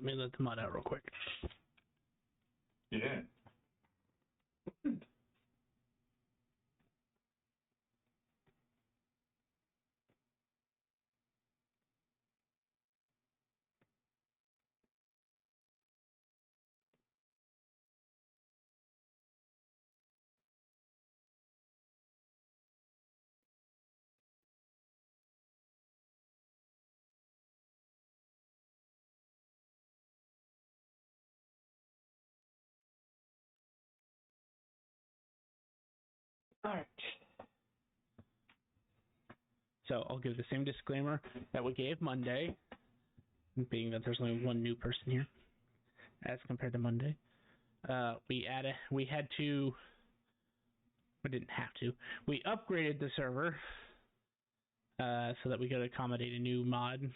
let me let the mud out real quick. Yeah. All right. So I'll give the same disclaimer that we gave Monday, being that there's only one new person here, as compared to Monday. We didn't have to. We upgraded the server so that we could accommodate a new mod,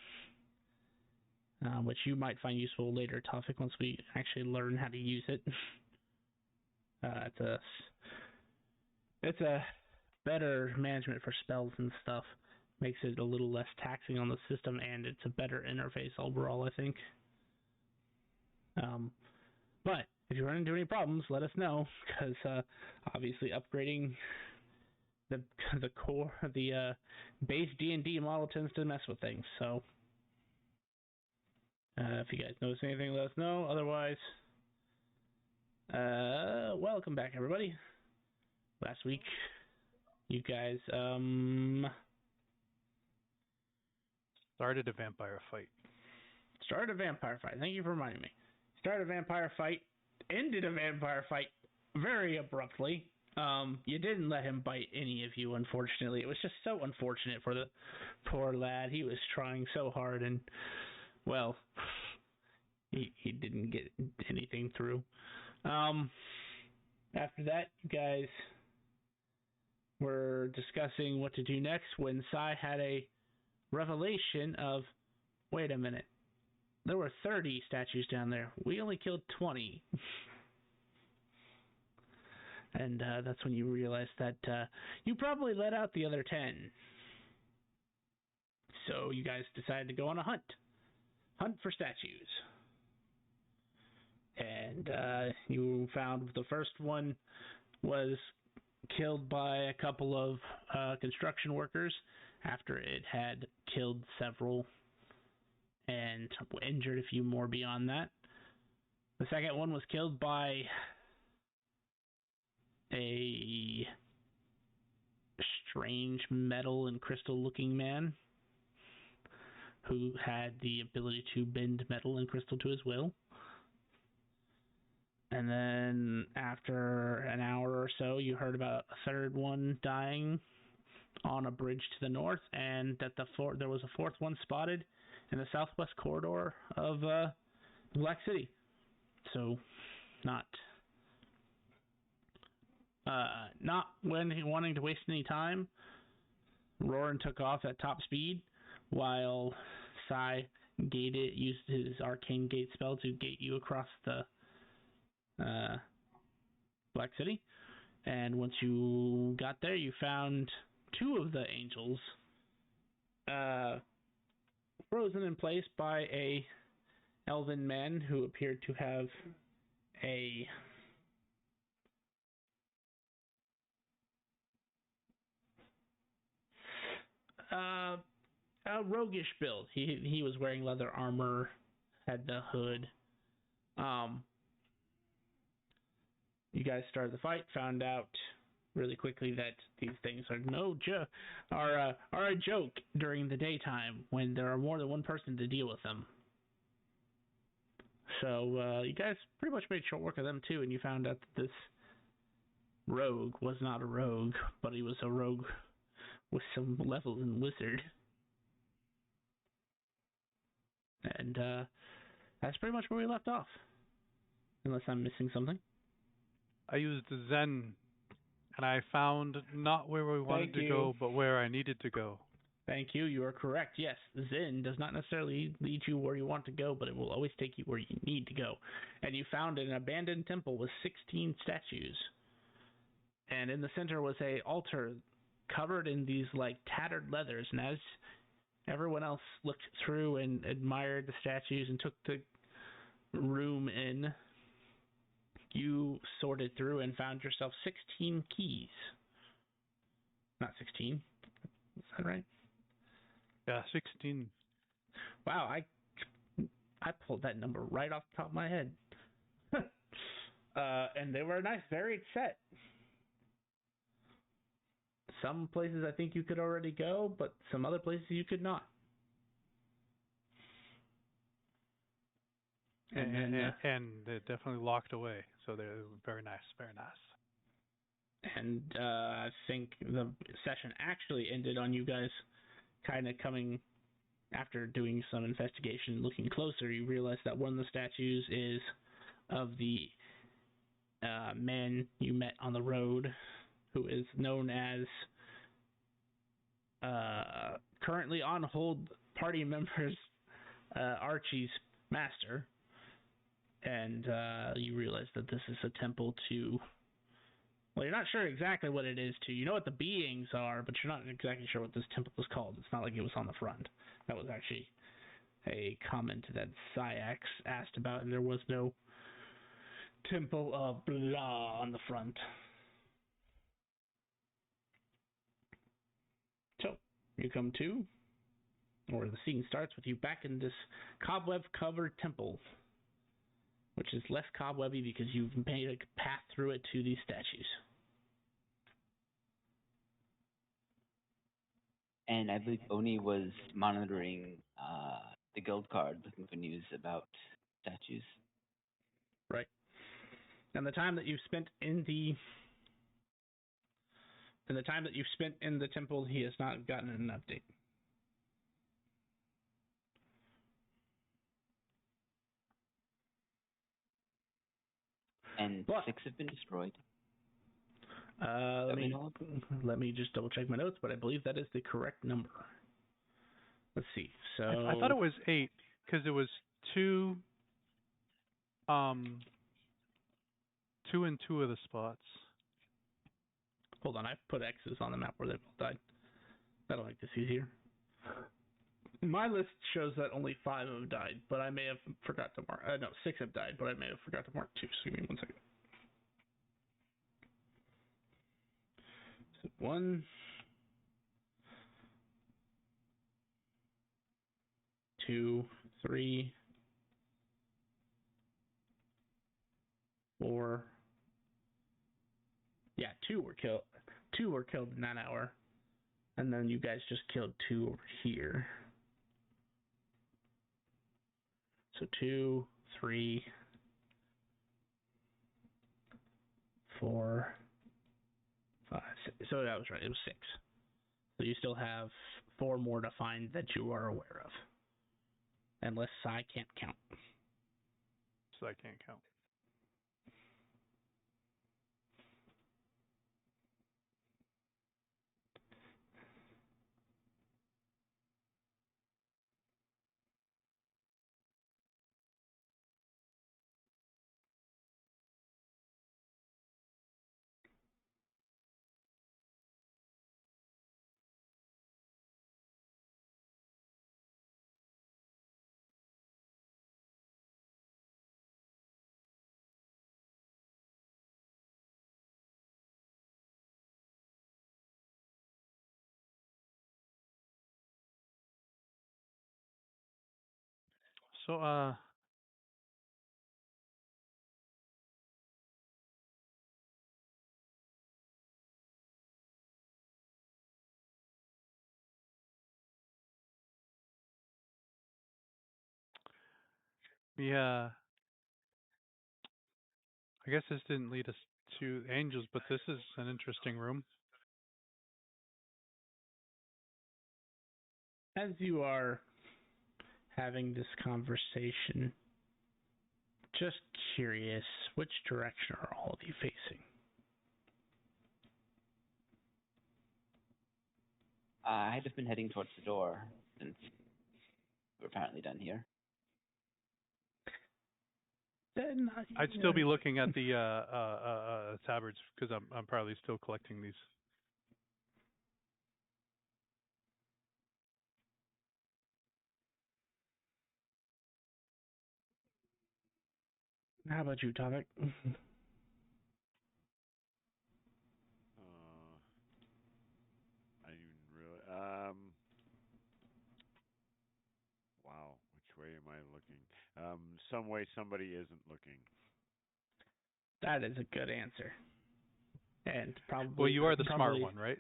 which you might find useful later, Tawfiq, once we actually learn how to use it. It's a better management for spells and stuff. Makes it a little less taxing on the system, and it's a better interface overall, I think. But if you run into any problems, let us know, because obviously upgrading the core, the base D&D model tends to mess with things. So if you guys notice anything, let us know. Otherwise, welcome back, everybody. Last week, you guys started a vampire fight. Thank you for reminding me. Started a vampire fight, ended a vampire fight very abruptly. You didn't let him bite any of you, unfortunately. It was just so unfortunate for the poor lad. He was trying so hard, and, well, he didn't get anything through. After that, you guys were discussing what to do next when Sai had a revelation of, wait a minute, there were 30 statues down there. We only killed 20. And that's when you realized that you probably let out the other 10. So you guys decided to go on a hunt for statues. And you found the first one was killed by a couple of construction workers after it had killed several and injured a few more beyond that. The second one was killed by a strange metal and crystal looking man who had the ability to bend metal and crystal to his will. And then after an hour or so, you heard about a third one dying on a bridge to the north, and that there was a fourth one spotted in the southwest corridor of Black City. So, not wanting to waste any time, Roran took off at top speed, while Sai used his arcane gate spell to gate you across the Black City. And once you got there, you found two of the angels frozen in place by a elven man who appeared to have a roguish build. He was wearing leather armor, had the hood. You guys started the fight, found out really quickly that these things are a joke during the daytime when there are more than one person to deal with them. So you guys pretty much made short work of them too, and you found out that this rogue was not a rogue, but he was a rogue with some levels in wizard. And that's pretty much where we left off, unless I'm missing something. I used Zen, and I found not where we wanted to go, but where I needed to go. Thank you. You are correct. Yes, Zen does not necessarily lead you where you want to go, but it will always take you where you need to go. And you found an abandoned temple with 16 statues. And in the center was a altar covered in these like tattered leathers. And as everyone else looked through and admired the statues and took the room in, you sorted through and found yourself 16 keys. Not 16. Is that right? Yeah, 16. Wow, I pulled that number right off the top of my head. And they were a nice varied set. Some places I think you could already go, but some other places you could not. And they're definitely locked away, so they're very nice, very nice. And I think the session actually ended on you guys kind of coming, after doing some investigation, looking closer, you realize that one of the statues is of the man you met on the road, who is known as currently on hold party members Archie's master. And you realize that this is a temple to, well, you're not sure exactly what it is to. You know what the beings are, but you're not exactly sure what this temple is called. It's not like it was on the front. That was actually a comment that Syax asked about, and there was no temple of blah on the front. So, you come to, or the scene starts with you back in this cobweb-covered temple, which is less cobwebby because you've made a path through it to these statues. And I believe Oni was monitoring the guild card, looking for news about statues. Right. And the time that you've spent in the temple, he has not gotten an update. And 6 have been destroyed? Let me just double check my notes, but I believe that is the correct number. Let's see. So I thought it was 8 because there was 2 in 2 of the spots. Hold on, I put X's on the map where they both died. That'll make this easier. My list shows that only 5 have died, but I may have forgot to mark. No, 6 have died, but I may have forgot to mark 2. So give me 1 second. 1, 2, 3, 4. Yeah, 2 were killed. 2 were killed in that hour, and then you guys just killed 2 over here. So 2, 3, 4, 5, 6. So that was right. It was 6. So you still have 4 more to find that you are aware of. Unless I can't count. So I can't count. So, yeah, I guess this didn't lead us to angels, but this is an interesting room. As you are having this conversation, just curious, which direction are all of you facing? I'd have been heading towards the door, since we're apparently done here. Then I'd still be looking at the tabards because I'm probably still collecting these. How about you, Topic? I didn't really. Wow. Which way am I looking? Some way somebody isn't looking. That is a good answer. And probably. Well, you are the smart one, right?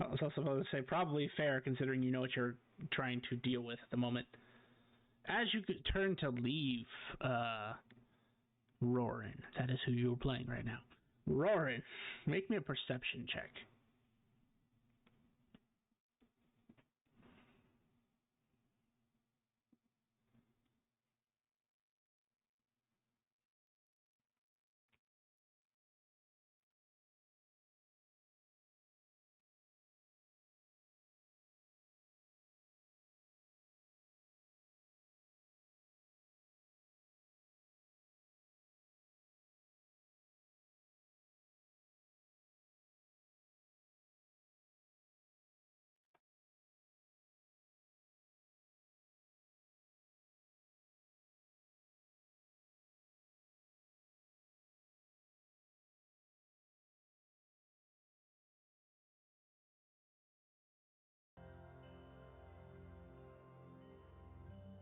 I was also supposed to say probably fair considering you know what you're trying to deal with at the moment. As you turn to leave Rorin, that is who you're playing right now. Rorin, make me a perception check.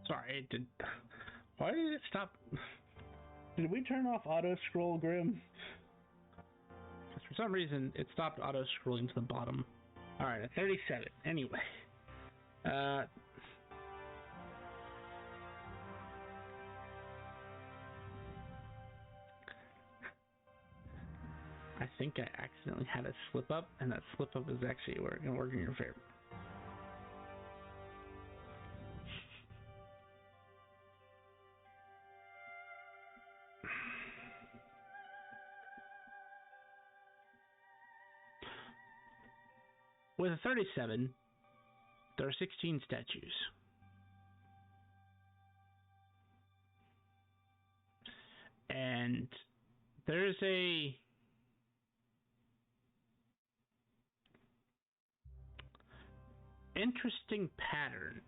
Sorry, why did it stop? Did we turn off auto scroll, Grim? Because for some reason it stopped auto scrolling to the bottom. Alright, a 37. Anyway. I think I accidentally had a slip up, and that slip up is actually going to work in your favor. With a 37, there are 16 statues. And there's a interesting pattern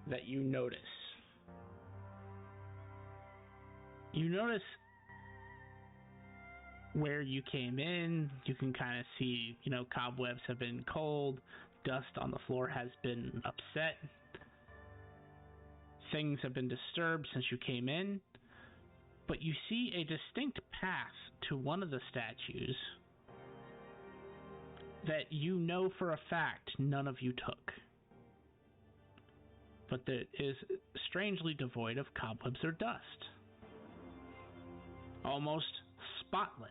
that you notice. You notice where you came in, you can kind of see, cobwebs have been cold, dust on the floor has been upset, things have been disturbed since you came in, but you see a distinct path to one of the statues that you know for a fact none of you took, but that is strangely devoid of cobwebs or dust. Almost spotless.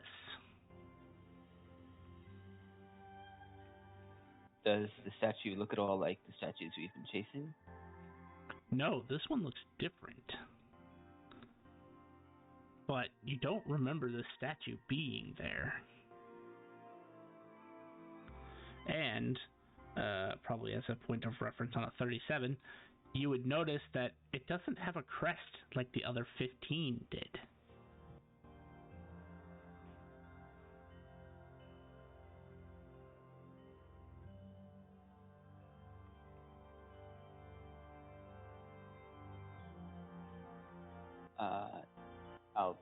Does the statue look at all like the statues we've been chasing? No, this one looks different. But you don't remember the statue being there. And, probably as a point of reference on a 37, you would notice that it doesn't have a crest like the other 15 did. I'll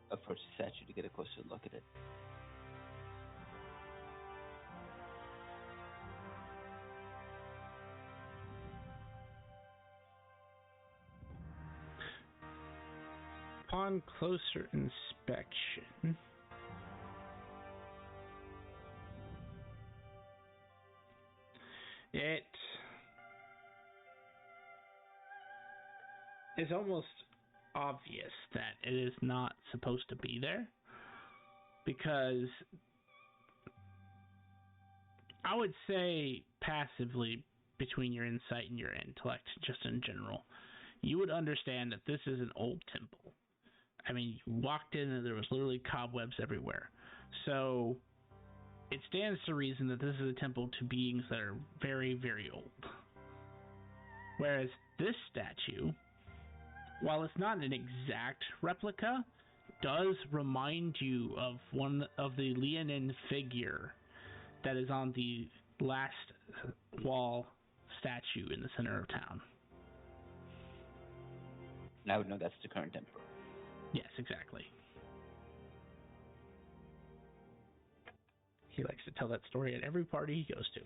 approach the statue to get a closer look at it. Upon closer inspection, it is almost obvious that it is not supposed to be there, because I would say passively, between your insight and your intellect, just in general, you would understand that this is an old temple. I mean, you walked in and there was literally cobwebs everywhere. So it stands to reason that this is a temple to beings that are very, very old. Whereas this statue, while it's not an exact replica, does remind you of one of the Leonin figure that is on the last wall statue in the center of town. And I would know that's the current emperor. Yes, exactly. He likes to tell that story at every party he goes to.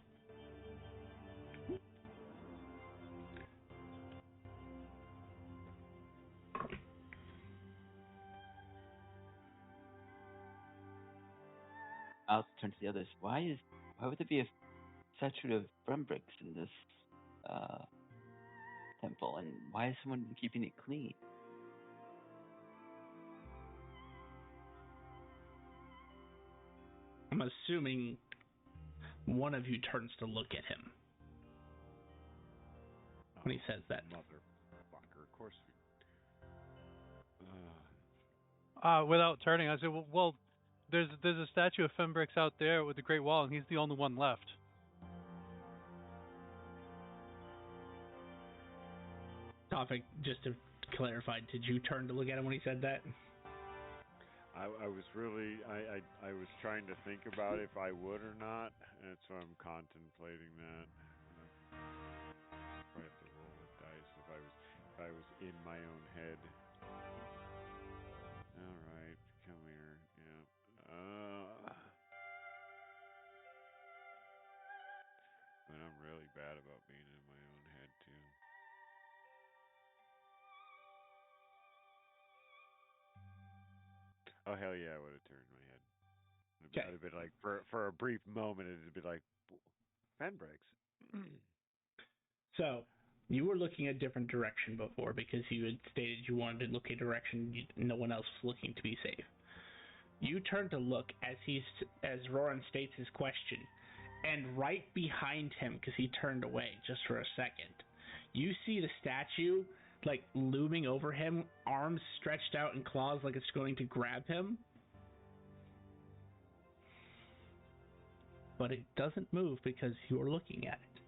I'll turn to the others. Why would there be a statue of Brumbrix in this temple, and why is someone keeping it clean? I'm assuming one of you turns to look at him when he says that. Motherfucker, of course we... Without turning, I said, well, there's a statue of Fembrix out there with the Great Wall, and he's the only one left. Tofik, just to clarify, did you turn to look at him when he said that? I was really I was trying to think about if I would or not, and so I'm contemplating that. I have to roll the dice if I was in my own head. All right, come here. Yeah. But I'm really bad about being in my own head too. Oh hell yeah, I would have turned my head. I'd have been like, for a brief moment, it'd be like, Fenbrix. So, you were looking a different direction before because you had stated you wanted to look a direction no one else was looking to be safe. You turn to look as Roran states his question, and right behind him, because he turned away just for a second, you see the statue like looming over him, arms stretched out and claws like it's going to grab him. But it doesn't move because you're looking at it.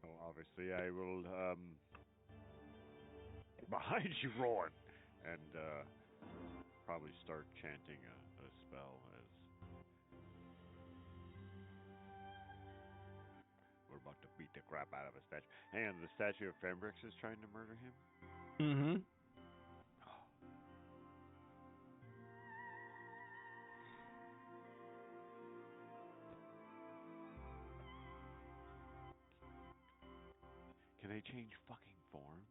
Well, obviously, I will behind you, Roran, and probably start chanting a spell as we're about to beat the crap out of a statue. And the statue of Fembrix is trying to murder him? Mm-hmm. Can they change fucking forms?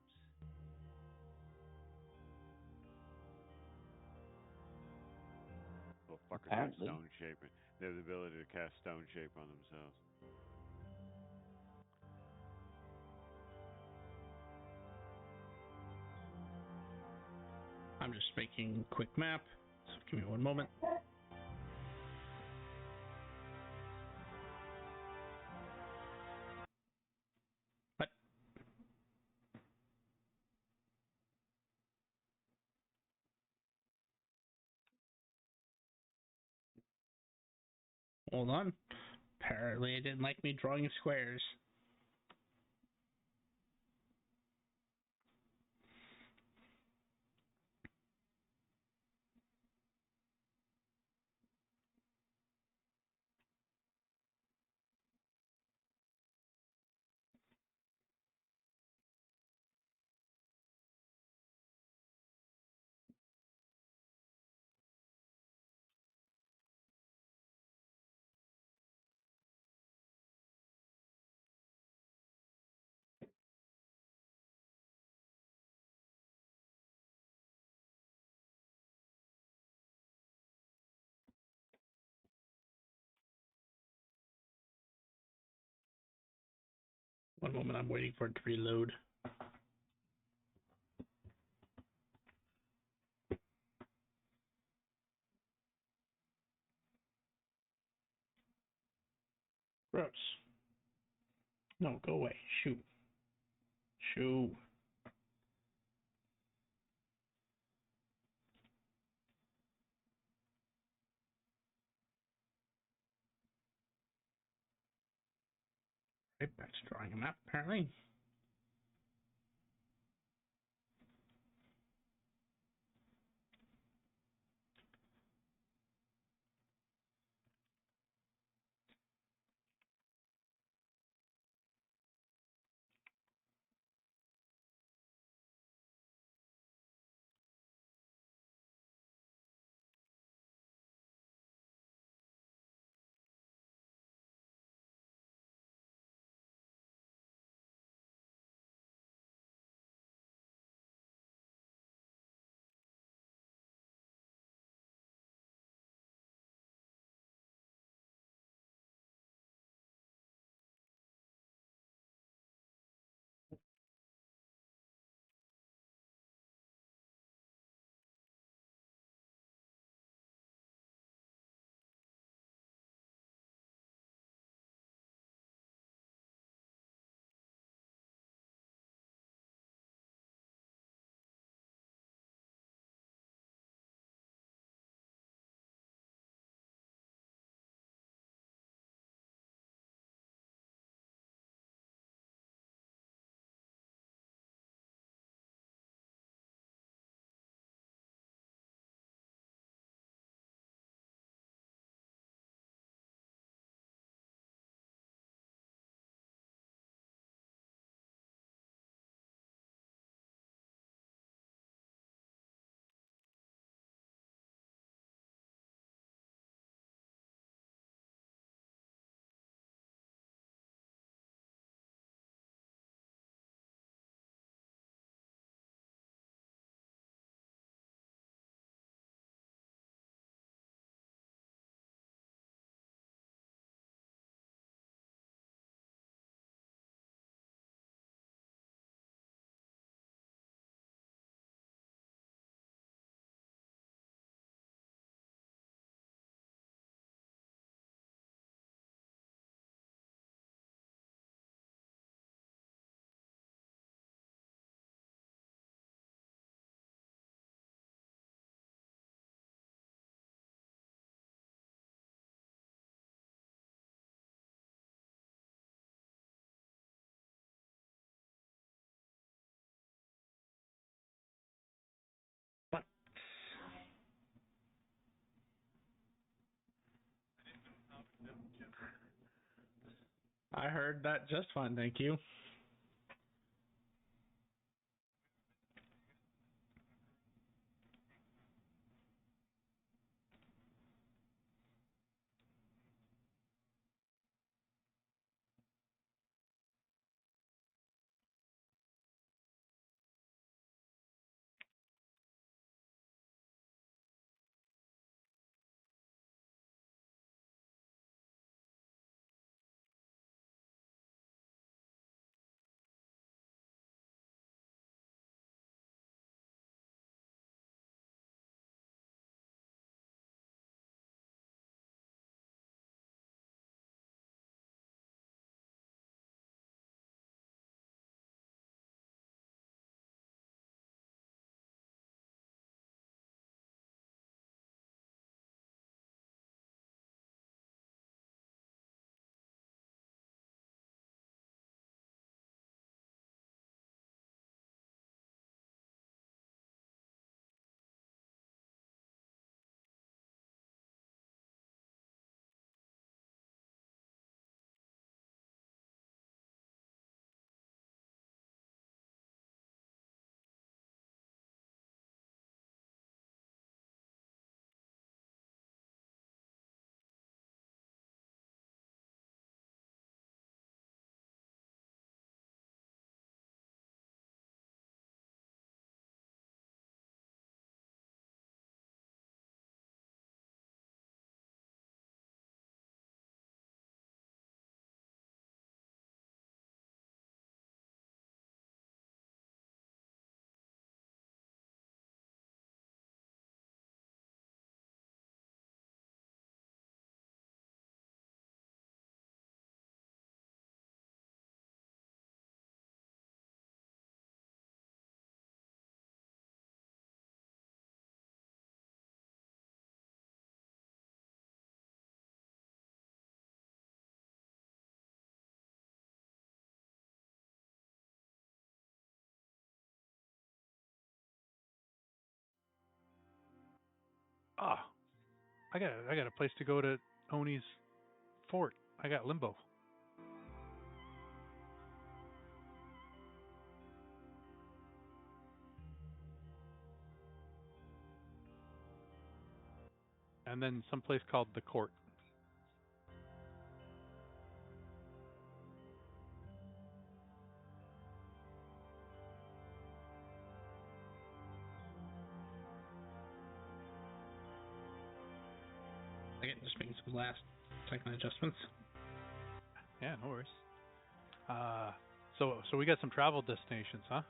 Well, fuckers have stone shape. They have the ability to cast stone shape on themselves. I'm just making a quick map, so give me one moment. What? Hold on. Apparently it didn't like me drawing squares. One moment, I'm waiting for it to reload. Gross. No, go away. Shoot. Shoo. Right back to drawing a map, apparently. I heard that just fine, thank you. Ah, I got a place to go to Oni's fort. I got limbo. And then someplace called the court. Again, just making some last second adjustments. Yeah, no worries. So we got some travel destinations, huh?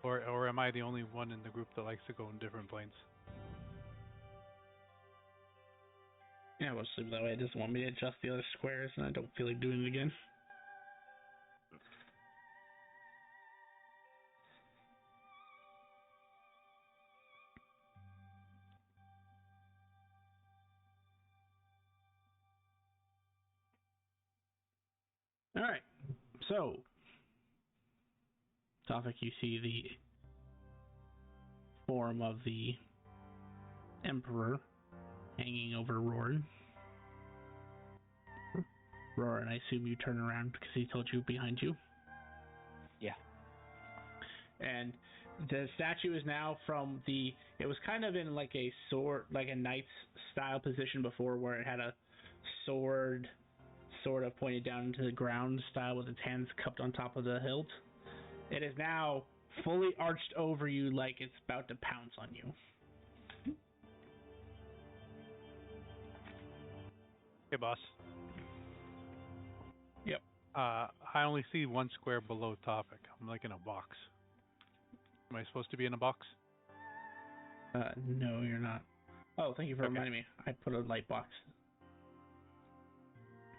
Or am I the only one in the group that likes to go in different planes? Yeah, we'll sleep that way. It doesn't want me to adjust the other squares, and I don't feel like doing it again. All right. So, topic, you see the form of the Emperor hanging over Roran. Roran, I assume you turn around because he told you behind you. Yeah. And the statue is now from the. It was kind of in like a sword, like a knight's style position before, where it had a sword sort of pointed down into the ground style with its hands cupped on top of the hilt. It is now fully arched over you like it's about to pounce on you. Hey, boss. Yep. I only see one square below topic. I'm like in a box. Am I supposed to be in a box? No, you're not. Oh, thank you for reminding me. I put a light box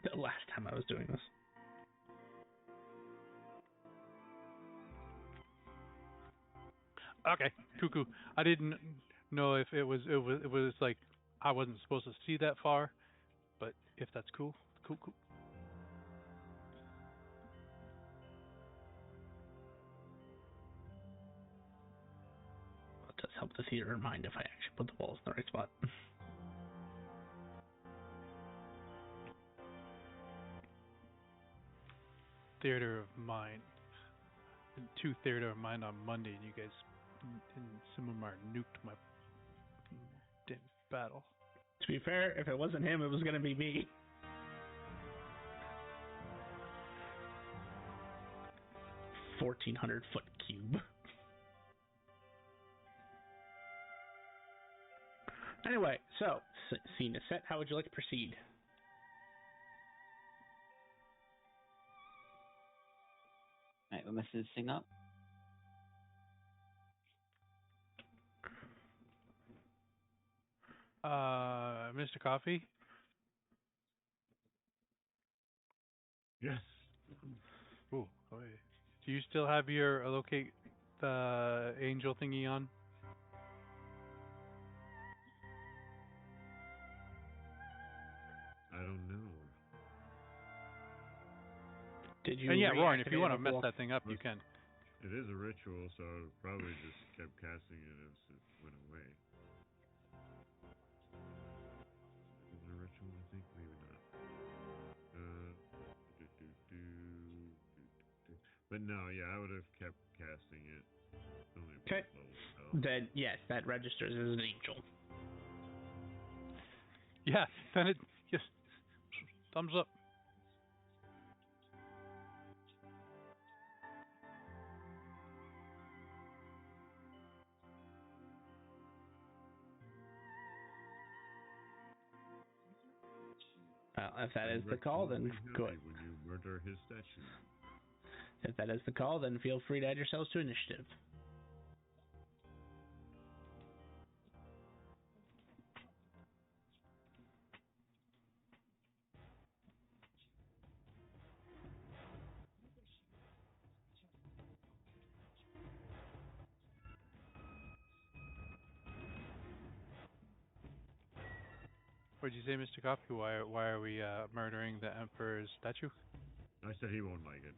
the last time I was doing this. Okay, cuckoo. I didn't know if it was like I wasn't supposed to see that far, but if that's cool, cool. It does help the theater of mind if I actually put the balls in the right spot. Theater of Mind. 2 Theater of Mind on Monday, and you guys in Simomar nuked my battle. To be fair, if it wasn't him, it was going to be me. $1,400-foot cube. Anyway, so scene is set. How would you like to proceed? Alright, what message this thing up? Mr. Coffee? Yes. Ooh, okay. Do you still have your locate the angel thingy on? I don't know. Did you? And yeah, Roran, if you want to reactivate mess before? that thing up, you can. It is a ritual, so I probably just kept casting it as it went away. Is it a ritual? I think maybe not. But no, yeah, I would have kept casting it. Only a Okay. level spell. Then yes, that registers as an angel. Yeah, then it just thumbs up. Well, if that is the Rex call, will then be happy good. when you murder his statue. If that is the call, then feel free to add yourselves to initiative. What'd you say, Mr. Coffee? Why are we murdering the Emperor's statue? I said he won't like it.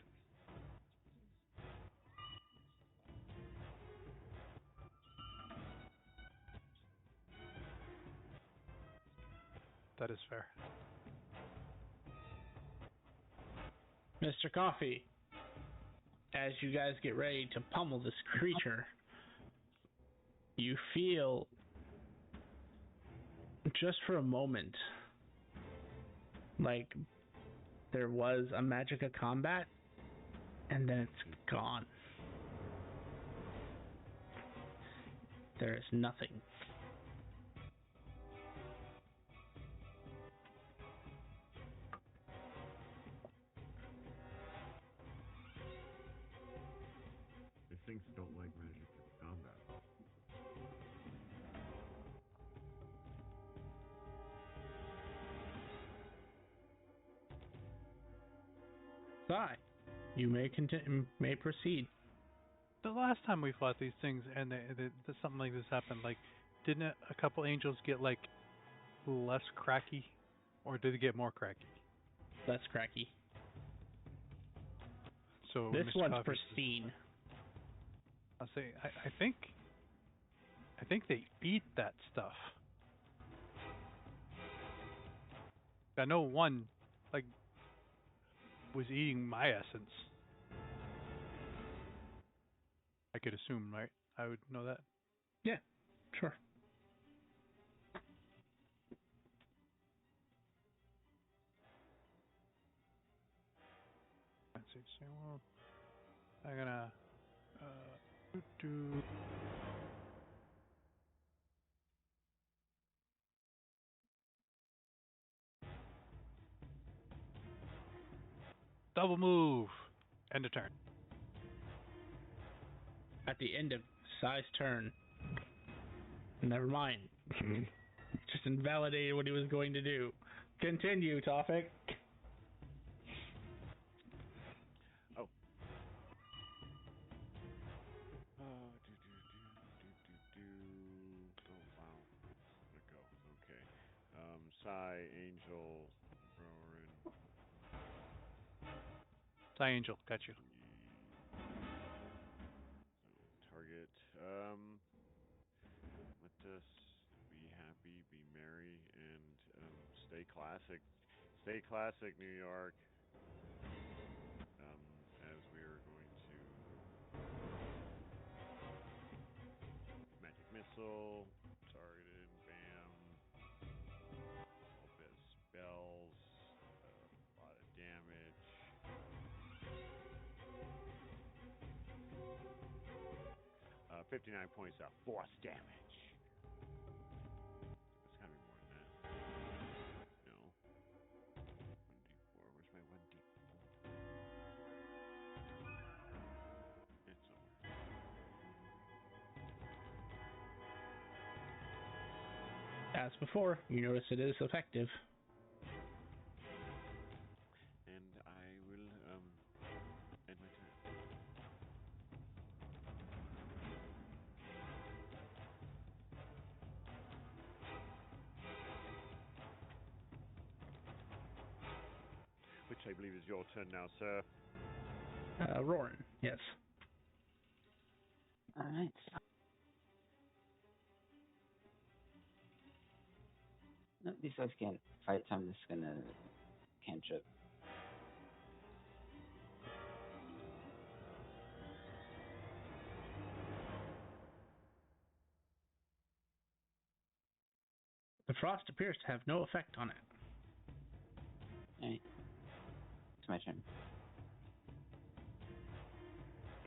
That is fair. Mr. Coffee, as you guys get ready to pummel this creature, you feel just for a moment like there was a magic of combat, and then it's gone. There is nothing. These things don't like magic in combat. Sai, you may proceed. The last time we fought these things and something like this happened, like, didn't a couple angels get like less cracky, or did it get more cracky? Less cracky. So This Mr. one's Coffee, pristine. I'll say I think they eat that stuff. I know one like was eating my essence. I could assume, right? I would know that. Yeah, sure. Let's see. Well, I'm gonna do. Double move. End of turn. At the end of Sai's turn, never mind. Just invalidated what he was going to do. Continue, Tofik. Oh. Oh, wow. Let go. Okay. Psy, Angel, Rowan. Psy Angel, got you. Target. us be happy, be merry, and stay classic. Stay classic, New York. As we are going to magic missile, targeted, bam, little bit of spells, a lot of damage. 59 points of force damage. It's gotta be more than that. No. 1d4. Where's my 1d4? It's somewhere. As before, you notice it is effective. And I will end my turn. Which I believe is your turn now, sir. Roarin, yes. All right. No, these guys can't fight, so I'm just gonna cantrip. The frost appears to have no effect on it. Alright. It's my turn.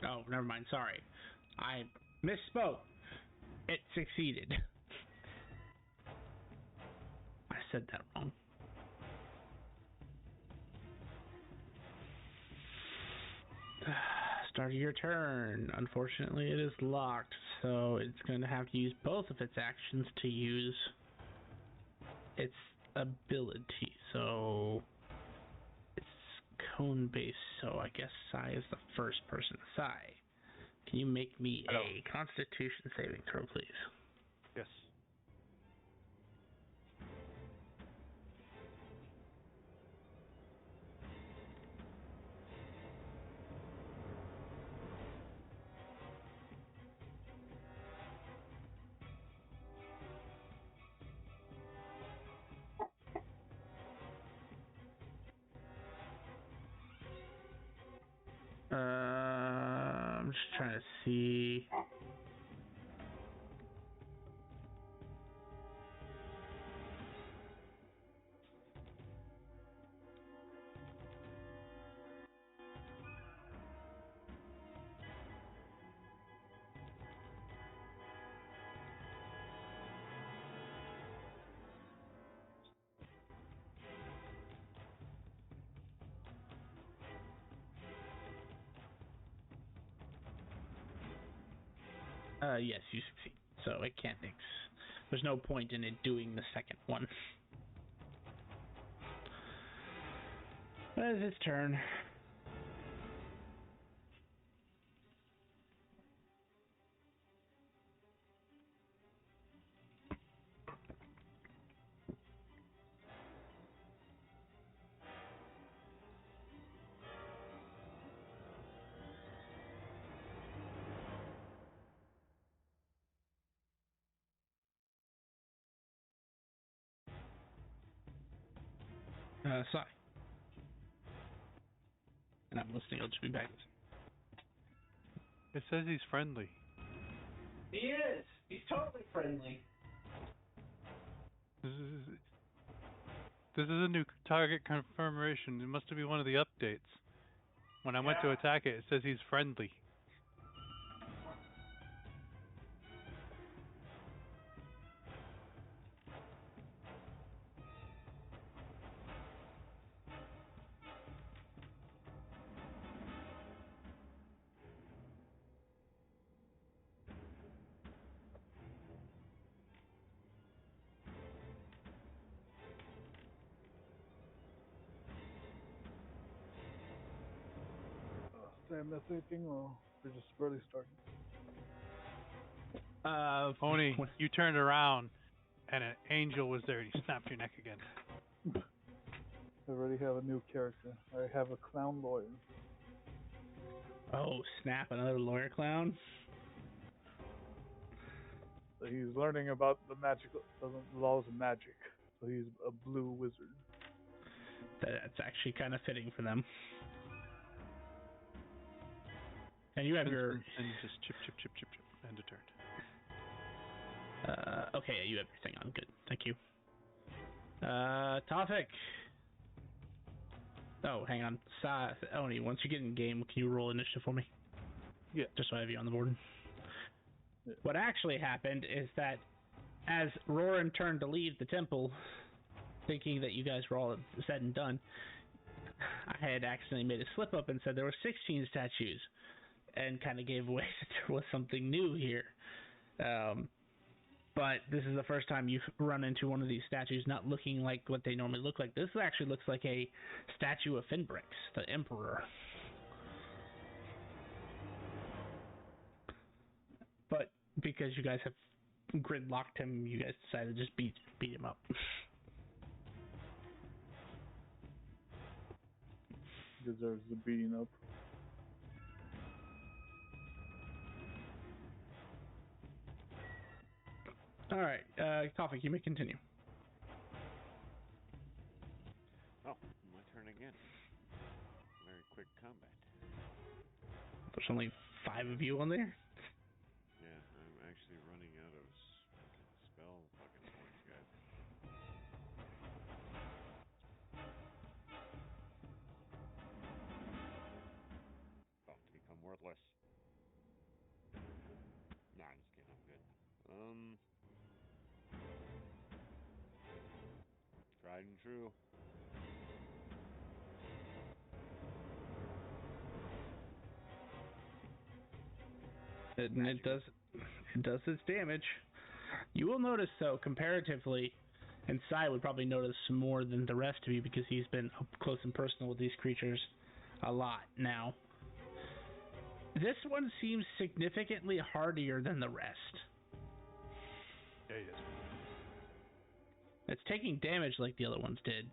Oh, never mind. Sorry. I misspoke. It succeeded. I said that wrong. Start of your turn. Unfortunately, it is locked, so it's going to have to use both of its actions to use its ability. So it's cone-based, so I guess Sai is the first person. Sai, can you make me a Constitution saving throw, please? Yes. I'm just trying to see. Yes, you succeed. So it can't there's no point in it doing the second one. That is its turn. Sai. And I'm listening. I'll just be back. It says he's friendly. He is. He's totally friendly. This is a new target confirmation. It must be one of the updates. When I went to attack it, it says he's friendly. Did I miss anything, or we're just barely starting? Oni, you turned around and an angel was there and he snapped your neck again. I already have a new character. I have a clown lawyer. Oh, snap, another lawyer clown? So he's learning about the laws of magic. So he's a blue wizard. That's actually kind of fitting for them. And you have your... And just chip, chip, chip, chip, chip, and a turret. Okay, you have your thing on. Good. Thank you. Tofik. Oh, hang on. Oni, once you get in game, can you roll initiative for me? Yeah. Just so I have you on the board. Yeah. What actually happened is that as Roran turned to leave the temple, thinking that you guys were all said and done, I had accidentally made a slip up and said there were 16 statues, and kind of gave away that there was something new here. But this is the first time you've run into one of these statues not looking like what they normally look like. This actually looks like a statue of Finbrix, the Emperor. But because you guys have gridlocked him, you guys decided to just beat him up. Deserves the beating up. All right, Tofik, you may continue. Oh, my turn again. Very quick combat. There's only 5 of you on there. Yeah, I'm actually running out of spell fucking points, guys. About to become worthless. Nah, I'm just kidding. I'm good. Tried and true. And it does its damage. You will notice, though, comparatively, and Sai would probably notice more than the rest of you because he's been up close and personal with these creatures a lot now. This one seems significantly hardier than the rest. Yeah, yes. It's taking damage like the other ones did,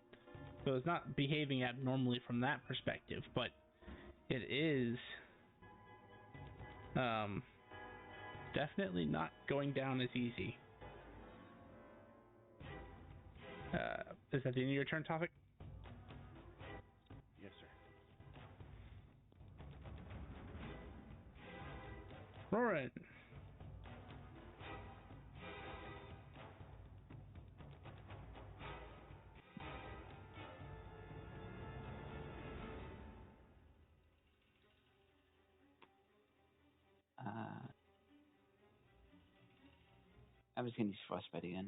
so it's not behaving abnormally from that perspective, but it is definitely not going down as easy. Is that the end of your turn, Tofik? Yes, sir. Roran. I'm just gonna use Frostbite again.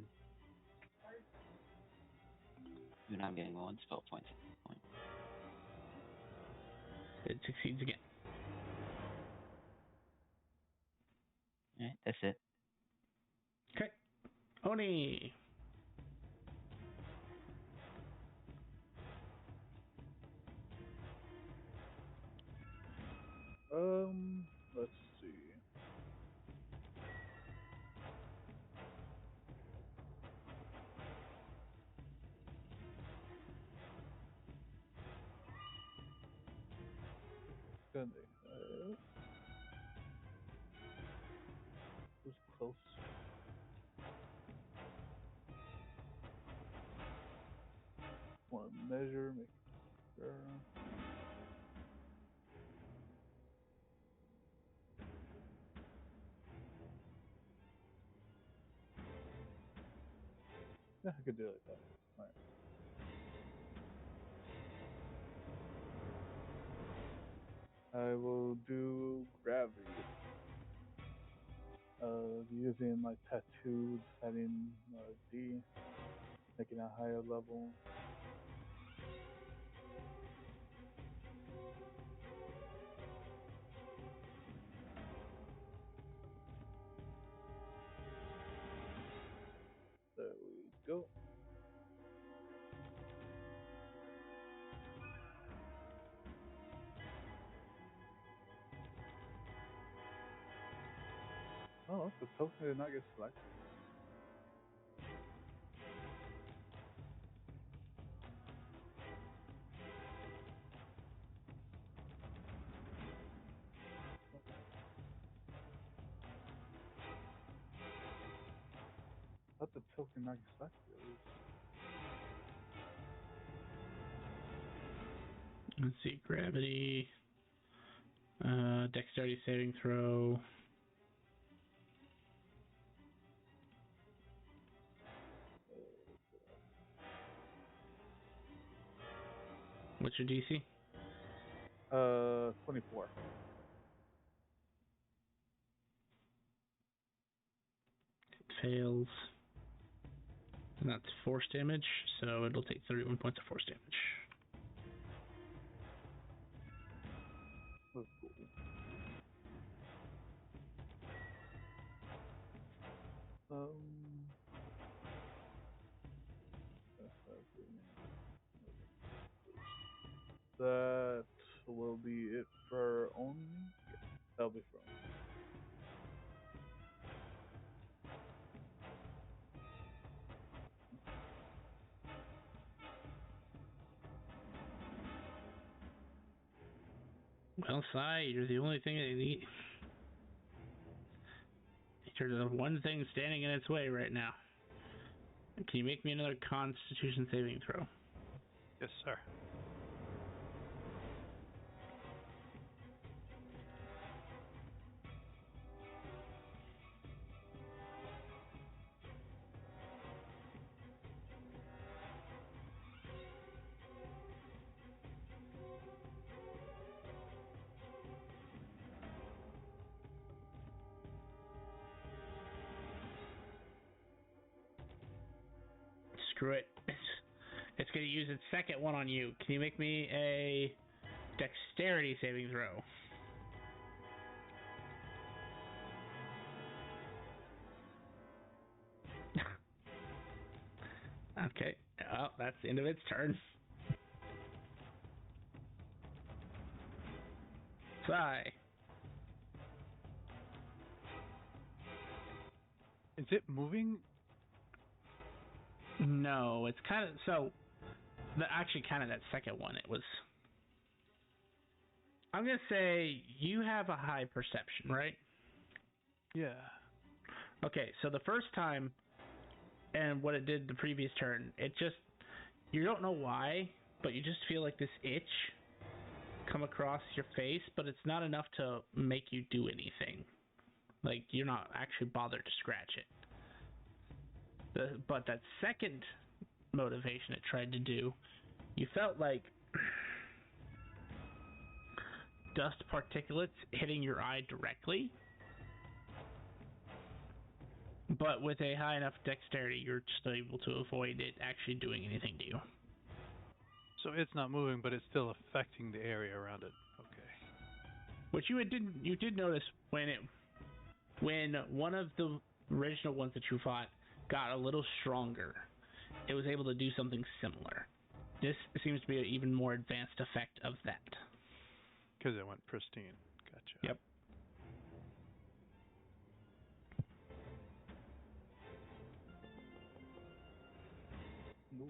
You're not getting 1 spell point. It succeeds again. Alright, that's it. Okay. Oni. Let's see. Good. Was close. Want to measure, make sure. Yeah, I could do it like that. Alright. I will do gravity. Using my tattooed setting D, making a higher level. There we go. Oh, the token did not get selected. thought the token Nagasaki at least. Let's see, gravity, dexterity saving throw. What's your DC? 24. It fails. And that's force damage, so it'll take 31 points of force damage. That's cool. That will be it for Oni. Yeah, that'll be for Oni. Well, Sai, you're the only thing that need. You're the one thing standing in its way right now. Can you make me another Constitution saving throw? Yes, sir. Screw it. It's going to use its second one on you. Can you make me a Dexterity saving throw? Okay. Well, that's the end of its turn. Sai. Is it moving? No, it's kind of so. Actually, kind of that second one. It was. I'm gonna say you have a high perception, right? Yeah. Okay, so the first time, and what it did the previous turn, it just you don't know why, but you just feel like this itch come across your face, but it's not enough to make you do anything. Like you're not actually bothered to scratch it. But that second motivation it tried to do, you felt like dust particulates hitting your eye directly. But with a high enough dexterity, you're still able to avoid it actually doing anything to you. So it's not moving, but it's still affecting the area around it. Okay. Which you did notice when one of the original ones that you fought got a little stronger, it was able to do something similar. This seems to be an even more advanced effect of that. Because it went pristine. Gotcha. Yep. Oof.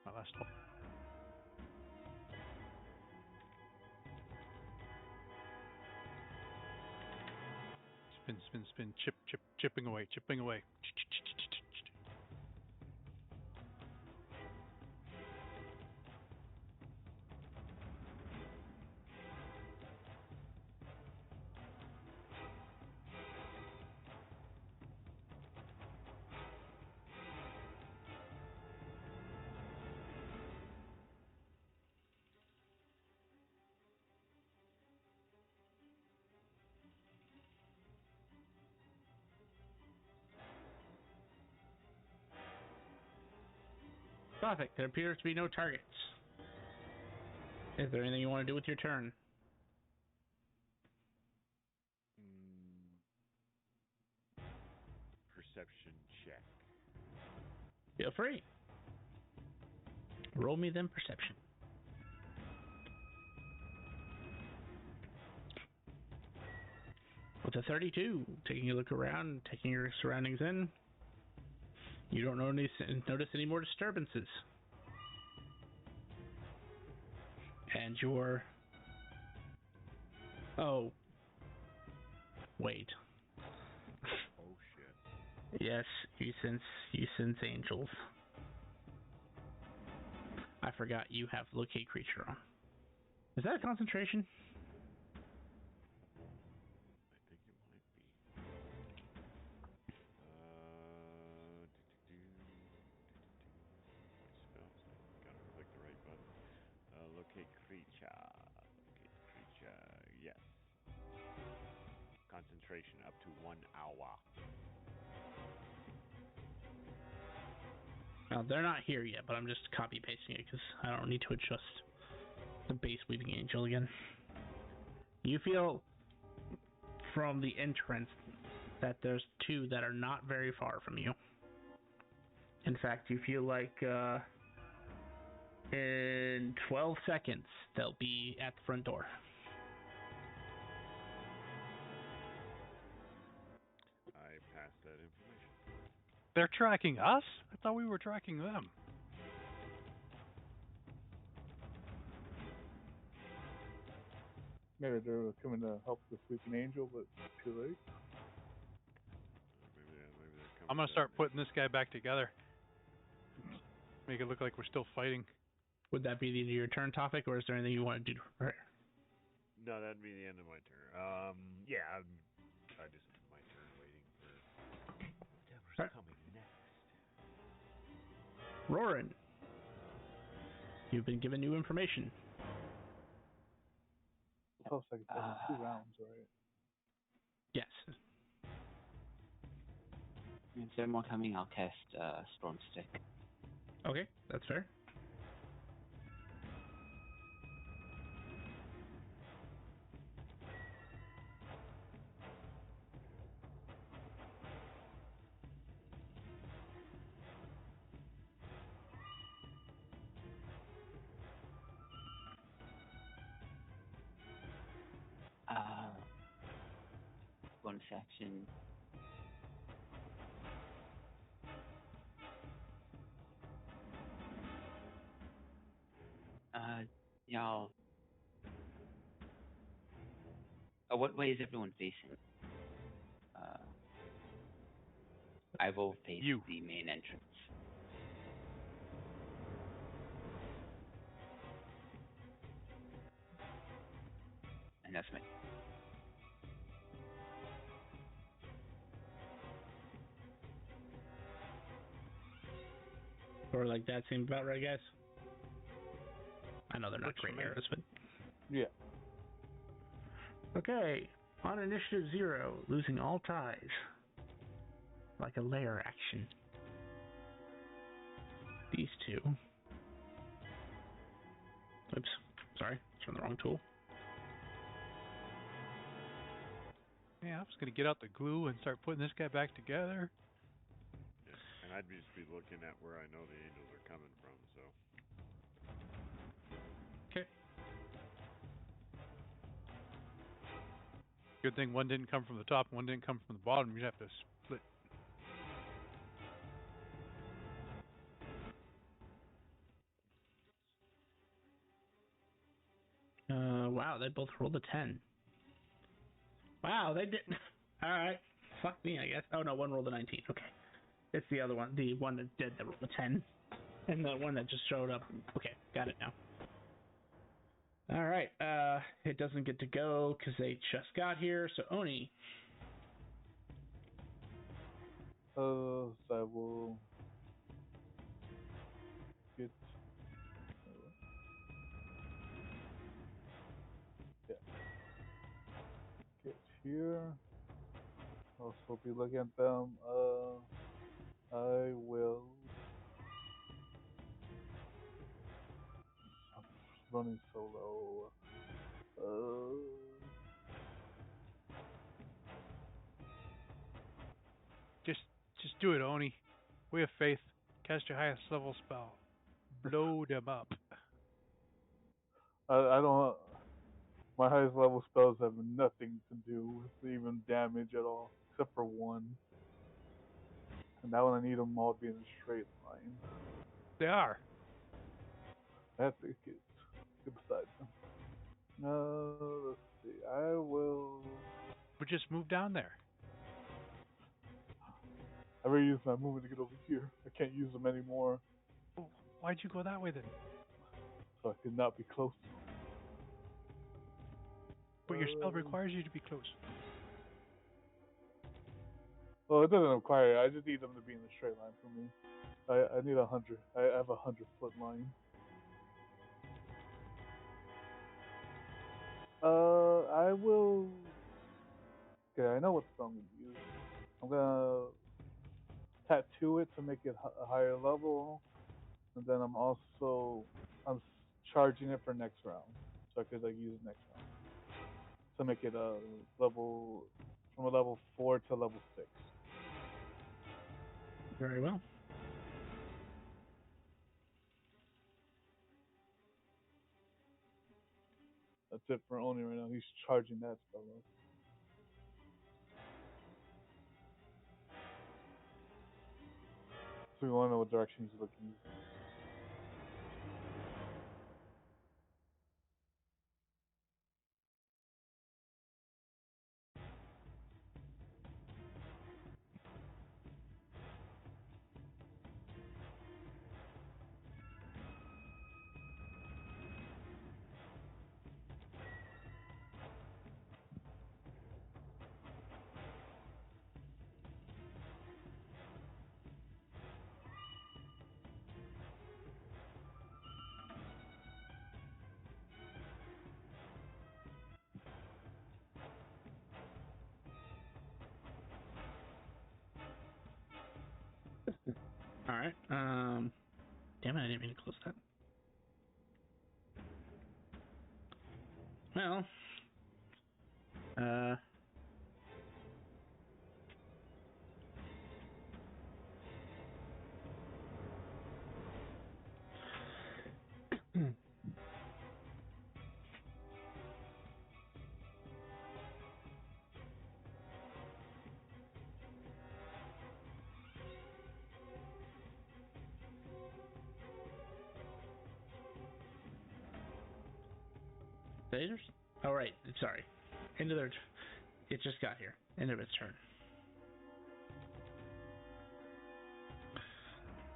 My last one. Spin, spin, spin. Chipping away, chipping away. Perfect. There appears to be no targets. Is there anything you want to do with your turn? Perception check. Feel free. Roll me them perception. With a 32, taking a look around, taking your surroundings in, you don't notice any more disturbances. And your... Oh. Wait. Oh shit. Yes, you sense angels. I forgot you have locate creature on. Is that a concentration? I think it might be. What spells? I gotta click the right button. Locate creature. Locate creature. Yes. Concentration up to 1 hour. Now, they're not here yet, but I'm just copy pasting it because I don't need to adjust the base weaving angel again. You feel from the entrance that there's two that are not very far from you. In fact, you feel like in 12 seconds they'll be at the front door. I passed that information. They're tracking us? I thought we were tracking them. Maybe they're coming to help the sleeping angel, but too late. Maybe they're coming. I'm gonna start putting this guy back together. Make it look like we're still fighting. Would that be the end of your turn topic, or is there anything you want to do? No, that'd be the end of my turn. Yeah, I just end my turn waiting for whatever's coming next. Roran, you've been given new information. Plus, like 2 rounds, right? Yes. If there are more coming, I'll cast Storm Stick. Okay, that's fair. Bonus action. Y'all. What way is everyone facing? I will face the main entrance. And that's my... Or like that seems about right, guys? I know they're not great arrows, but... Yeah. Okay, on initiative 0, losing all ties. Like a layer action. These two. Oops, sorry, it's on the wrong tool. Yeah, I was gonna get out the glue and start putting this guy back together. Yeah, and I'd just be looking at where I know the angels are coming from, so. Okay. Good thing one didn't come from the top, one didn't come from the bottom. You'd have to split. Wow, they both rolled a 10. Wow, they did. Alright. Fuck me, I guess. Oh no, one rolled a 19. Okay. It's the other one. The one that did that rolled a 10. And the one that just showed up. Okay, got it now. Alright, it doesn't get to go because they just got here. So, Oni. So I will get... yeah. Get here. Also be looking at them. I will... I'm running so low. Just do it, Oni. We have faith. Cast your highest level spell. Blow them up. I don't. My highest level spells have nothing to do with even damage at all, except for one. And that one I need them all to be in a straight line. They are. That's it. Get beside them. Let's see. I will. But just move down there. I already used my movement to get over here. I can't use them anymore, Why'd you go that way then? so I could not be close. But your spell requires you to be close. Well, it doesn't require it. I just need them to be in a straight line for me. I need 100. I have 100-foot line. I will. Okay, I know what spell I'm gonna use. I'm gonna tattoo it to make it a higher level, and then I'm charging it for next round, so I could like use it next round to make it a level from a level 4 to level 6. Very well. That's it for Oni right now. He's charging that spell up. So we want to know what direction he's looking. All right. Damn it, I didn't mean to close that. Well, Phasers? Oh, right. Sorry. End of their. It just got here. End of its turn.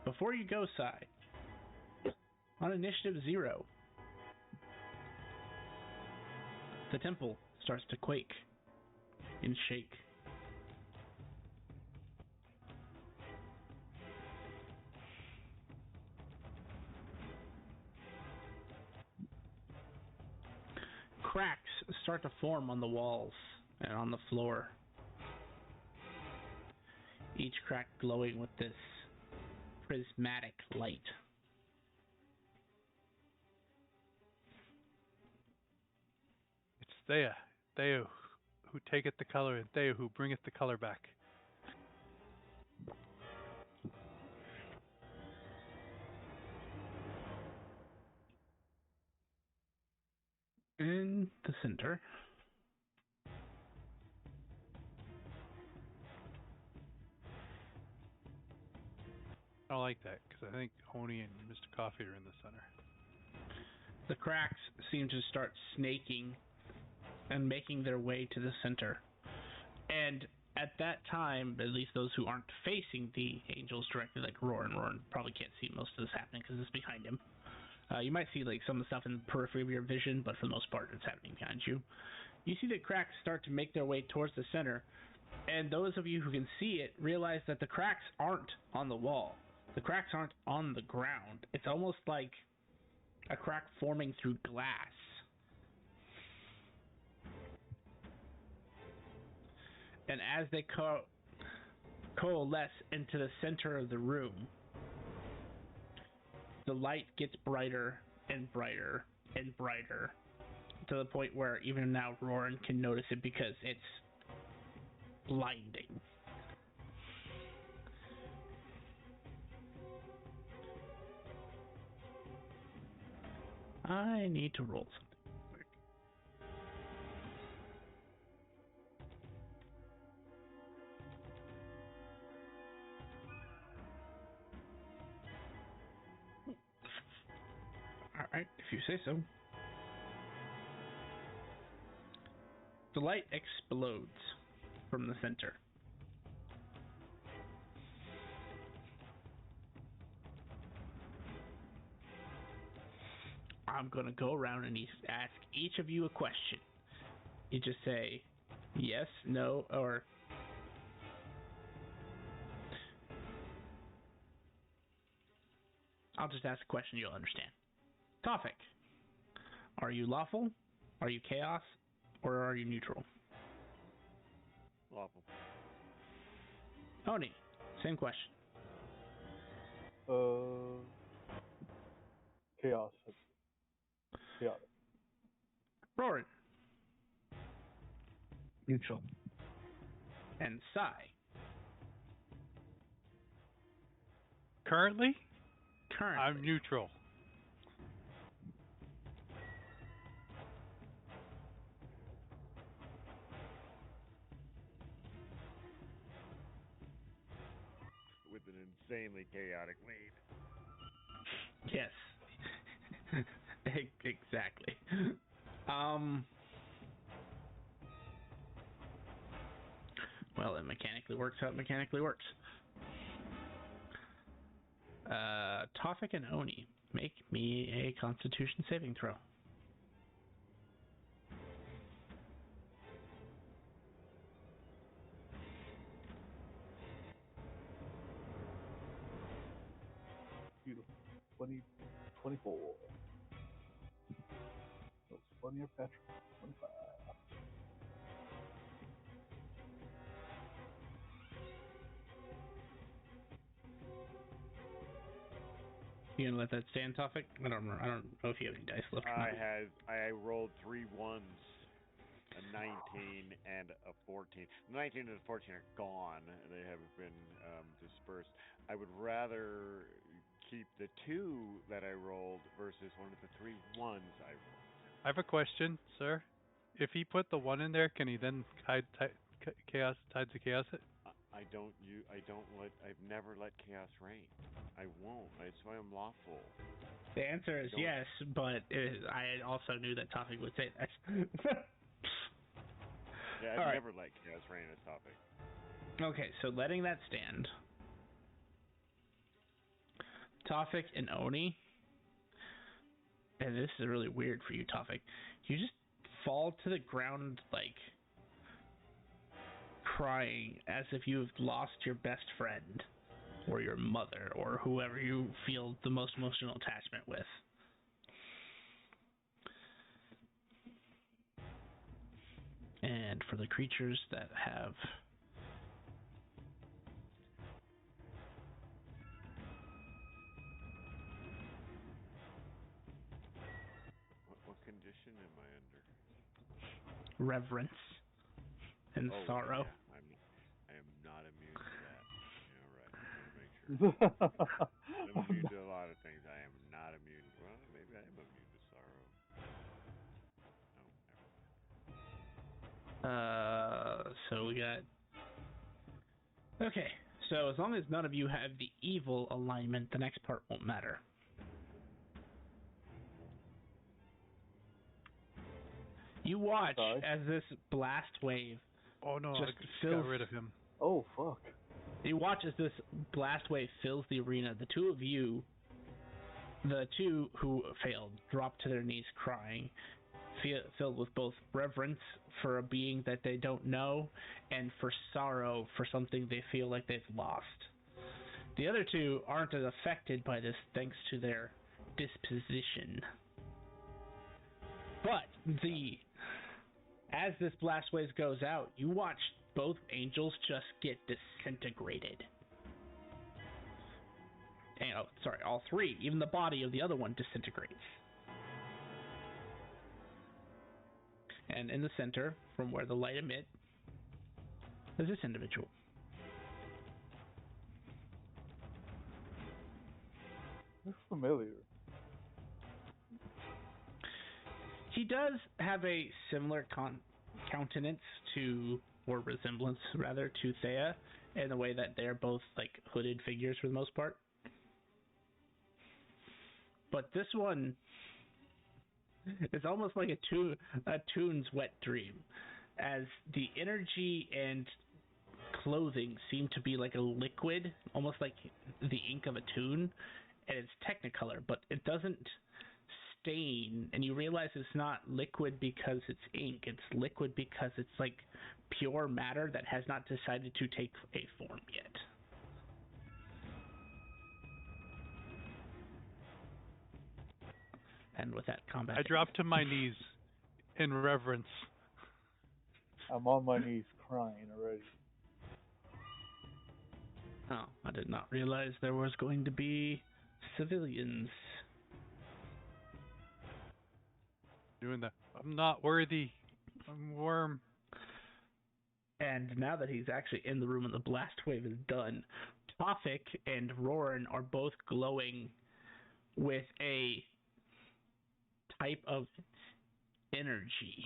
Before you go, Sai, on initiative 0, the temple starts to quake and shake. Cracks start to form on the walls and on the floor. Each crack glowing with this prismatic light. It's Thea who taketh the color, and Thea who bringeth the color back. In the center, I like that because I think Oni and Mr. Coffee are in the center. the cracks seem to start snaking and making their way to the center. And at that time, at least those who aren't facing the angels directly, like Roran probably can't see most of this happening because it's behind him. You might see like some of the stuff in the periphery of your vision, but for the most part, it's happening behind you. You see the cracks start to make their way towards the center, and those of you who can see it realize that the cracks aren't on the wall. The cracks aren't on the ground. It's almost like a crack forming through glass. And as they coalesce into the center of the room, the light gets brighter and brighter and brighter to the point where even now Roran can notice it because it's blinding. I need to roll something quick. Alright, if you say so. The light explodes from the center. I'm going to go around and ask each of you a question. You just say yes, no, or... I'll just ask a question you'll understand. Topic. Are you lawful? Are you chaos? Or are you neutral? Lawful. Oni, same question. Chaos. Chaotic. Roran. Neutral. And Sai. Currently, Currently. I'm neutral. With an insanely chaotic lead. Yes. Exactly. Well, it mechanically works how it mechanically works. Tofik and Oni, make me a Constitution saving throw. Beautiful. 24. What's funnier, Patrick? 25. You gonna let that stand, Tofik? I don't remember. I don't know if you have any dice left. Or not. I rolled 3 1s, a 19 and a 14. The 19 and the 14 are gone. They have been dispersed. I would rather keep the 2 that I rolled versus one of the 3 1s I rolled. I have a question, sir. If he put the 1 in there, can he then hide chaos, tides of chaos it? I've never let chaos reign. I won't. That's why I'm lawful. The answer is yes, but I also knew that Tofik would say that. Yeah, I've never let chaos reign as topic. Okay, so letting that stand. Tofik and Oni, and this is really weird for you, Tofik. You just fall to the ground like crying as if you've lost your best friend or your mother or whoever you feel the most emotional attachment with. And for the creatures that have What condition am I under? reverence and sorrow. Yeah. I am not immune to that. All right. I want to make sure. I'm immune to a lot of things. I am not immune. Well, maybe I am immune to sorrow. No, never mind. So we got... Okay, so as long as none of you have the evil alignment, the next part won't matter. You watch as this blast wave just fills... got rid of him. Oh, fuck. You watch as this blast wave fills the arena. The two of you, the two who failed, drop to their knees crying, filled with both reverence for a being that they don't know and for sorrow for something they feel like they've lost. The other two aren't as affected by this thanks to their disposition. But as this blast wave goes out, you watch both angels just get disintegrated. And, all three. Even the body of the other one disintegrates. And in the center, from where the light emits, is this individual. Looks familiar. He does have a similar countenance to, or resemblance rather, to Thea, in the way that they're both like hooded figures for the most part. But this one, it's almost like a Toon's wet dream, as the energy and clothing seem to be like a liquid, almost like the ink of a Toon, and it's Technicolor, but it doesn't stain, and you realize it's not liquid because it's ink, it's liquid because it's like pure matter that has not decided to take a form yet. And with that combat, I dropped to my knees in reverence. I'm on my knees crying already. Oh, I did not realize there was going to be civilians. Doing the, I'm not worthy. I'm a worm. And now that he's actually in the room and the blast wave is done, Tophic and Roran are both glowing with a type of energy.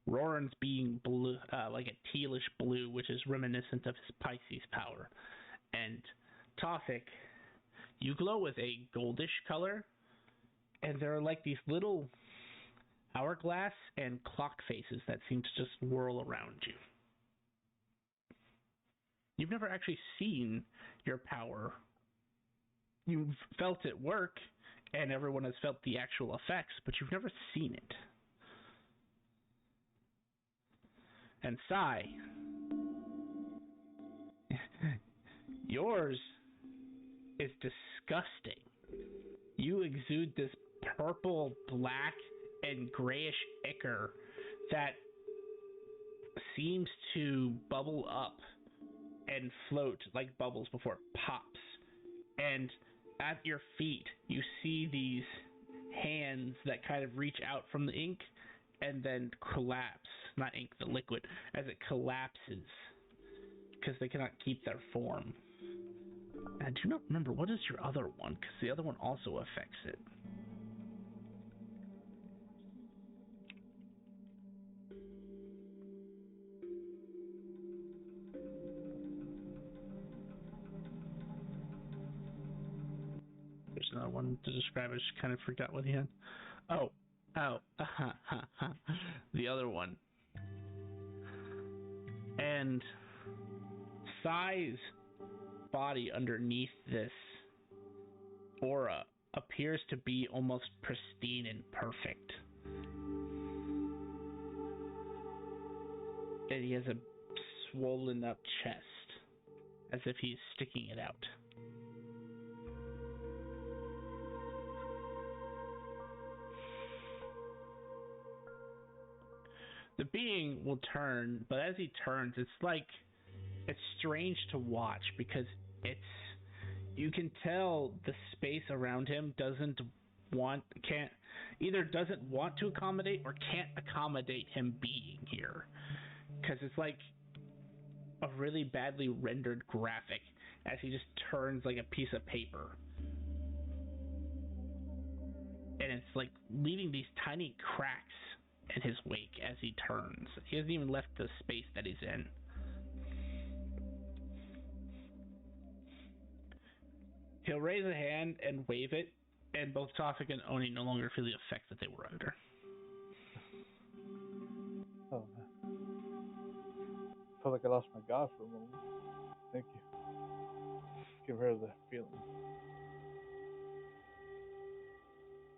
Roran's being blue, like a tealish blue, which is reminiscent of his Pisces power. And Tophic, you glow with a goldish color, and there are like these little hourglass and clock faces that seem to just whirl around you. You've never actually seen your power. You've felt it work, and everyone has felt the actual effects, but you've never seen it. And Sai, yours is disgusting. You exude this purple, black, and grayish ichor that seems to bubble up and float like bubbles before it pops. And at your feet, you see these hands that kind of reach out from the ink and then collapse. Not ink, the liquid, as it collapses because they cannot keep their form. And I do not remember, what is your other one? Because the other one also affects it. There's another one to describe. I just kind of forgot what he had. The other one. And Sai's body underneath this aura appears to be almost pristine and perfect. And he has a swollen up chest, as if he's sticking it out. The being will turn, but as he turns, it's strange to watch because you can tell the space around him doesn't want to accommodate or can't accommodate him being here, because it's like a really badly rendered graphic as he just turns like a piece of paper, and it's like leaving these tiny cracks in his wake as he turns. He hasn't even left the space that he's in. He'll raise a hand and wave it, and both Tophic and Oni no longer feel the effect that they were under. Oh man. Felt like I lost my god for a moment. Thank you. Get rid of that feeling.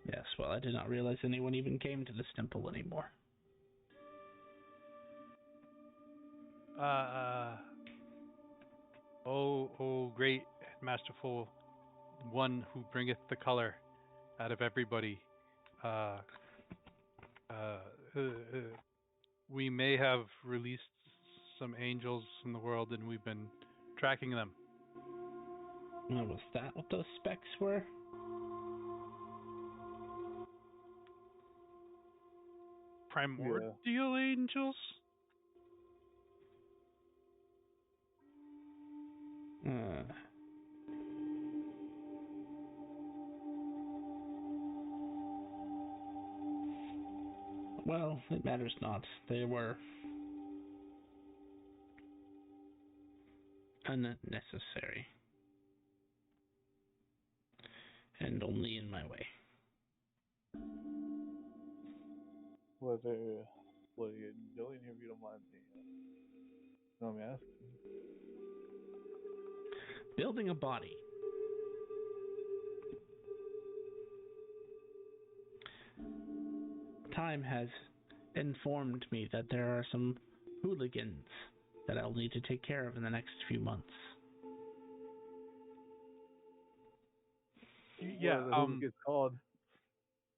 Yes, well, I did not realize anyone even came to this temple anymore. Oh, great and masterful one who bringeth the color out of everybody. We may have released some angels in the world, and we've been tracking them. Was that what those specs were? Primordial angels? Well, it matters not. They were unnecessary and only in my way. What are you doing here if you don't mind me? Let me ask. Building a body. Time has informed me that there are some hooligans that I'll need to take care of in the next few months. Yeah. Who gets called?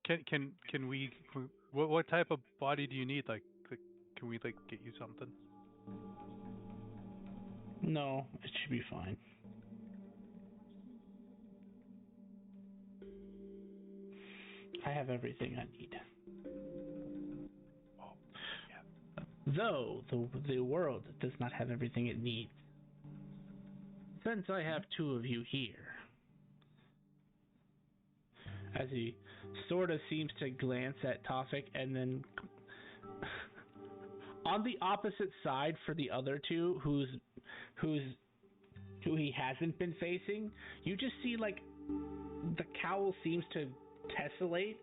Can we? What type of body do you need? Like can we like get you something? No, it should be fine. I have everything I need. Oh, yeah. Though the world does not have everything it needs. Since I have two of you here, as he sort of seems to glance at Tofik and then on the opposite side for the other two who he hasn't been facing, you just see like the cowl seems to tessellate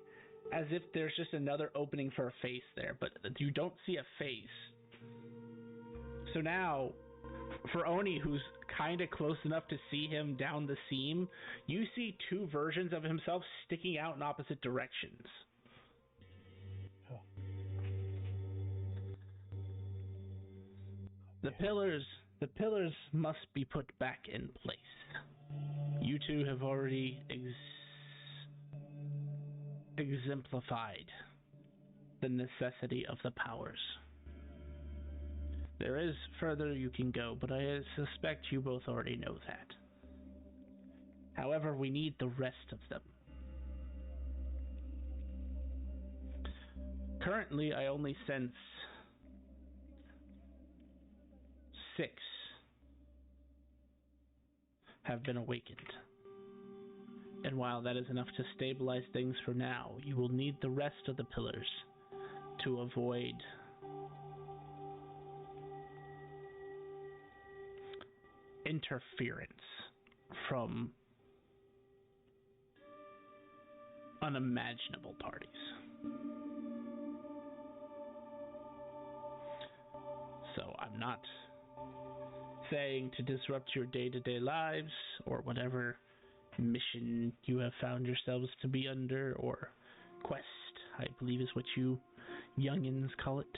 as if there's just another opening for a face there, but you don't see a face. So now, for Oni, who's kind of close enough to see him down the seam, you see two versions of himself sticking out in opposite directions. The pillars must be put back in place. You two have already exemplified the necessity of the powers. There is further you can go, but I suspect you both already know that. However, we need the rest of them. Currently, I only sense 6 have been awakened. And while that is enough to stabilize things for now, you will need the rest of the pillars to avoid interference from unimaginable parties. So I'm not saying to disrupt your day-to-day lives or whatever mission you have found yourselves to be under, or quest, I believe is what you youngins call it.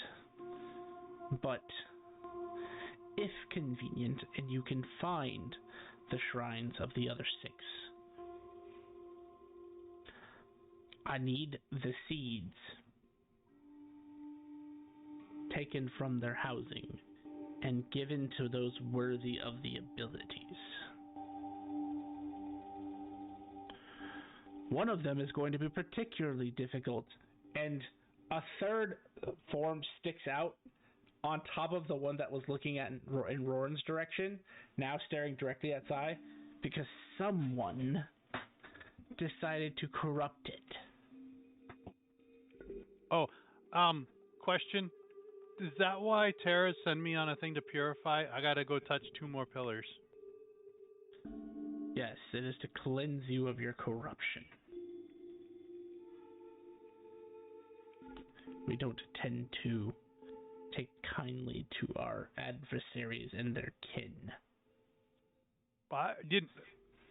But if convenient and you can find the shrines of the other 6, I need the seeds taken from their housing and given to those worthy of the abilities. One of them is going to be particularly difficult, and a third form sticks out on top of the one that was looking at in Roran's direction, now staring directly at Sai, because someone decided to corrupt it. Oh, question. Is that why Tara sent me on a thing to purify? I gotta go touch 2 more pillars. Yes, it is to cleanse you of your corruption. We don't tend to take kindly to our adversaries and their kin. I didn't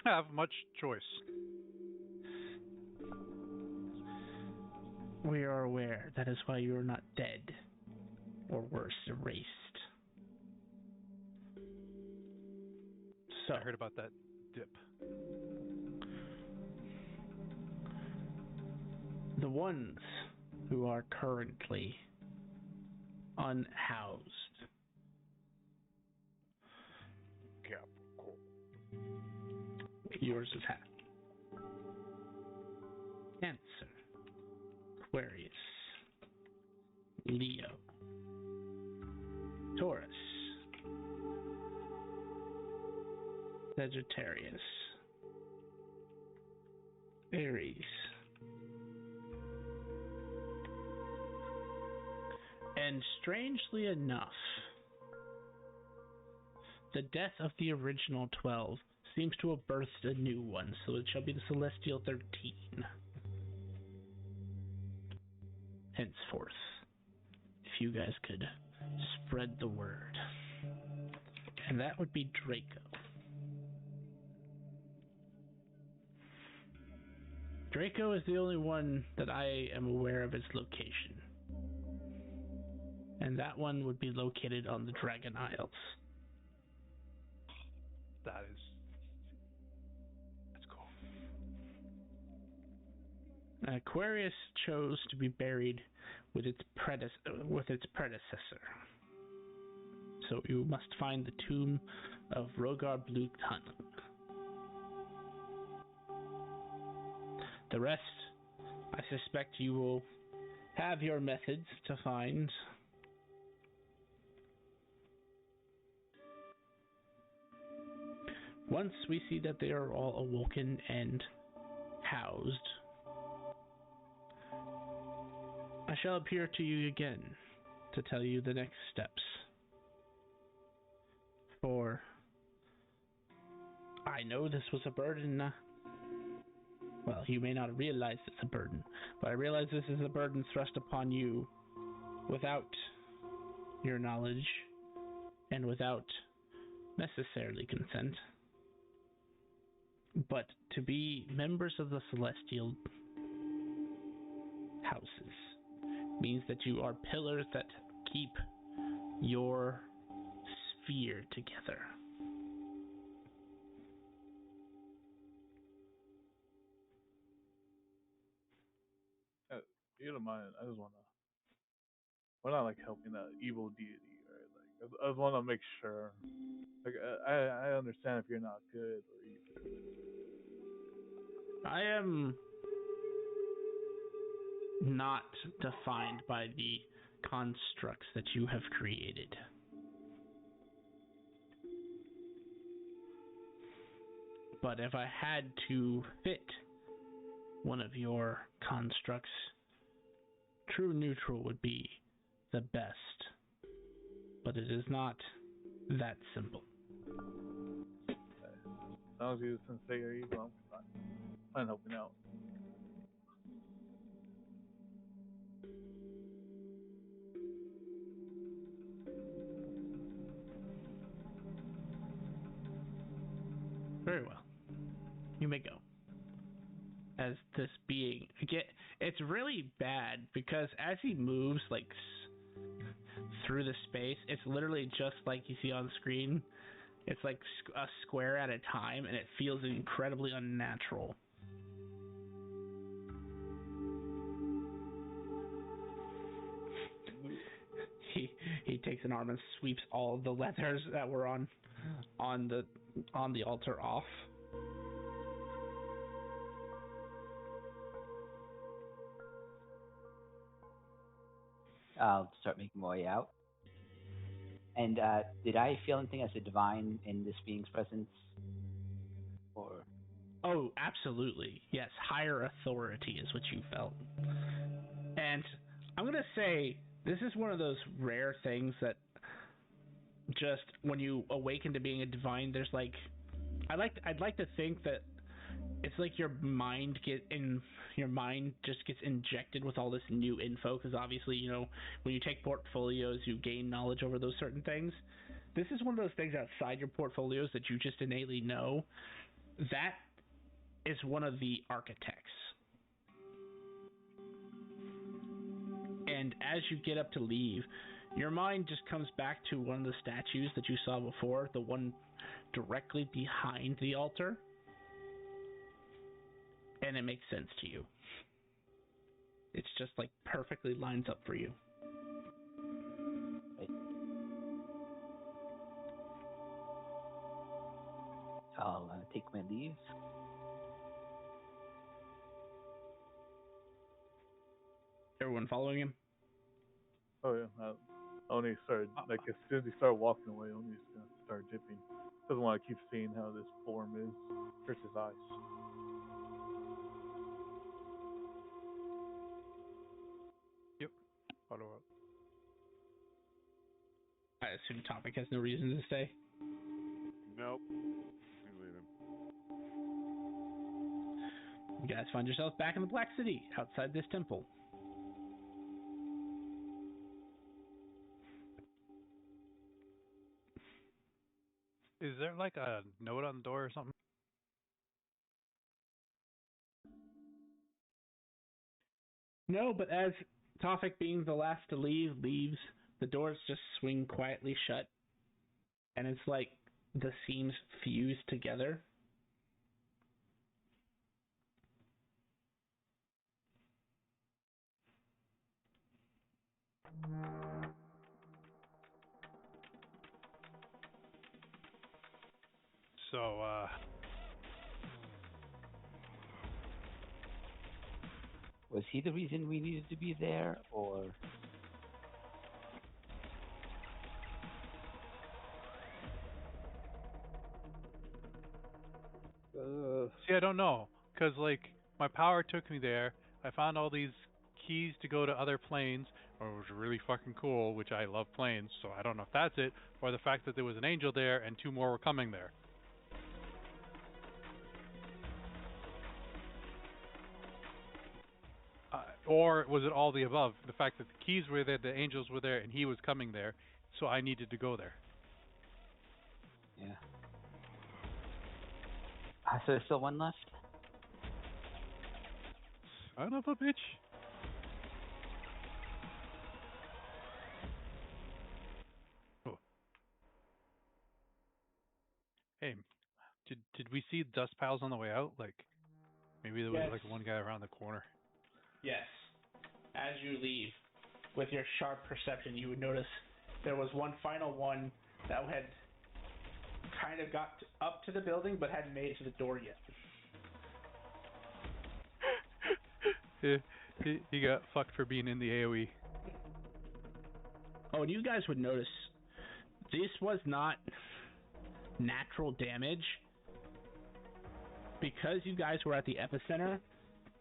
have much choice. We are aware. That is why you are not dead, or worse, erased. So I heard about that dip. the ones who are currently unhoused, yours is half. Cancer, Aquarius, Leo, Taurus, Sagittarius, Aries, And strangely enough, the death of the original 12 seems to have birthed a new one, so it shall be the Celestial 13. Henceforth, if you guys could spread the word. And that would be Draco. Draco is the only one that I am aware of its location. And that one would be located on the Dragon Isles. That's cool. Aquarius chose to be buried with its predecessor. So you must find the tomb of Rogar Bluetun. The rest, I suspect you will have your methods to find. Once we see that they are all awoken and housed, I shall appear to you again to tell you the next steps. For I know this was a burden. Well, you may not realize it's a burden, but I realize this is a burden thrust upon you without your knowledge and without necessarily consent. But to be members of the Celestial houses means that you are pillars that keep your sphere together. You don't mind. I just wanna. We're not like helping that evil deity, right? Like I just wanna make sure. Like I understand if you're not good or evil. I am not defined by the constructs that you have created. But if I had to fit one of your constructs, true neutral would be the best. But it is not that simple. As long as you say you're evil, I'm fine. I'm helping out. Very well. You may go. As this being, again, it's really bad because as he moves like through the space, it's literally just like you see on screen. It's like a square at a time, and it feels incredibly unnatural. He takes an arm and sweeps all of the leathers that were on the altar off. I'll start making my way out. And did I feel anything as a divine in this being's presence? Or Oh, absolutely. Yes, higher authority is what you felt. And I'm going to say this is one of those rare things that just when you awaken to being a divine, there's like I'd like to think that it's like your mind just gets injected with all this new info, because obviously, you know, when you take portfolios, you gain knowledge over those certain things. This is one of those things outside your portfolios that you just innately know. That is one of the architects. And as you get up to leave, your mind just comes back to one of the statues that you saw before, the one directly behind the altar. And it makes sense to you. It's just like perfectly lines up for you. right. I'll take my leave. Everyone following him? Oh yeah. Oni started like as soon as he started walking away, Oni's gonna start dipping. Doesn't want to keep seeing how this form is. Hurts his eyes. Yep. Follow up. I assume Topic has no reason to stay. Nope. We leave him. You guys find yourselves back in the Black City, outside this temple. Is there like a note on the door or something? No, but as Tofik, being the last to leave, leaves, the doors just swing quietly shut. And it's like the seams fuse together. So, Was he the reason we needed to be there, or? see, I don't know, cause like my power took me there. I found all these keys to go to other planes, or it was really fucking cool, which I love planes. So I don't know if that's it, or the fact that there was an angel there and 2 more were coming there. Or was it all the above? The fact that the keys were there, the angels were there, and he was coming there, so I needed to go there. Yeah. So there's still one left? Son of a bitch. Oh. Hey, did we see dust piles on the way out? Like, maybe there was like one guy around the corner. Yes. As you leave, with your sharp perception, you would notice there was one final one that had kind of got up to the building but hadn't made it to the door yet. He got fucked for being in the AoE. Oh, and you guys would notice this was not natural damage. Because you guys were at the epicenter,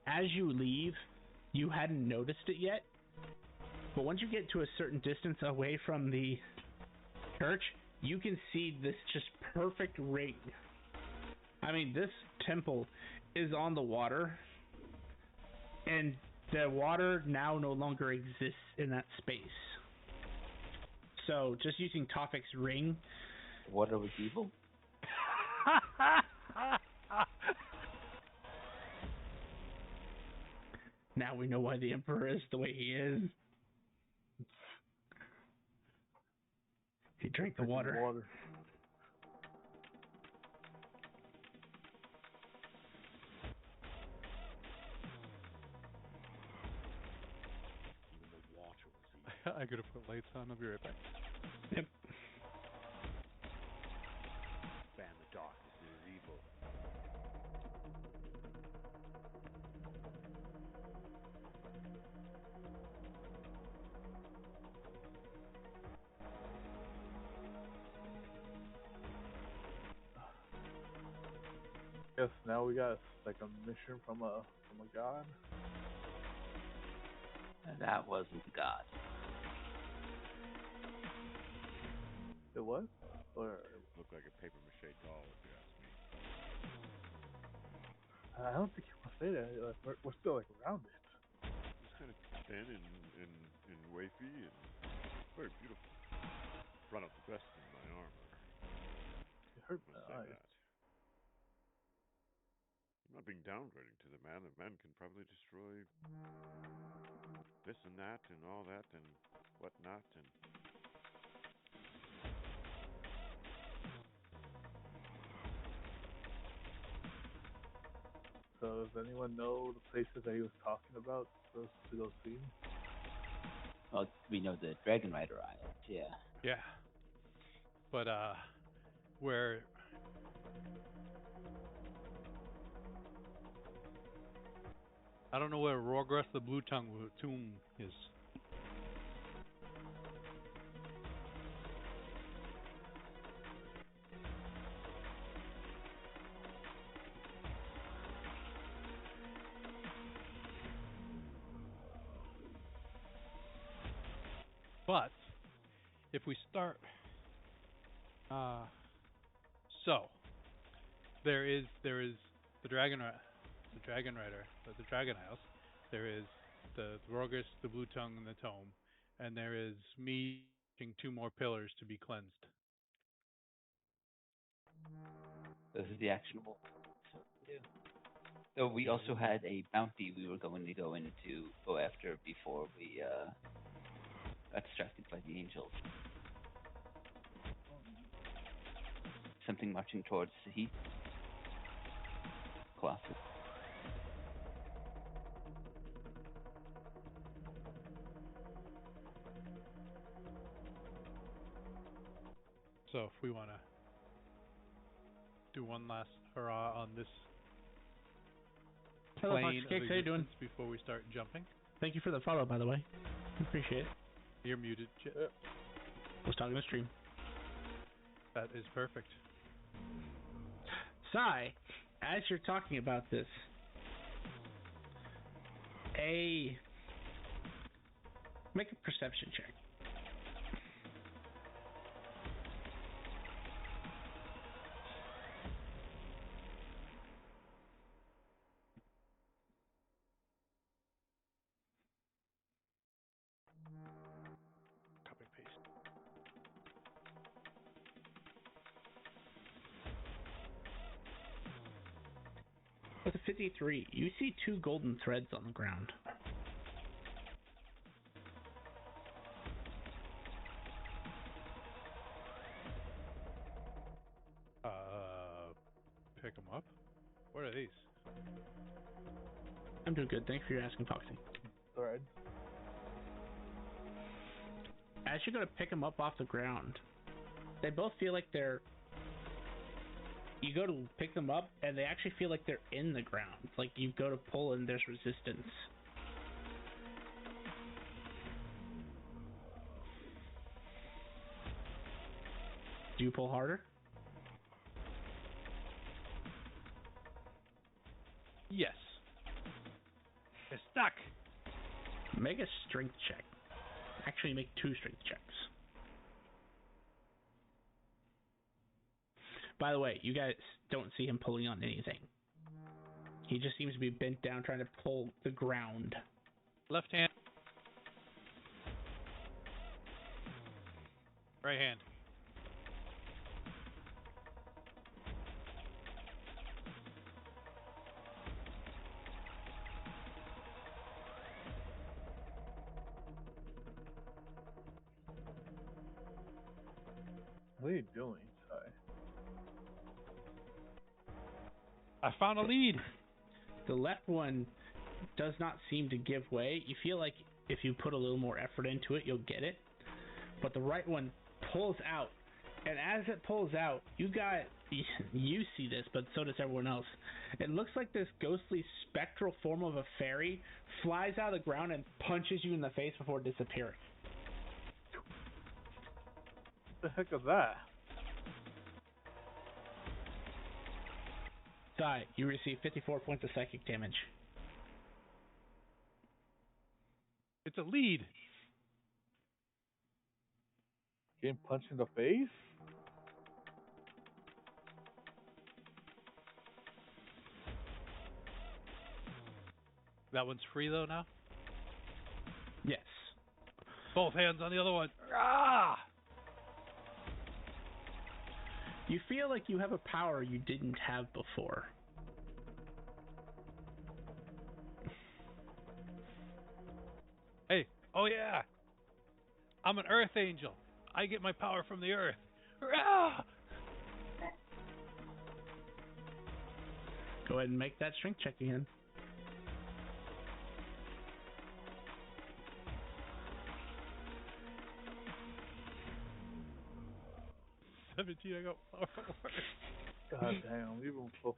as you leave, you hadn't noticed it yet. But once you get to a certain distance away from the church, you can see this just perfect ring. I mean, this temple is on the water, and the water now no longer exists in that space. So, just using Tofik's ring. Water was evil? Now we know why the Emperor is the way he is. He drank the water. Even the water was evil. I gotta put lights on. I'll be right back. Yep. Ban the darkness, it is evil. Guess now we got like a mission from a god. That wasn't God. It was? Or Looked like a paper mache doll, if you ask me. I don't think you want to say that. Like, we're still like around it. It's kind of thin and wafy and very beautiful. Brought out the best in my armor. It hurt I my must say eyes. that. I'm not being downgrading to the man. The man can probably destroy this and that and all that and whatnot. And So does anyone know the places that he was talking about for us to go see? Well, we know the Dragon Rider Islands, yeah. Yeah. But, where... I don't know where Rorgruth the Blue Tongue tomb is. But if we start, uh, so there is the dragon rider, the dragon house. There is the Rogus, the blue tongue, and the tome, and there is me taking two more pillars to be cleansed. Those are the actionable. So, yeah. So we also had a bounty we were going to go after before we got distracted by the angels. Something marching towards the heat. Classic. So if we want to do one last hurrah on this Hello, plane Fox of How you doing? existence before we start jumping. Thank you for the follow, by the way. Appreciate it. You're muted, Chip. Was talking to stream. That is perfect. Sai, as you're talking about this, make a perception check. Copy paste. With a 53, you see two golden threads on the ground. Pick them up. What are these? I'm doing good. Thanks for your asking, Foxy. Thread. As you go to pick them up off the ground, they both feel like they're... You go to pick them up, and they actually feel like they're in the ground. It's like you go to pull, and there's resistance. Do you pull harder? Yes. It's stuck. Make a strength check. Actually, make two strength checks. By the way, you guys don't see him pulling on anything. He just seems to be bent down trying to pull the ground. Left hand. Right hand. What are you doing, Sai? I found a lead. The left one does not seem to give way. You feel like if you put a little more effort into it, you'll get it. But the right one pulls out. And as it pulls out, you see this, but so does everyone else. It looks like this ghostly spectral form of a fairy flies out of the ground and punches you in the face before disappearing. What the heck is that? Die. You receive 54 points of psychic damage. It's a lead. Getting punched in the face? That one's free though now. Yes. Both hands on the other one. Ah! You feel like you have a power you didn't have before. Hey, oh yeah. I'm an earth angel. I get my power from the earth. Ah! Go ahead and make that strength check again. I got power. God damn, even so.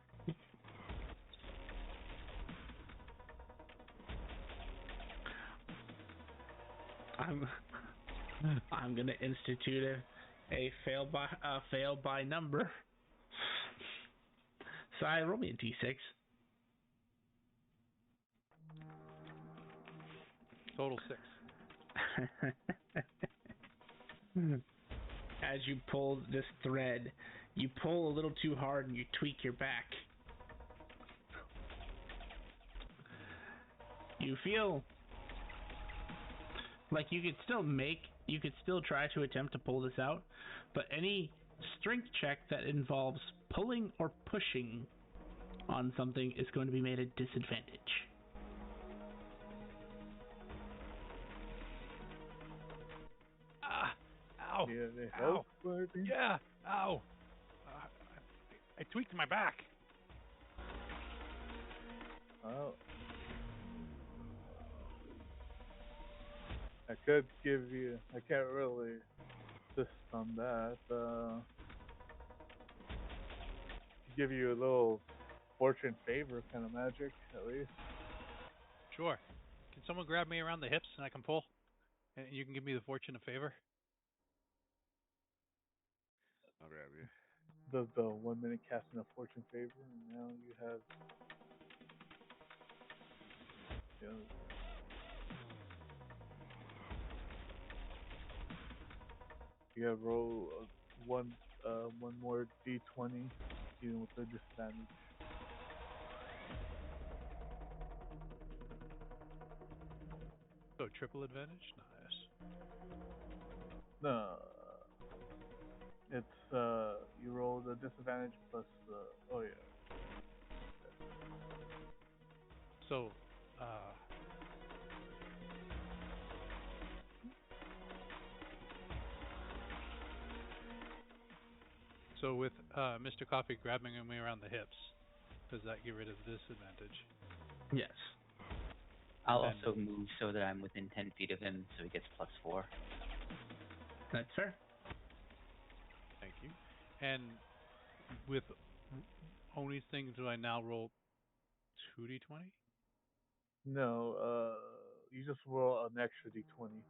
I'm gonna institute a fail by number. So I roll me a d6. Total 6. As you pull this thread, you pull a little too hard and you tweak your back. You feel like you could still try to attempt to pull this out, but any strength check that involves pulling or pushing on something is going to be made a disadvantage. Ow! Yeah, they Ow! help or anything? Yeah! Ow! I tweaked my back. Oh. I could give you. I can't really insist on that. Give you a little fortune favor kind of magic, at least. Sure. Can someone grab me around the hips and I can pull? And you can give me the fortune a favor? I'll grab you. The 1 minute casting a fortune favor, and now you have. You know, you have roll one more d20, even with the disadvantage. So triple advantage? Nice. No, it's you roll the disadvantage plus oh yeah. So, so with Mr. Coffee grabbing me around the hips, does that get rid of the disadvantage? Yes. I'll Then- also move so that I'm within 10 feet of him, so he gets +4. That's fair. Thank you. And with Oni's thing, do I now roll 2d20? No, you just roll an extra d20,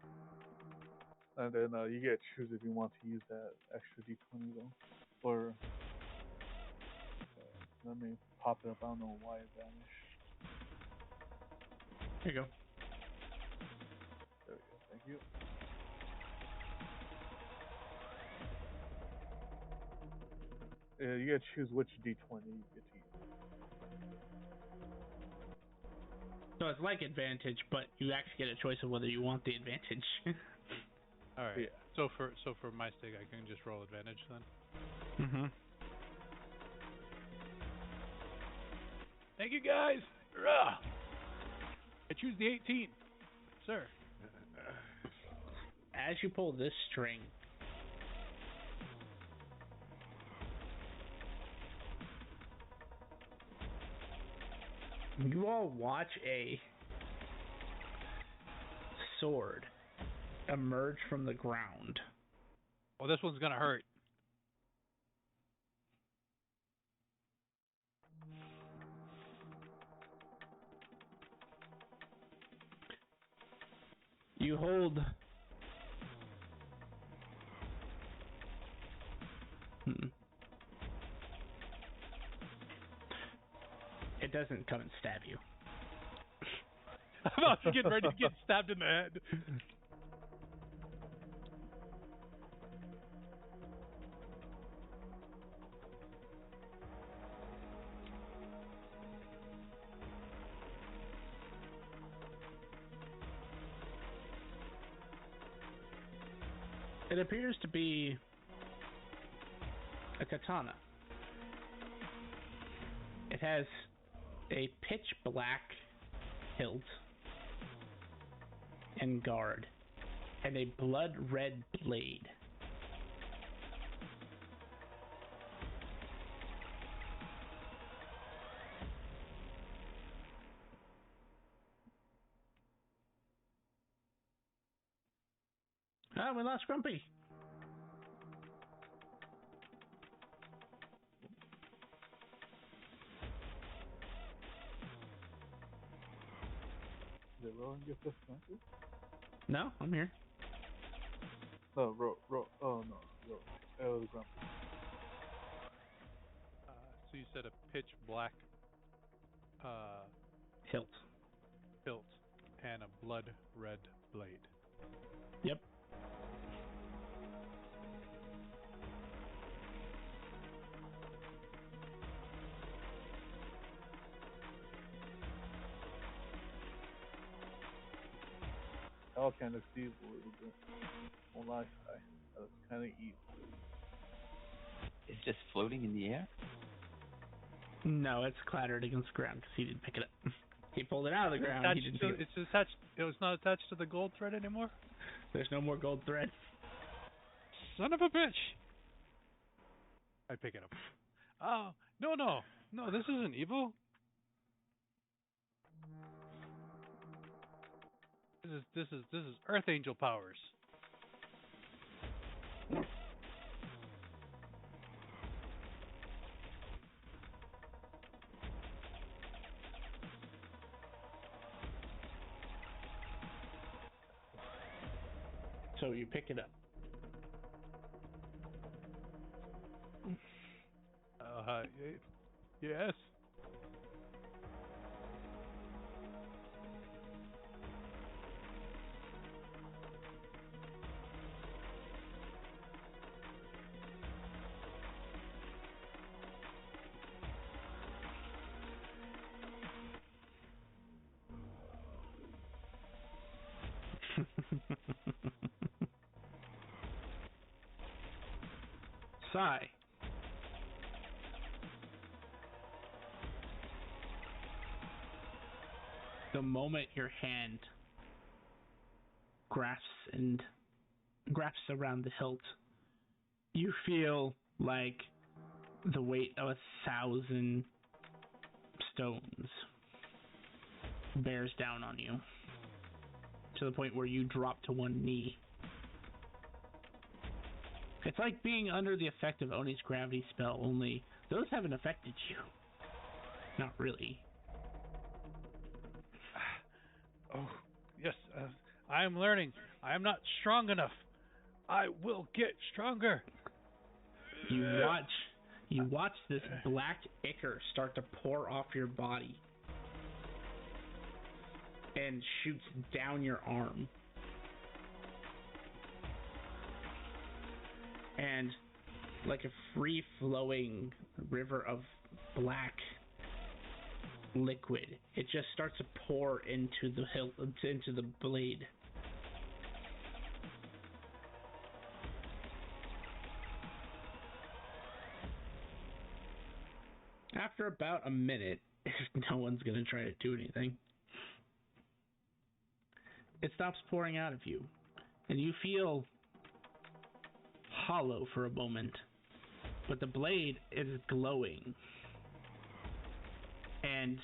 and then you get to choose if you want to use that extra d20 though, or let me pop it up. I don't know why it vanished. Here you go. There we go. Thank you. You get to choose which d20 you get to use. So it's like advantage, but you actually get a choice of whether you want the advantage. All right. Yeah. So for my stake, I can just roll advantage then. Mm-hmm. Thank you, guys. Hurrah! I choose the 18, sir. As you pull this string, you all watch a sword emerge from the ground. Oh, this one's gonna hurt. You hold. It doesn't come and stab you. I'm about to get ready to get stabbed in the head. It appears to be a katana. It has a pitch black hilt and guard, and a blood red blade. Ah, we lost Grumpy. Did Rowan get disconnected? No, I'm here. No, oh no, it was Grumpy. So you said a pitch black Hilt. hilt and a blood red blade. Yep. all kind of see a little bit. Won't lie, Sai. That's kind of evil. It's just floating in the air. No, it's clattered against the ground because he didn't pick it up. He pulled it out of the ground. He didn't pick it up. It's attached. It was not attached to the gold thread anymore. There's no more gold thread. Son of a bitch! I pick it up. Oh no! This isn't evil. This is Earth Angel powers. So you pick it up. Yes. Sigh. The moment your hand grasps around the hilt, you feel like the weight of 1,000 stones bears down on you to the point where you drop to one knee. It's like being under the effect of Oni's gravity spell, only those haven't affected you. Not really. Oh, yes. I am learning. I am not strong enough. I will get stronger. You watch this black ichor start to pour off your body and shoots down your arm. And like a free-flowing river of black liquid, it just starts to pour into the hilt, into the blade. After about a minute, if no one's going to try to do anything, it stops pouring out of you, and you feel hollow for a moment, but the blade is glowing, and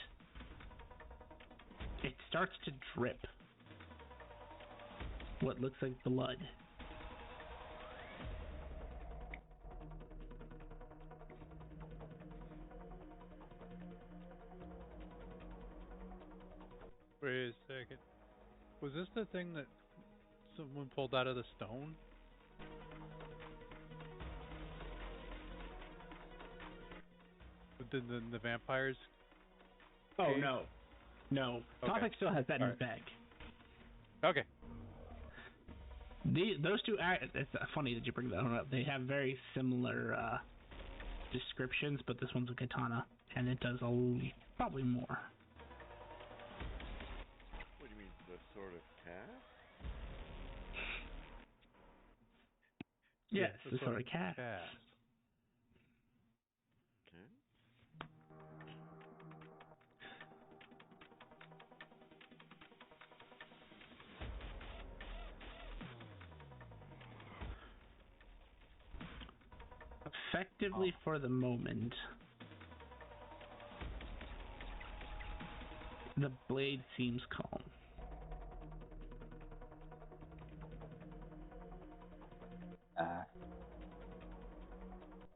it starts to drip what looks like blood. Wait a second. Was this the thing that someone pulled out of the stone? The vampires? Oh, cave? no. Okay. Topic still has that in his Alright. bag. Okay. Those two it's funny that you bring that one up. They have very similar descriptions, but this one's a katana, and it does probably more. What do you mean, the sword of cast? Yes, Yeah, the sort of cat. Cast. Okay. Effectively, for the moment, the blade seems calm.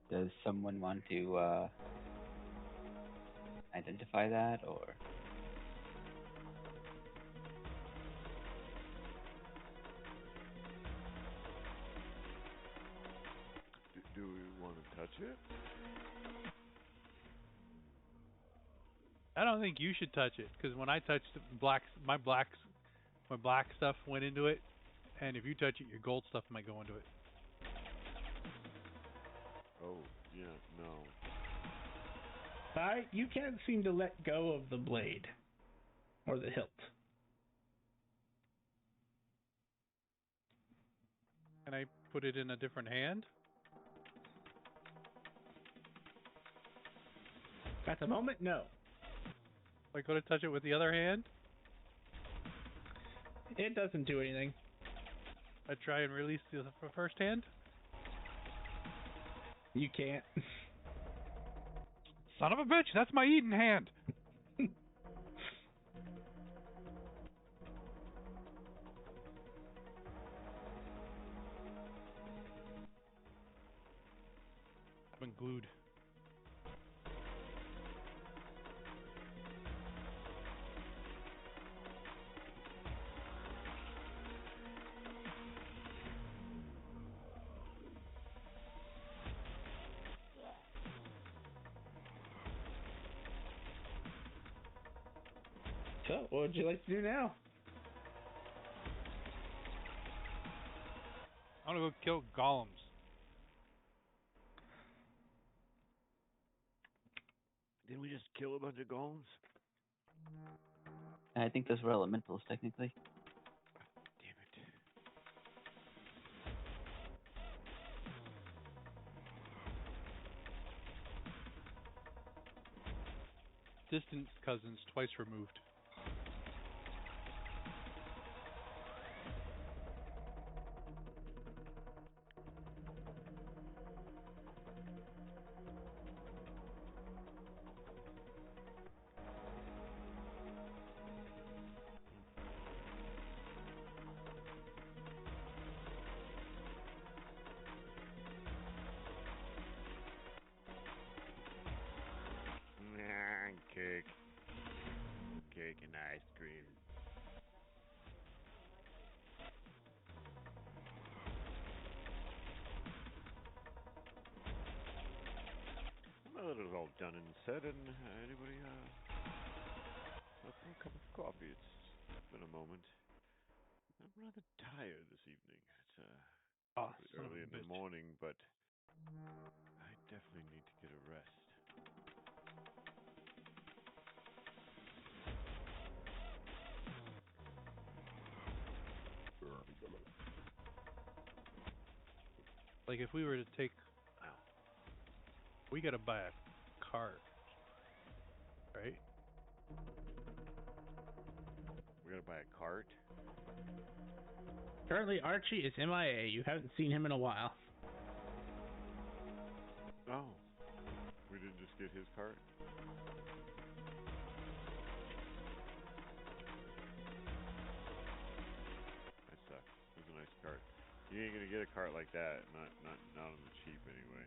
Does someone want to identify that, or? Do we want to touch it? I don't think you should touch it, because when I touched my black stuff went into it, and if you touch it, your gold stuff might go into it. Oh, yeah, no. You can't seem to let go of the blade or the hilt. Can I put it in a different hand? At the moment, no. If I go to touch it with the other hand, It doesn't do anything. I try and release the first hand. You can't. Son of a bitch, that's my eating hand. I've been glued. So, what would you like to do now? I'm gonna go kill golems. Didn't we just kill a bunch of golems? I think those were elementals, technically. Damn it. Distant cousins twice removed. Nah, cake. Cake and ice cream. Well, that is all done and said, and anybody, up for a cup of coffee? It's been a moment. I'm rather tired this evening. It's, Oh, pretty son of early a in the bitch. morning, but I definitely need to get a rest. Like if we were to take, we gotta buy a cart, right? We gotta buy a cart. Currently, Archie is MIA. You haven't seen him in a while. Oh, we didn't just get his cart. That sucks. It was a nice cart. You ain't gonna get a cart like that. Not on the cheap anyway.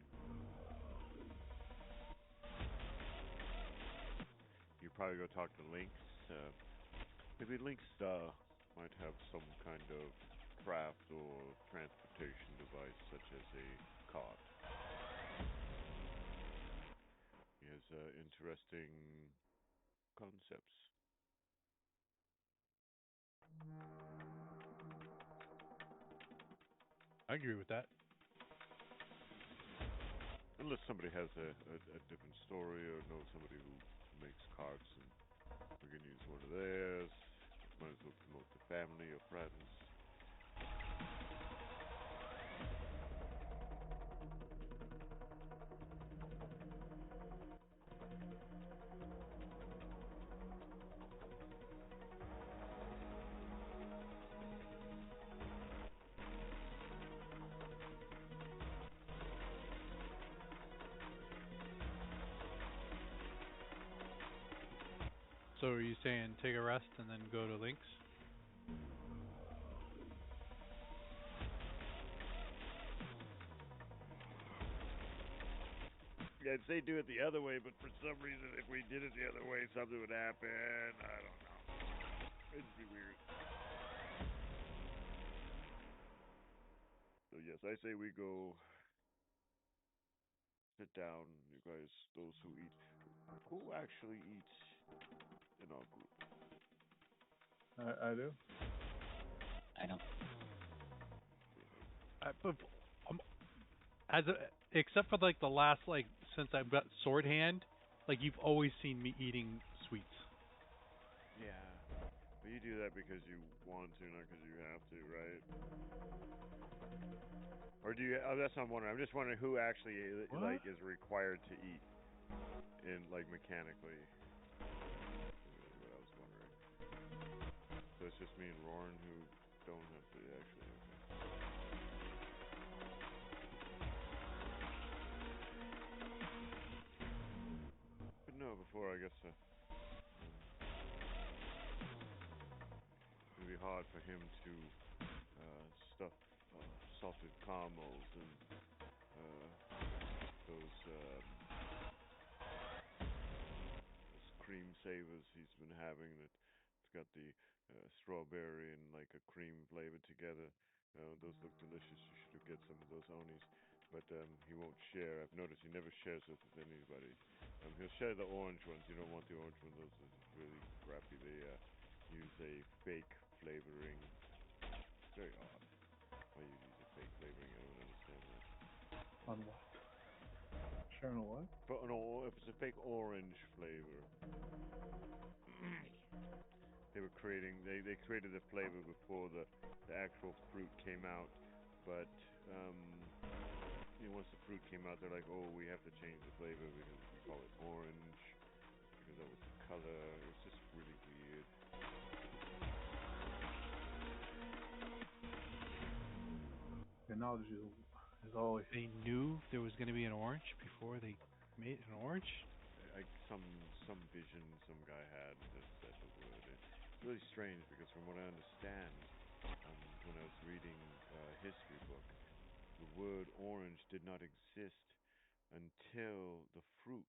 You probably go talk to Lynx. Maybe Lynx might have some kind of craft or transportation device, such as a cart. He has interesting concepts. I agree with that. Unless somebody has a different story or knows somebody who makes carts and we can use one of theirs. Might as well promote the family or friends. So are you saying take a rest and then go to Lynx? Yeah, I'd say do it the other way, but for some reason, if we did it the other way, something would happen. I don't know. It'd be weird. So yes, I say we go sit down, you guys, those who eat. Who actually eats in our group? I do. I don't. But um, as a, except for like the last like since I've got sword hand, like you've always seen me eating sweets. Yeah, But you do that because you want to, not because you have to, right? Or do you? Oh, that's what I'm wondering. I'm just wondering who actually like is required to eat, in like mechanically. That's really what I was wondering. So it's just me and Roran who don't have to actually. Okay. But no, before I guess it'd be hard for him to stuff salted caramels and those cream savers he's been having that it's got the strawberry and like a cream flavor together. Those look delicious. You should get some of those onis. But he won't share. I've noticed he never shares with anybody. He'll share the orange ones. You don't want the orange ones. Those are really crappy. They use a fake flavoring. It's very odd. Why you use a fake flavoring? I don't understand that. On what? Sharing what? But no, if it's a fake orange flavor, they were creating. They created the flavor before the actual fruit came out. But once the fruit came out, they're like, oh, we have to change the flavor because we call it orange because that was the color. It was just really weird. Your knowledge is always. They knew there was going to be an orange before they made an orange? Some vision some guy had just said the word. It's really strange because from what I understand, when I was reading a history book, the word orange did not exist until the fruit.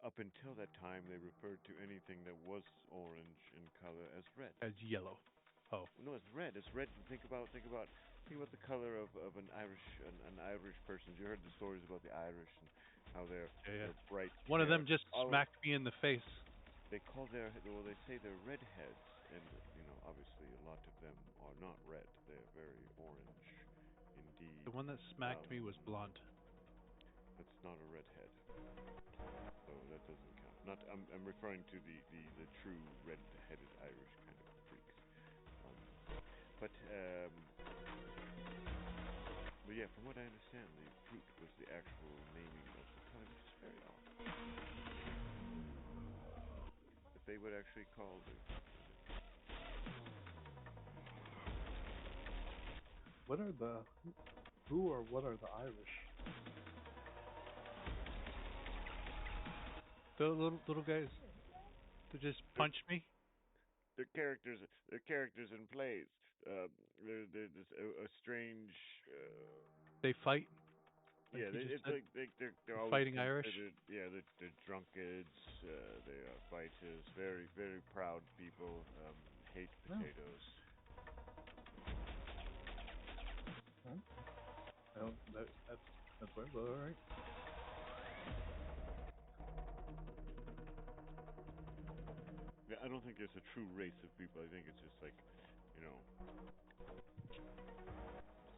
Up until that time, they referred to anything that was orange in color as red. As yellow. Oh. No, it's red. It's red. Think about the color of an Irish person. You heard the stories about the Irish and how they're bright. One of them just smacked me in the face. They say they're redheads, and obviously a lot of them are not red. They're very orange, indeed. The one that smacked me was blonde. That's not a redhead, so that doesn't count. I'm referring to the true red-headed Irish kind of freaks. But yeah, from what I understand, the fruit was the actual naming of the color, which is very odd. That they would actually call the. What are the who or what are the Irish? The little guys that just punched me. They're characters in plays. They're a strange. They fight. Like they're always fighting Irish. Yeah, they're drunkards. They are fighters. Very very proud people. Hate potatoes. Well, that's weird, but all right. Yeah, I don't think there's a true race of people. I think it's just like, just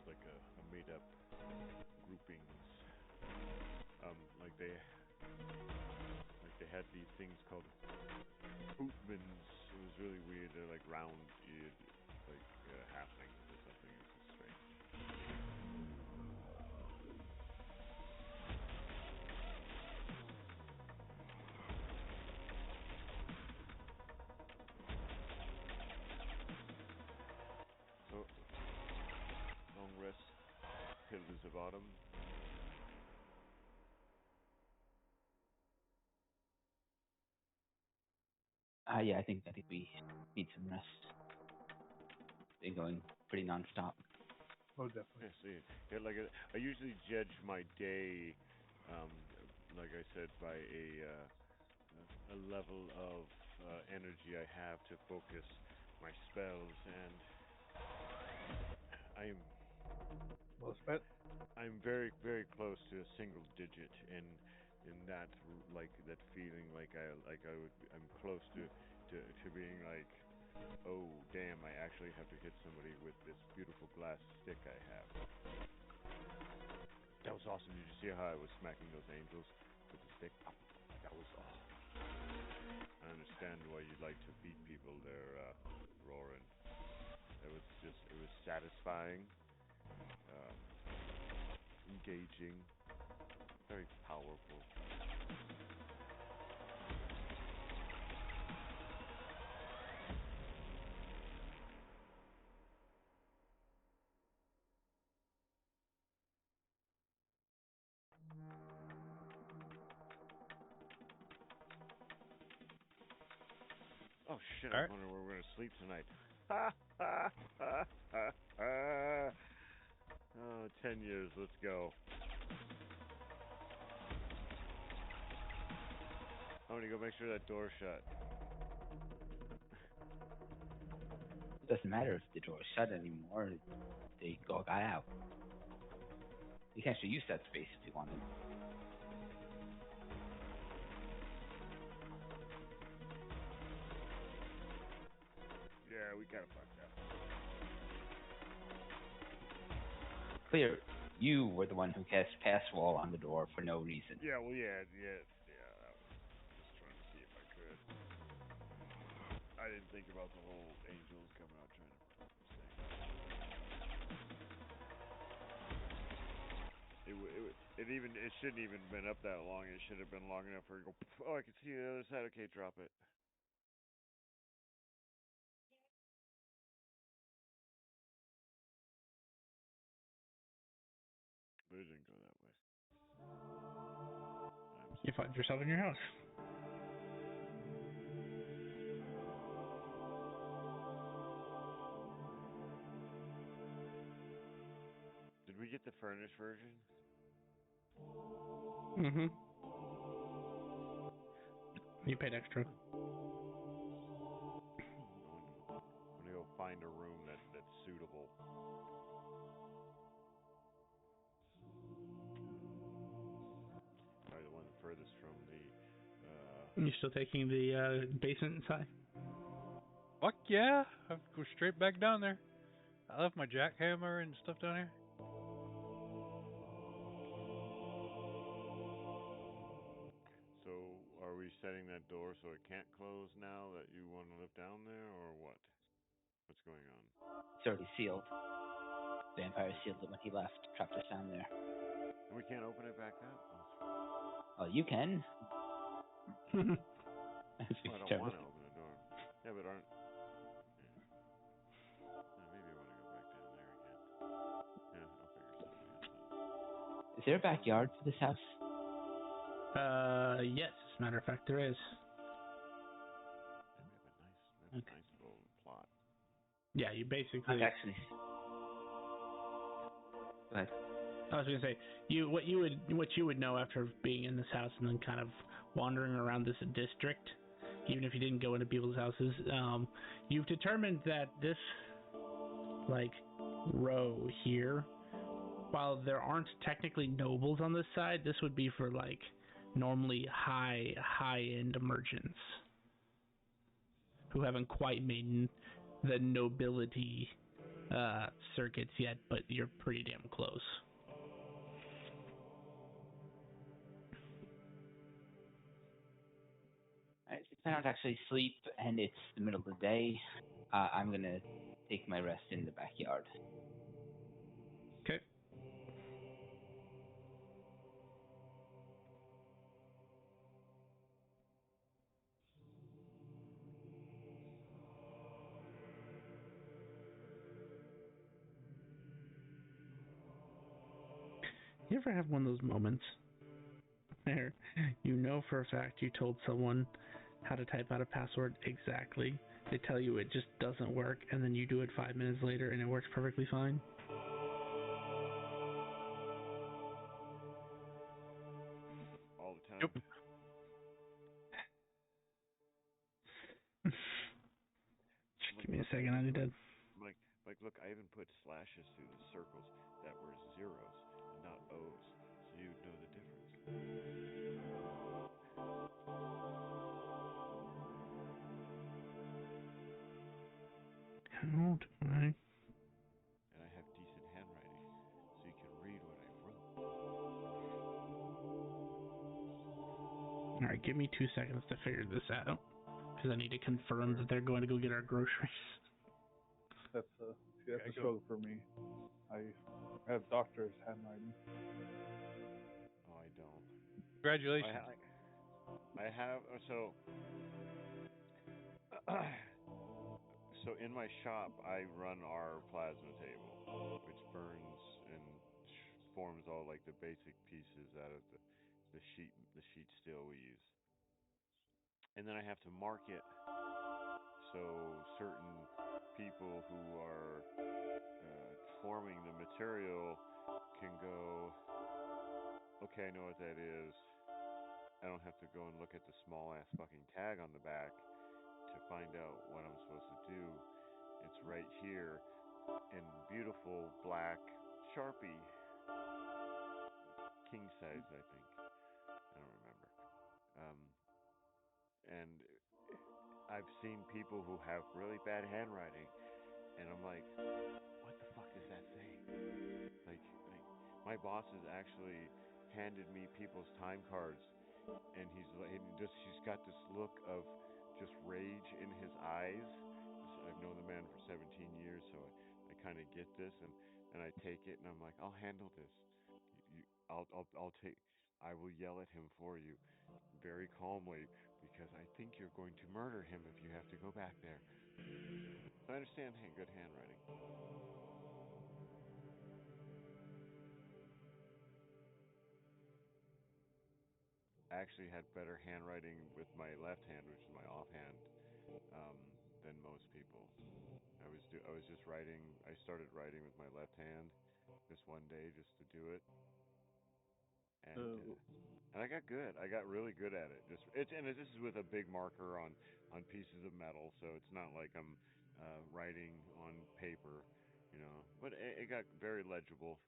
like a made-up groupings. Like they had these things called bootmans. It was really weird. They're like round-eared, like halflings or something. It was just strange. So, long rest, Pillars of Autumn. Yeah, I think we need some rest. Been going pretty nonstop. Oh, definitely. Yeah, like I usually judge my day, like I said, by a level of energy I have to focus my spells, and I'm very very close to a single digit in that that feeling I'm close to being like, oh damn, I actually have to hit somebody with this beautiful glass stick I have. That was awesome. Did you see how I was smacking those angels with the stick? That was I understand why you like to beat people there, Roarin. It was satisfying, engaging, very powerful. Oh shit! I wonder where we're gonna sleep tonight. Ha ha ha ha ha! Oh, 10 years. Let's go. I'm gonna go make sure that door's shut. It doesn't matter if the door is shut anymore. They go a guy out. You can actually use that space if you wanted. Yeah, we kind of fucked up. Clear, you were the one who cast Pass Wall on the door for no reason. Yeah, well, yeah. That was just trying to see if I could. I didn't think about the whole angels coming out trying to sing. It shouldn't even been up that long. It should have been long enough for it to go. Oh, I can see the other side. Okay, drop it. But it didn't go that way. You find yourself in your house. Did we get the furnished version? Mm-hmm. You paid extra. I'm gonna go find a room that's suitable. Probably the one furthest from the. You still taking the basement inside? Fuck yeah! I'll go straight back down there. I left my jackhammer and stuff down here. So, are we setting that door so it can't close now that you want to live down there, or what? What's going on? It's already sealed. Vampire sealed it when he left, trapped us down there. And we can't open it back up? Well, you can. I don't want to open the door. Yeah, but aren't... maybe I want to go back down there again. Yeah, I'll figure something else out. Is there a backyard for this house? Yes, as a matter of fact, there is. We have a nice little plot. Yeah, you basically. Actually. Go ahead. I was gonna say what you would know after being in this house and then kind of wandering around this district, even if you didn't go into people's houses, you've determined that this row here, while there aren't technically nobles on this side, this would be for normally high end merchants who haven't quite made the nobility circuits yet, but you're pretty damn close. Alright, so I don't actually sleep, and it's the middle of the day. I'm gonna take my rest in the backyard. Okay. You ever have one of those moments where you know for a fact you told someone how to type out a password exactly? They tell you it just doesn't work, and then you do it 5 minutes later and it works perfectly fine? All the time? Yep. Give me a second, I need to... Look, I even put slashes through the circles that were zeros and not O's, so you'd know the difference. How do I... And I have decent handwriting, so you can read what I wrote. Alright, give me 2 seconds to figure this out. because I need to confirm that they're going to go get our groceries. That's a struggle for me. I have doctor's handwriting. Oh, I don't. Congratulations. I have so so in my shop I run our plasma table, which burns and forms all like the basic pieces out of the sheet steel we use, and then I have to mark it so certain people who are forming the material can go, okay, I know what that is. I don't have to go and look at the small ass fucking tag on the back to find out what I'm supposed to do. It's right here in beautiful black Sharpie, king size, I think. I don't remember. And I've seen people who have really bad handwriting, and I'm like, what the fuck does that say? Like my boss has actually handed me people's time cards, and he's got this look of just rage in his eyes. I've known the man for 17 years, so I kind of get this, and I take it, and I'm like, I'll handle this. I'll take. I will yell at him for you, very calmly, because I think you're going to murder him if you have to go back there. So I understand good handwriting. I actually had better handwriting with my left hand, which is my offhand, than most people. I was just writing. I started writing with my left hand this one day just to do it, and Oh, and I got good. I got really good at it. This is with a big marker on pieces of metal, so it's not like I'm writing on paper, But it got very legible,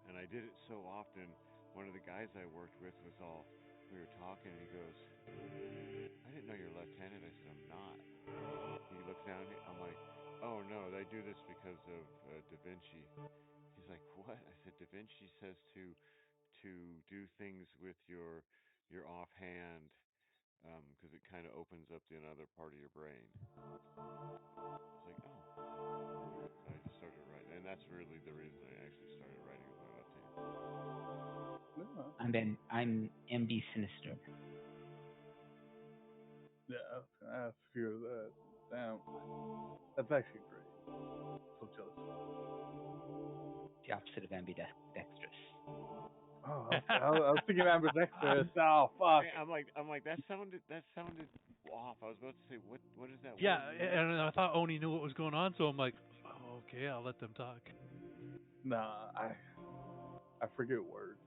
and I did it so often. One of the guys I worked with was all. We were talking, and he goes, "I didn't know you're left-handed." I said, "I'm not." He looks down. I'm like, "Oh no, they do this because of Da Vinci." He's like, "What?" I said, "Da Vinci says to do things with your offhand because it kind of opens up the another part of your brain." I was like, "Oh." So I just started writing, and that's really the reason I actually started writing with my left hand. yeah. I'm MB Sinister. Yeah, I have to figure that. Damn, that's actually great. So jealous. The opposite of ambidextrous. Oh, I was thinking ambidextrous. Oh, fuck. I'm like that sounded off. I was about to say what is that Yeah, word? and I thought Oni knew what was going on, so I'm like, oh, okay, I'll let them talk. Nah, I forget words.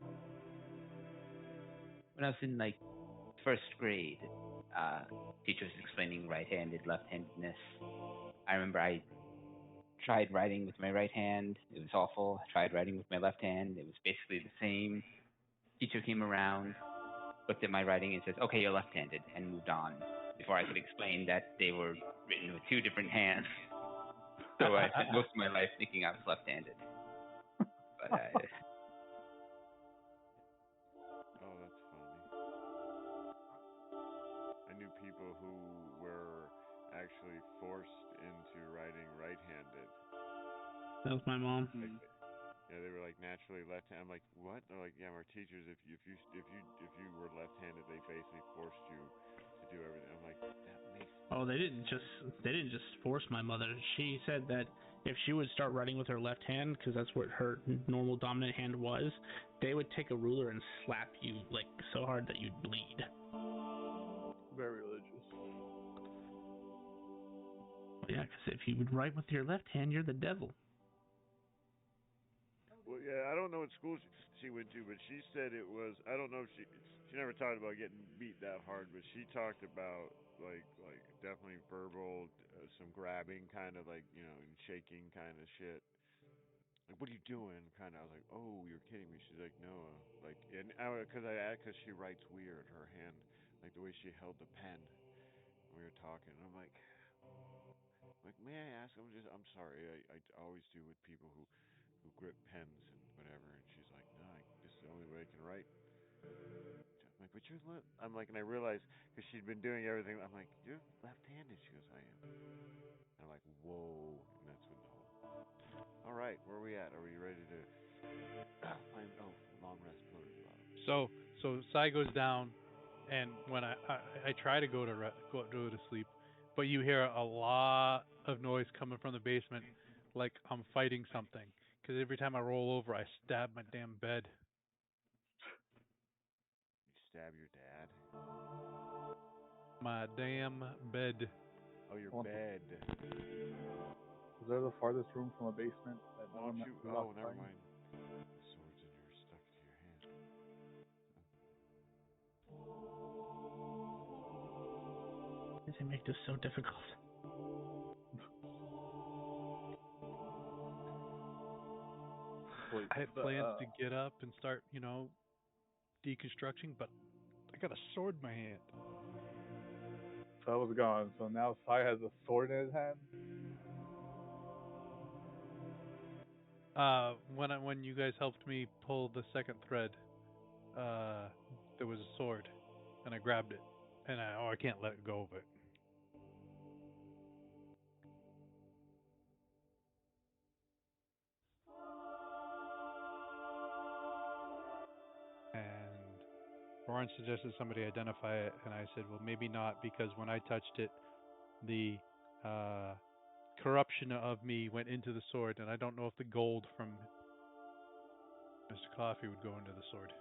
When I was in like first grade, teacher was explaining right-handed, left-handedness. I remember I tried writing with my right hand. It was awful. I tried writing with my left hand. It was basically the same. Teacher came around, looked at my writing and says, "Okay, you're left-handed," and moved on before I could explain that they were written with two different hands. So I spent most of my life thinking I was left-handed. But Oh, that's funny. I knew people who were actually forced into writing right-handed. That was my mom. Like, Hmm. yeah, they were like naturally left-handed. I'm like, what? They're like, yeah, our teachers, if you were left-handed, they basically forced you to do everything. I'm like, that makes Oh, no they didn't sense. just force my mother. She said that if she would start writing with her left hand, because that's what her normal dominant hand was, they would take a ruler and slap you like so hard that you'd bleed. Very religious. Yeah, because if you would write with your left hand, you're the devil. Well, yeah, I don't know what school she went to, but she said it was. I don't know if she never talked about getting beat that hard, but she talked about like definitely verbal, some grabbing kind of like and shaking kind of shit. Like, what are you doing? Kind of. I was like, oh, you're kidding me. She's like, no, like, and because she writes weird. Her hand, like the way she held the pen when we were talking. And I'm like, may I ask? I'm sorry. I always do with people who grip pens and whatever. And she's like, no, this is the only way I can write. I'm like, but you're left. I'm like, and I realized because she'd been doing everything. I'm like, you're left-handed. She goes, I am. And I'm like, whoa. And that's when the whole. All right, where are we at? Are we ready to find? Oh, long rest pillar at the bottom. So Sai goes down, and when I try to go to sleep, but you hear a lot of noise coming from the basement, like I'm fighting something. Because every time I roll over, I stab my damn bed. You stab your dad. My damn bed. Oh, your Well, bed. Is there the farthest room from a basement that no Why one don't you? is Oh, never occupying? mind. The sword's in your stuck to your hand. Why does it make this so difficult? Wait, I had plans to get up and start, deconstructing, but I got a sword in my hand. so I was gone. So now Sai has a sword in his hand. When you guys helped me pull the second thread, there was a sword, and I grabbed it, and I can't let go of it. And Warren suggested somebody identify it, and I said, well, maybe not, because when I touched it, the corruption of me went into the sword, and I don't know if the gold from Mr. Coffee would go into the sword.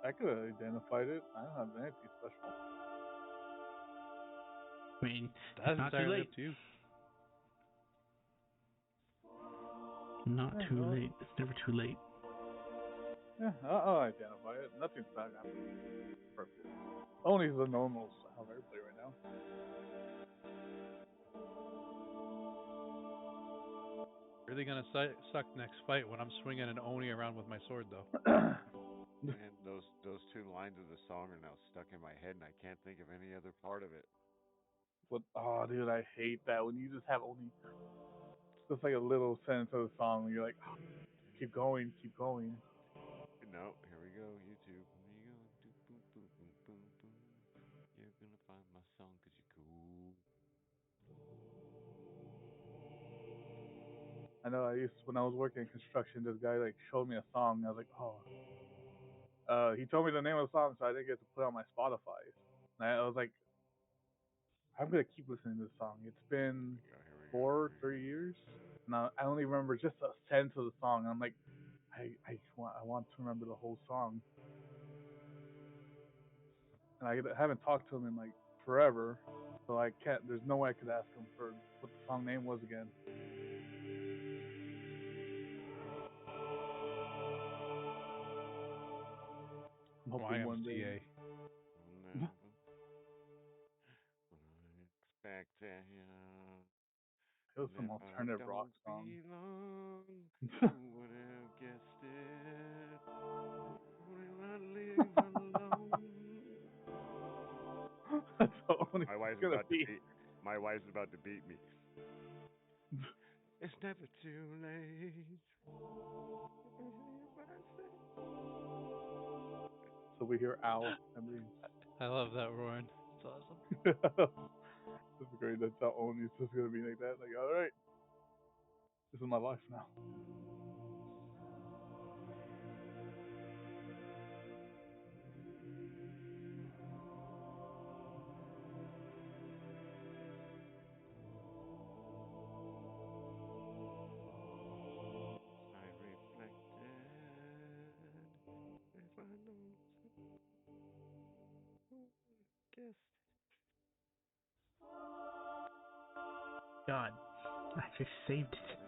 I could have identified it. I don't have anything special. I mean, That's it's not too entirely late. up to you. Not Yeah, too no. late. It's never too late. Yeah, I'll identify it. Nothing's bad happening. Perfect. Only the normals how I play right now. Really gonna suck next fight when I'm swinging an Oni around with my sword, though. Man, those two lines of the song are now stuck in my head, and I can't think of any other part of it. But oh, dude, I hate that when you just have only just like a little sentence of the song, and you're like, oh, keep going, keep going. No, here we go, YouTube. Here you go. Do, boom, boom, boom, boom, boom. You're gonna find my song 'cause you're cool. I know when I was working in construction, this guy like showed me a song. And I was like, oh. He told me the name of the song, so I didn't get to put it on my Spotify. And I was like, I'm gonna keep listening to this song. It's been Here we go. 3 years, and I only remember just a sense of the song. And I'm like, I want to remember the whole song. And I haven't talked to him in like forever, so I can't. There's no way I could ask him for what the song name was again. I'm hoping one day. YMCA. Never expected. It was some If I alternative rock don't song. belong, who would have guessed it? Will I live alone? That's the only My it's wife's gonna about to be. beat. My wife's about to beat me. It's never too late. So we hear owl. I mean, I love that, Warren. It's awesome. that's great. That's how only it's just gonna be like that. Like, all right, this is my life now. I reflected. If I don't guess. God, I just saved it.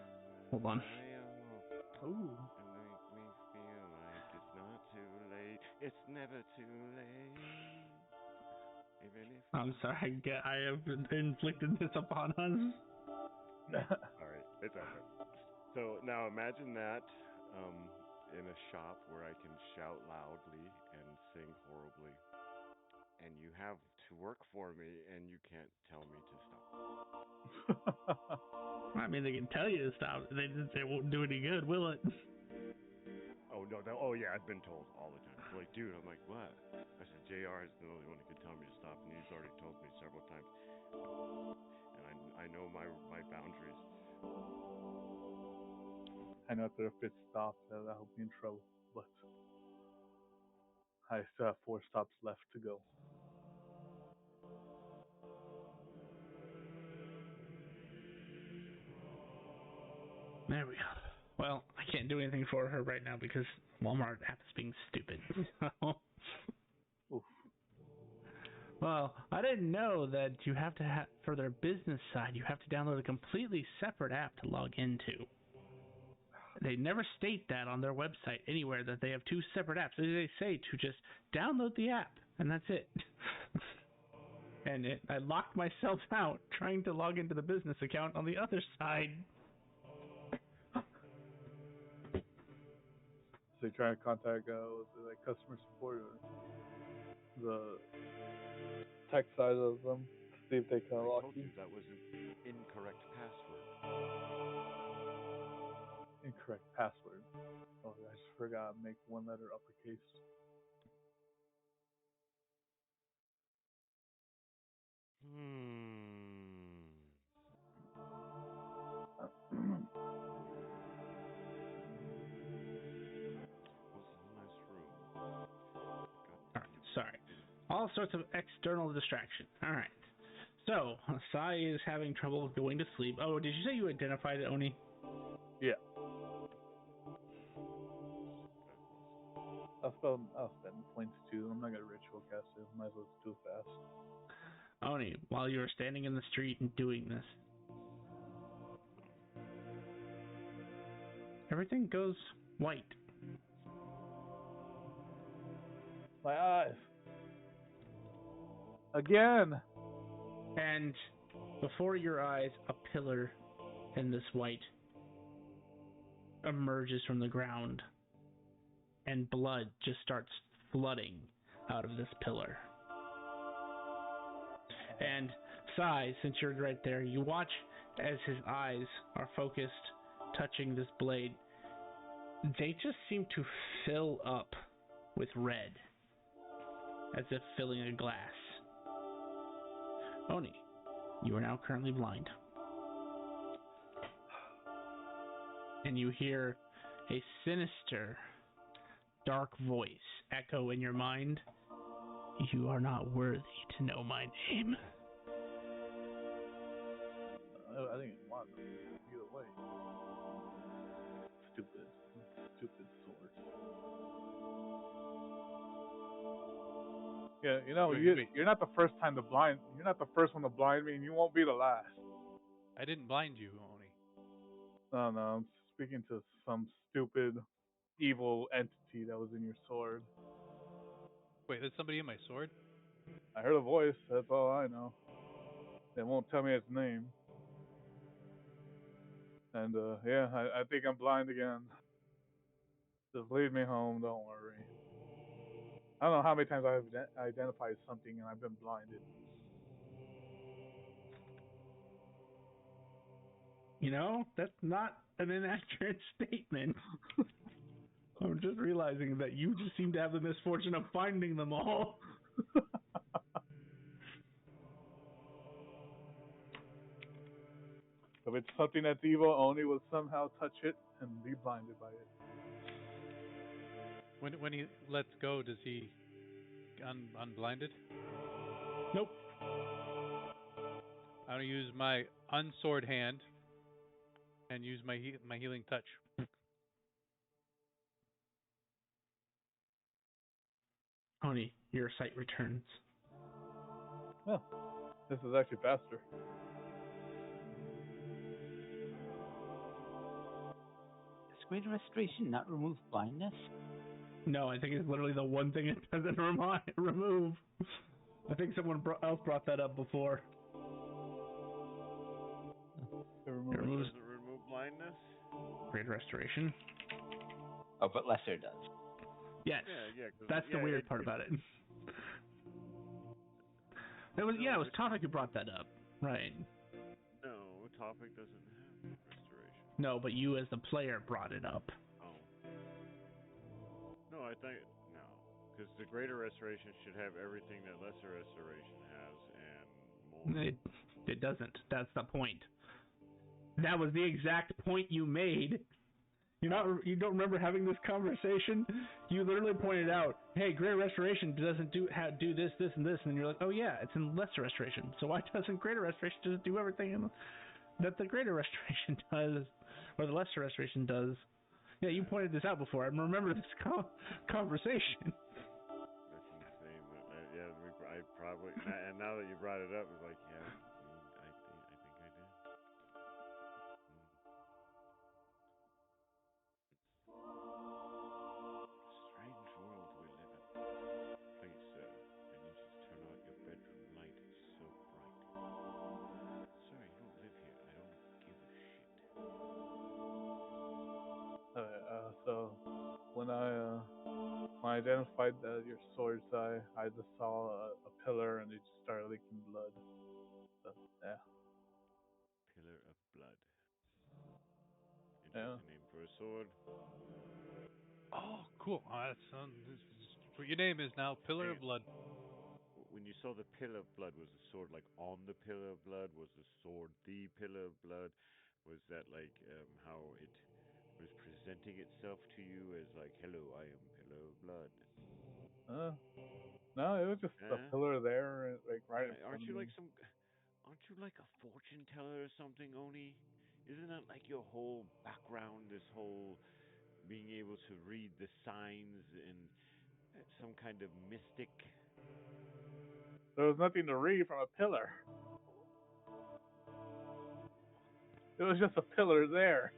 Hold on. Oh, And make me feel like it's not too late. It's never too late. Even if I'm sorry. I have inflicted this upon us. All right, it's over. So now imagine that in a shop where I can shout loudly and sing horribly, and you have to work for me, and you can't tell me to stop. I mean, they can tell you to stop. They won't do any good, will it? Oh no, oh yeah, I've been told all the time. They're like, dude, I'm like, what? I said, JR is the only one who can tell me to stop, and he's already told me several times, and I know my boundaries. I know that if it stops, that'll be in trouble. But I still have 4 stops left to go. There we go. Well, I can't do anything for her right now because Walmart app is being stupid. Oof. Well, I didn't know that you have to have, for their business side, you have to download a completely separate app to log into. They never state that on their website anywhere that they have 2 separate apps. They say to just download the app, and that's it. And I locked myself out trying to log into the business account on the other side. So you're trying to contact like customer support or the tech side of them, see if they can I lock told you. you that was an incorrect password. Incorrect password. Oh, I just forgot to make 1 letter uppercase. This is a nice room. Alright, sorry. All sorts of external distraction. Alright. So, Sai is having trouble going to sleep. Oh, did you say you identified it, Oni? Yeah. I'll spend points too. I'm not gonna ritual cast it. Might as well do it fast. Oni, while you were standing in the street and doing this, everything goes white. My eyes. Again. And before your eyes, a pillar in this white emerges from the ground, and blood just starts flooding out of this pillar. And Sai, since you're right there, you watch as his eyes are focused, touching this blade. They just seem to fill up with red, as if filling a glass. Oni, you are now currently blind. And you hear a sinister, dark voice echo in your mind. You are not worthy to know my name. I think it's one. Either way. Stupid sword. Yeah, you know, you're not the first time to blind. You're not the first one to blind me, and you won't be the last. I didn't blind you, Oni. No, I'm speaking to some stupid, evil entity that was in your sword. Wait, there's somebody in my sword? I heard a voice. That's all I know. They won't tell me its name. And yeah, I think I'm blind again. Just lead me home. Don't worry. I don't know how many times I've identified something and I've been blinded. You know, that's not an inaccurate statement. I'm just realizing that you just seem to have the misfortune of finding them all. If it's something that's evil, Oni will somehow touch it and be blinded by it. When he lets go, does he unblinded? Nope. I'm gonna use my unsword hand and use my healing touch. Oni, your sight returns. Oh, this is actually faster. Does Greater Restoration not remove blindness? No, I think it's literally the one thing it doesn't remove. I think someone else brought that up before. It Does it remove blindness? Great Restoration. Oh, but lesser does. Yes. Yeah. That's the weird part about it. It was Topik who brought that up, right? No, Topik doesn't have restoration. No, but you as the player brought it up. Oh. No, I think no, because the greater restoration should have everything that lesser restoration has and more. It doesn't. That's the point. That was the exact point you made. You don't remember having this conversation? You literally pointed out, hey, Greater Restoration doesn't do this, this, and this, and you're like, oh yeah, it's in Lesser Restoration. So why doesn't Greater Restoration just do everything that the Greater Restoration does, or the Lesser Restoration does? Yeah, you pointed this out before. I remember this conversation. That's insane. I probably and now that you brought it up, it's like, yeah, I think I did. Strange world we live in. Please, sir, I need you to turn on your bedroom light. It's so bright. Sir, you don't live here. I don't give a shit. So when I identified your swords, I just saw a pillar and it just started leaking blood. So, yeah. Pillar of blood. Yeah. Interesting name for a sword. Oh, cool. That's what your name is now, Pillar of Blood. When you saw the pillar of blood, was the sword like on the pillar of blood? Was the sword the pillar of blood? Was that like how it was presenting itself to you as like, hello, I am pillar of blood? No, it was just a pillar there, like right in front Aren't of you me. like aren't you like a fortune teller or something, Oni? Isn't that like your whole background, this whole being able to read the signs and some kind of mystic? There was nothing to read from a pillar. It was just a pillar there,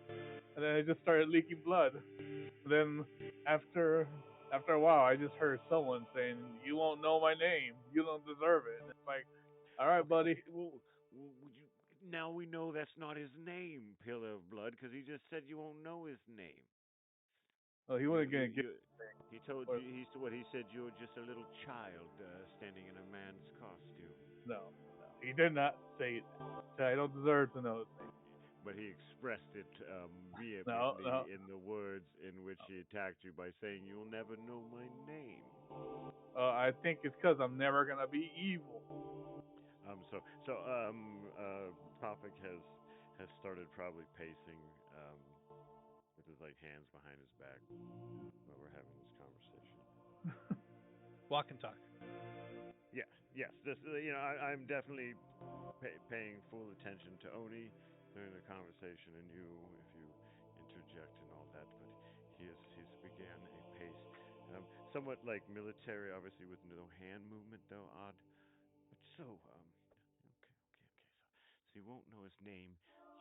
and then it just started leaking blood. And then after a while, I just heard someone saying, "You won't know my name. You don't deserve it." And it's like, all right, buddy. Okay, well, now we know that's not his name, Pillar of Blood, because he just said you won't know his name. Well, he wasn't gonna get. He told you. He said you were just a little child standing in a man's costume. No, he did not say that. I don't deserve to know his name. But he expressed it vehemently No. in the words in which he attacked you by saying, "You'll never know my name." I think it's because I'm never gonna be evil. Topic has started probably pacing with his like hands behind his back while we're having this conversation. Walk and talk. Yeah, yes. This, I'm definitely paying full attention to Oni during the conversation, and you, if you interject and all that. But he's began a pace, somewhat like military, obviously with no hand movement, though odd. But okay. So you won't know his name.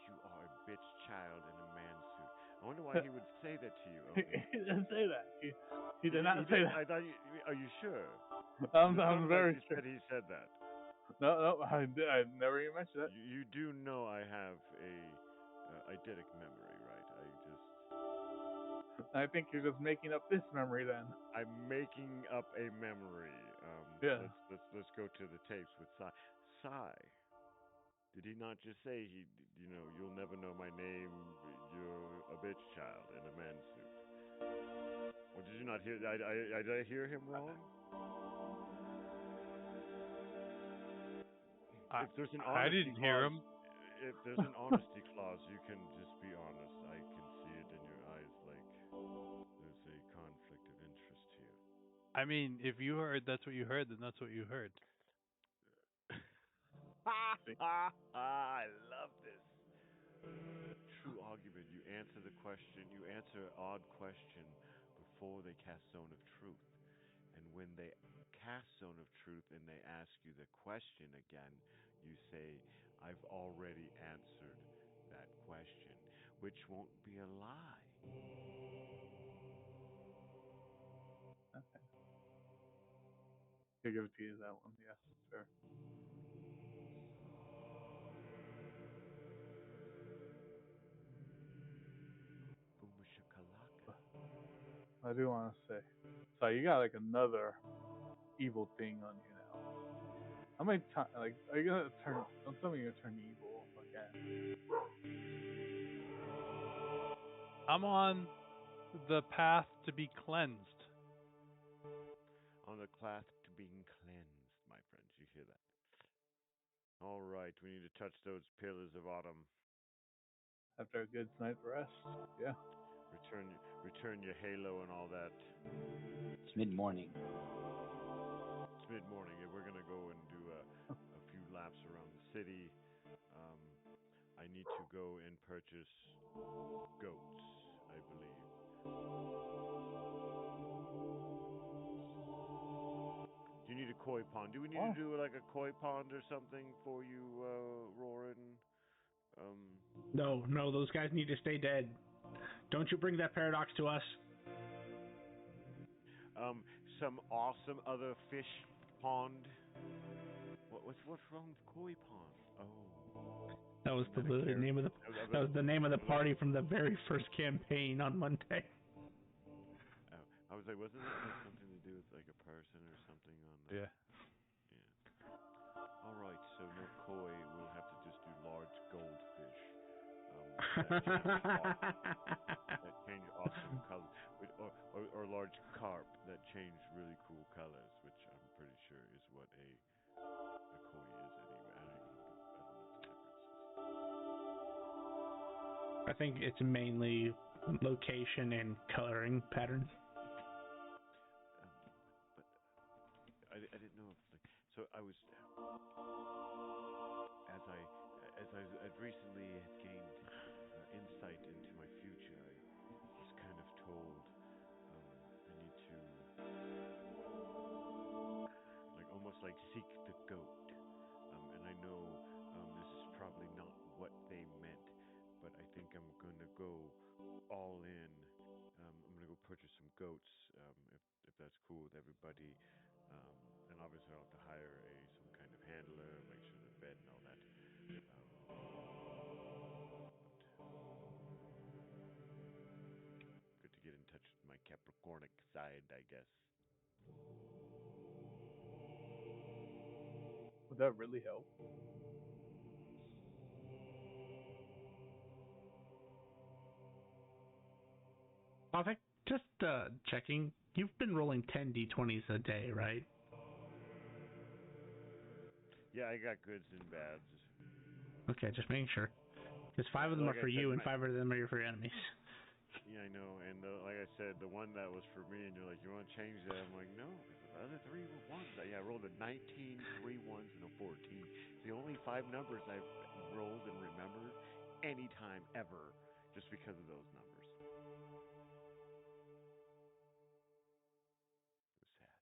You are a bitch child in a man suit. I wonder why he would say that to you, Oni. He didn't say that. He did not say that. I thought are you sure? I'm very sure. He said that. No, I never even mentioned that. You do know I have a eidetic memory, right? I think you're just making up this memory then. I'm making up a memory. Yeah. Let's go to the tapes with Sai. Sai, did he not just say you'll never know my name? You're a bitch child in a man suit. Or did you not hear? Did I hear him wrong? If there's an honesty I didn't hear him. If there's an honesty clause, you can just be honest. I can see it in your eyes, like there's a conflict of interest here. I mean, if you heard that's what you heard, then that's what you heard. I love this. True argument. You answer the question. You answer an odd question before they cast Zone of Truth. And when they cast Zone of Truth and they ask you the question again, you say, I've already answered that question, which won't be a lie. Okay. I'll give it to you that one. Yes, sure. Boomashakalaka. I do want to say, so you got like another evil thing on you now. How many times, like, are you gonna turn? Don't tell me you're gonna turn evil again. I'm on the path to be cleansed. on the path to being cleansed, my friends. You hear that? All right, we need to touch those pillars of autumn. After a good night's rest, yeah. Return your halo and all that. It's mid morning. It's mid morning, and we're gonna go and do a few laps around the city. I need to go and purchase goats, I believe. Do you need a koi pond? Do we need to do like a koi pond or something for you, Roran? No, those guys need to stay dead. Don't you bring that paradox to us. Some awesome other fish pond. What's wrong with koi pond? Oh. That was the name of the name of the party from the very first campaign on Monday. I was like, wasn't that like something to do with like a person or something on the... Yeah. All right, so no koi. We'll have to just do large goldfish. That change awesome colors, or large carp that change really cool colors, which I'm pretty sure is what a koi is anyway. I don't know the differences. I think it's mainly location and coloring patterns. But I didn't know if like so I was as I recently had gained insight into my future. I was kind of told I need to like almost like seek the goat. And I know this is probably not what they meant, but I think I'm going to go all in. I'm going to go purchase some goats, if that's cool with everybody. And obviously I'll have to hire some kind of handler, make sure they're fed and all that. Good to get in touch with my Capricornic side, I guess. Would that really help? Okay, just checking. You've been rolling 10 d20s a day, right? Yeah, I got goods and bads. Okay, just making sure. Because 5 of them like are for you, and 5 of them are for your enemies. Yeah, I know. And like I said, the one that was for me, and you're like, you want to change that? I'm like, no, because the other 3 were ones. I rolled a 19, 3 ones, and a 14. The only 5 numbers I've rolled and remembered any time ever, just because of those numbers. It was sad.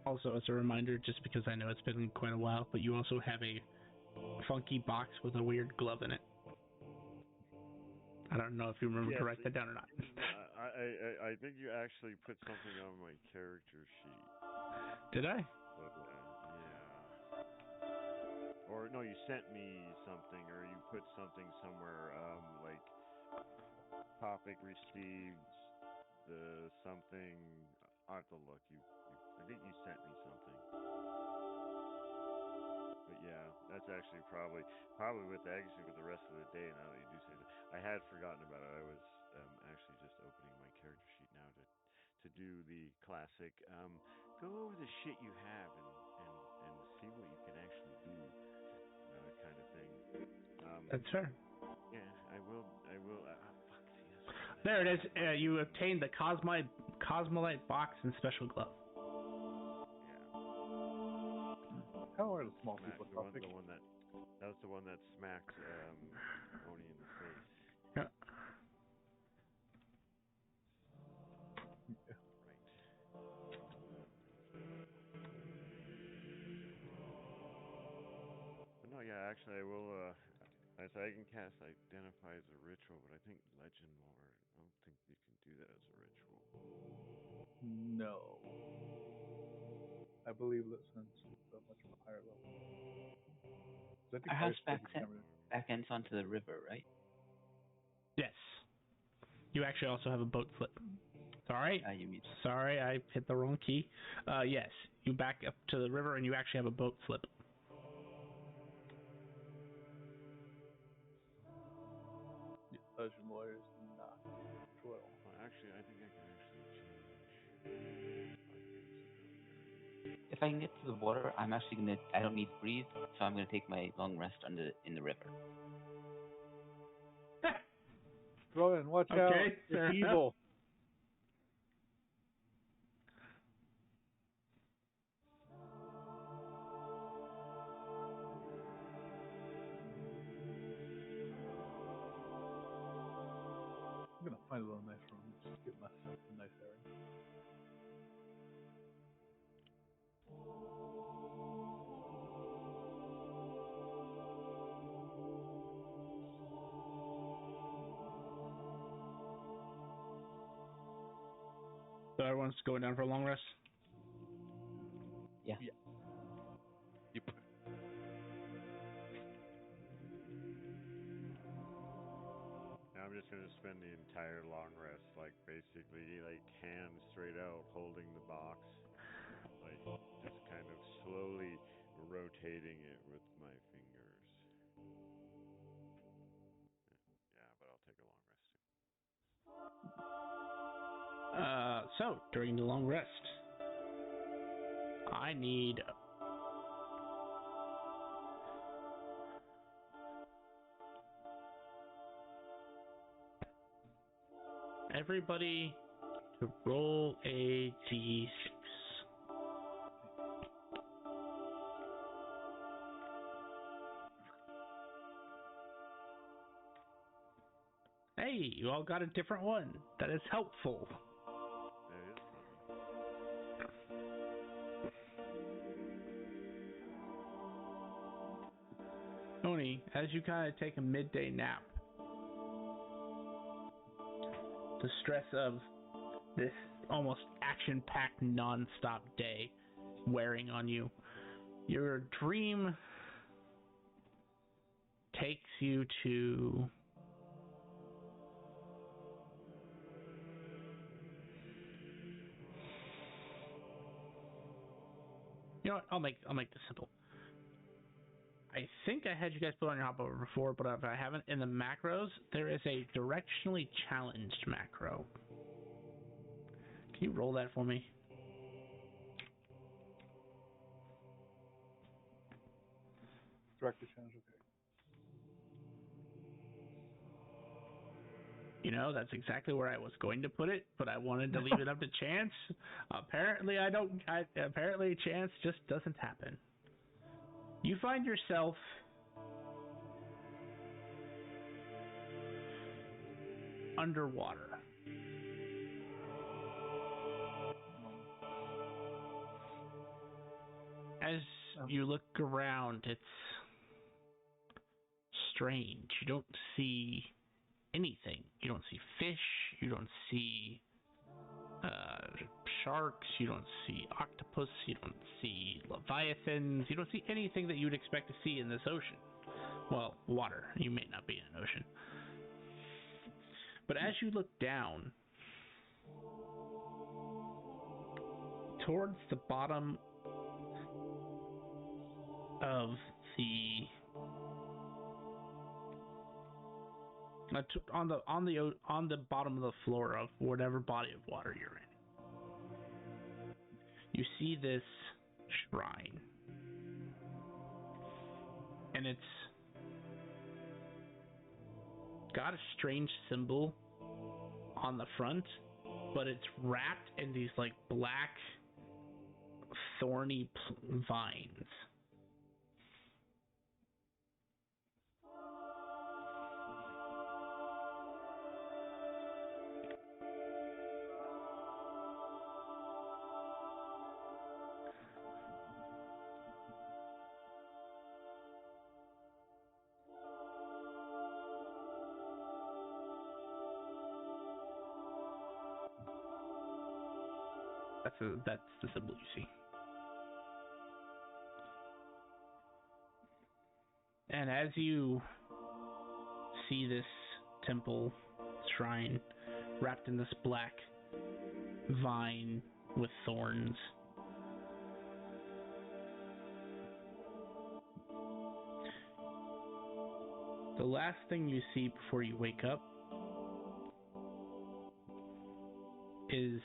Also, as a reminder, just because I know it's been quite a while, but you also have a funky box with a weird glove in it. I don't know if you remember to write that down or not. I think you actually put something on my character sheet. Did I? But, yeah. Or no, you sent me something, or you put something somewhere, like topic received, the something. I have to look. I think you sent me something. But yeah, that's actually probably with the rest of the day. Now that you do say that, I had forgotten about it. I was actually just opening my character sheet now to do the classic go over the shit you have and see what you can actually do kind of thing. That's fair. Yeah, I will. Fuck. There it is. You obtained the Cosmolite box and special glove. How are the small people topic? That was the one that smacked Oni in the face. Yeah. Right. No, yeah, actually, I will. I can cast Identify as a ritual, but I think Legend Lore. I don't think you can do that as a ritual. No. I believe that since it's a much higher level. 'Cause I think Our fire house spells you can't really. back ends onto the river, right? Yes. You actually also have a boat flip. Sorry. You mean Sorry, I hit the wrong key. Yes. You back up to the river and you actually have a boat flip. Yeah, Legend Lore is not ritual at all. Well, actually, I think I can actually change Arcane if I can get to the water, I'm actually gonna. I don't need to breathe, so I'm gonna take my long rest in the river. Rowan, watch out! Okay, It's fair enough. evil. I'm gonna find a little nice room and just get myself a nice area. So everyone's going down for a long rest? Yeah. Yep. Now I'm just gonna spend the entire long rest, like basically, like hands straight out, holding the box, like just kind of slowly rotating it with my fingers. Yeah, but I'll take a long rest too. So during the long rest, I need everybody to roll a d6. Hey, you all got a different one. That is helpful. That is fun. Tony, as you kind of take a midday nap, the stress of this almost action-packed non-stop day wearing on you, your dream takes you to you know what? I'll make this simple. I think I had you guys put on your hop over before, but if I haven't, in the macros, there is a directionally challenged macro. Can you roll that for me? Director challenge, okay. You know, that's exactly where I was going to put it, but I wanted to leave it up to chance. Apparently, apparently, chance just doesn't happen. You find yourself underwater. As you look around, it's strange. You don't see anything. You don't see fish. You don't see sharks. You don't see octopus. You don't see leviathans. You don't see anything that you would expect to see in this ocean. Well, water. You may not be in an ocean. But as you look down towards the bottom of the on the bottom of the floor of whatever body of water you're in, you see this shrine, and it's got a strange symbol on the front, but it's wrapped in these like black thorny vines. That's the symbol you see. And as you see this temple shrine wrapped in this black vine with thorns, the last thing you see before you wake up is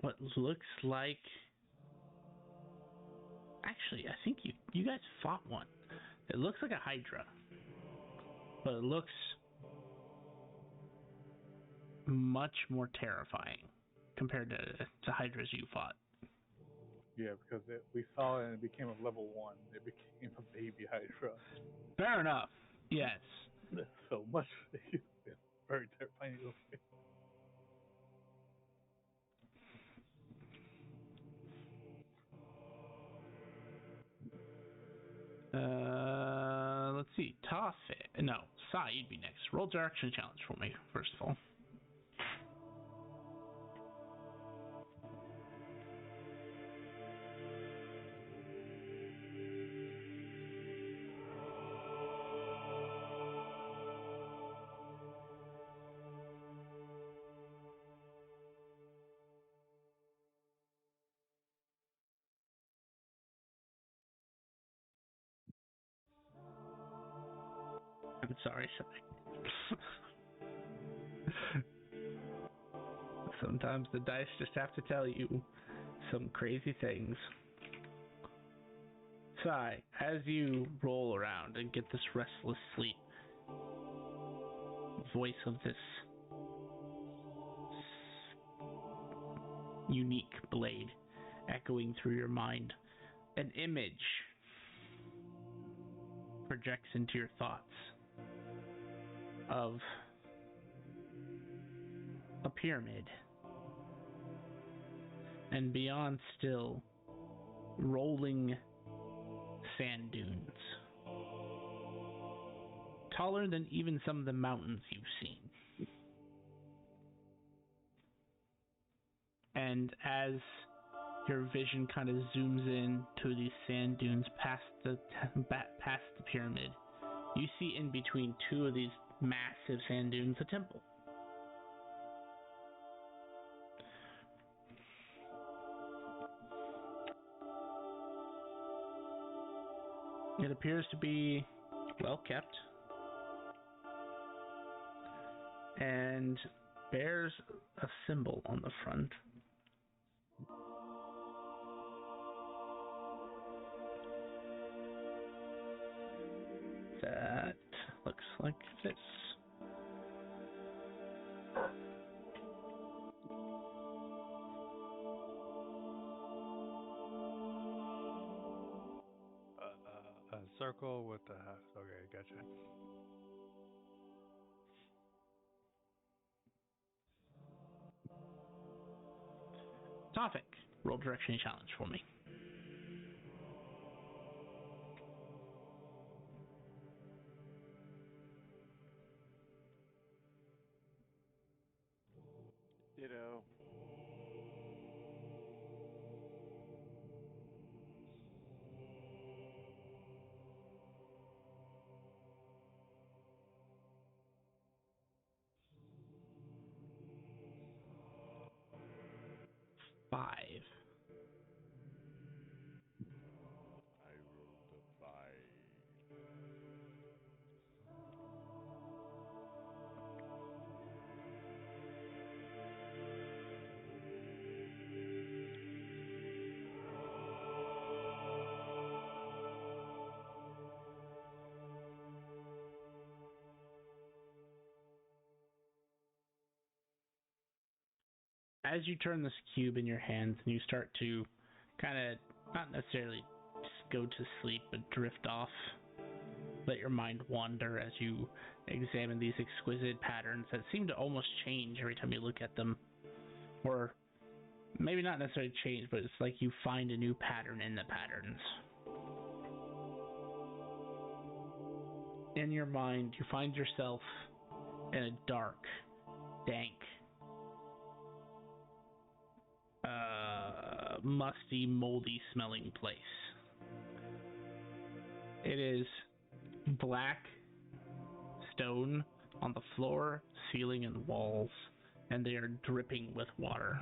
what looks like... Actually, I think you guys fought one. It looks like a Hydra, but it looks much more terrifying compared to Hydras you fought. Yeah, because we saw it and it became a level 1. It became a baby Hydra. Fair enough. Yes. So much. It's very terrifying to look at. Let's see. No, Sai, you'd be next. Roll direction challenge for me, first of all. I'm sorry, Sai. Sometimes the dice just have to tell you some crazy things. Sai, as you roll around and get this restless sleep, voice of this unique blade echoing through your mind, an image projects into your thoughts of a pyramid, and beyond still rolling sand dunes, taller than even some of the mountains you've seen. And as your vision kind of zooms in to these sand dunes past the pyramid, you see in between two of these massive sand dunes a temple. It appears to be well kept and bears a symbol on the front. That looks like this. A circle with the half. Okay, gotcha. Topic. Roll direction challenge for me. Ditto. Five. I rolled a 5. As you turn this cube in your hands and you start to kind of, not necessarily just go to sleep, but drift off, let your mind wander as you examine these exquisite patterns that seem to almost change every time you look at them. Or maybe not necessarily change, but it's like you find a new pattern in the patterns. In your mind, you find yourself in a dark, dank musty, moldy smelling place. It is black stone on the floor, ceiling, and walls, and they are dripping with water.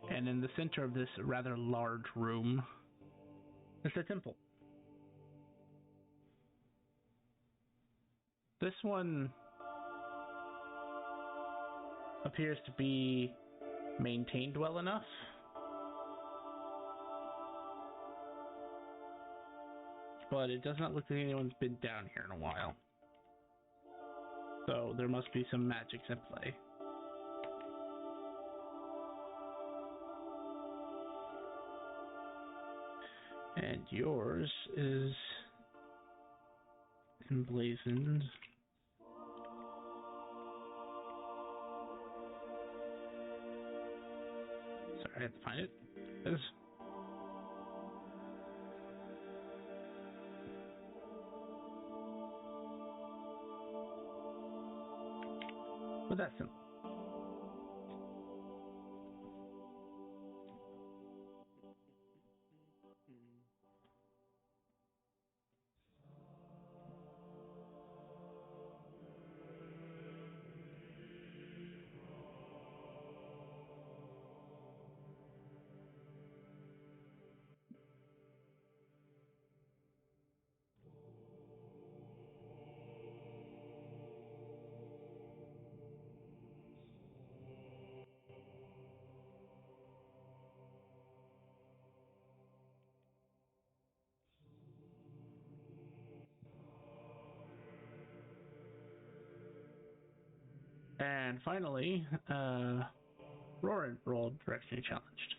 And in the center of this rather large room, there's a temple. This one appears to be maintained well enough. But it does not look like anyone's been down here in a while. So there must be some magic at play. And yours is emblazoned. Sorry, I have to find it. There's but that's simple. And finally, Roran rolled directionally challenged.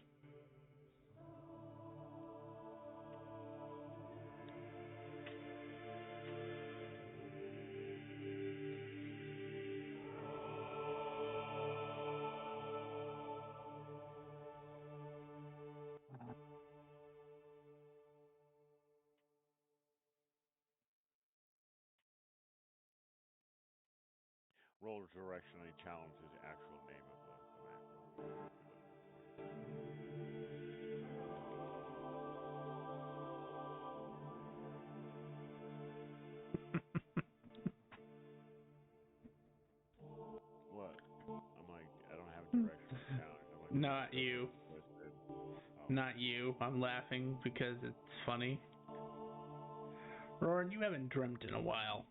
Roller directionally challenge is the actual name of the macro. What? I'm like, I don't have a directional challenge. I'm like, Not you. Oh. Not you. I'm laughing because it's funny. Roran, you haven't dreamt in a while.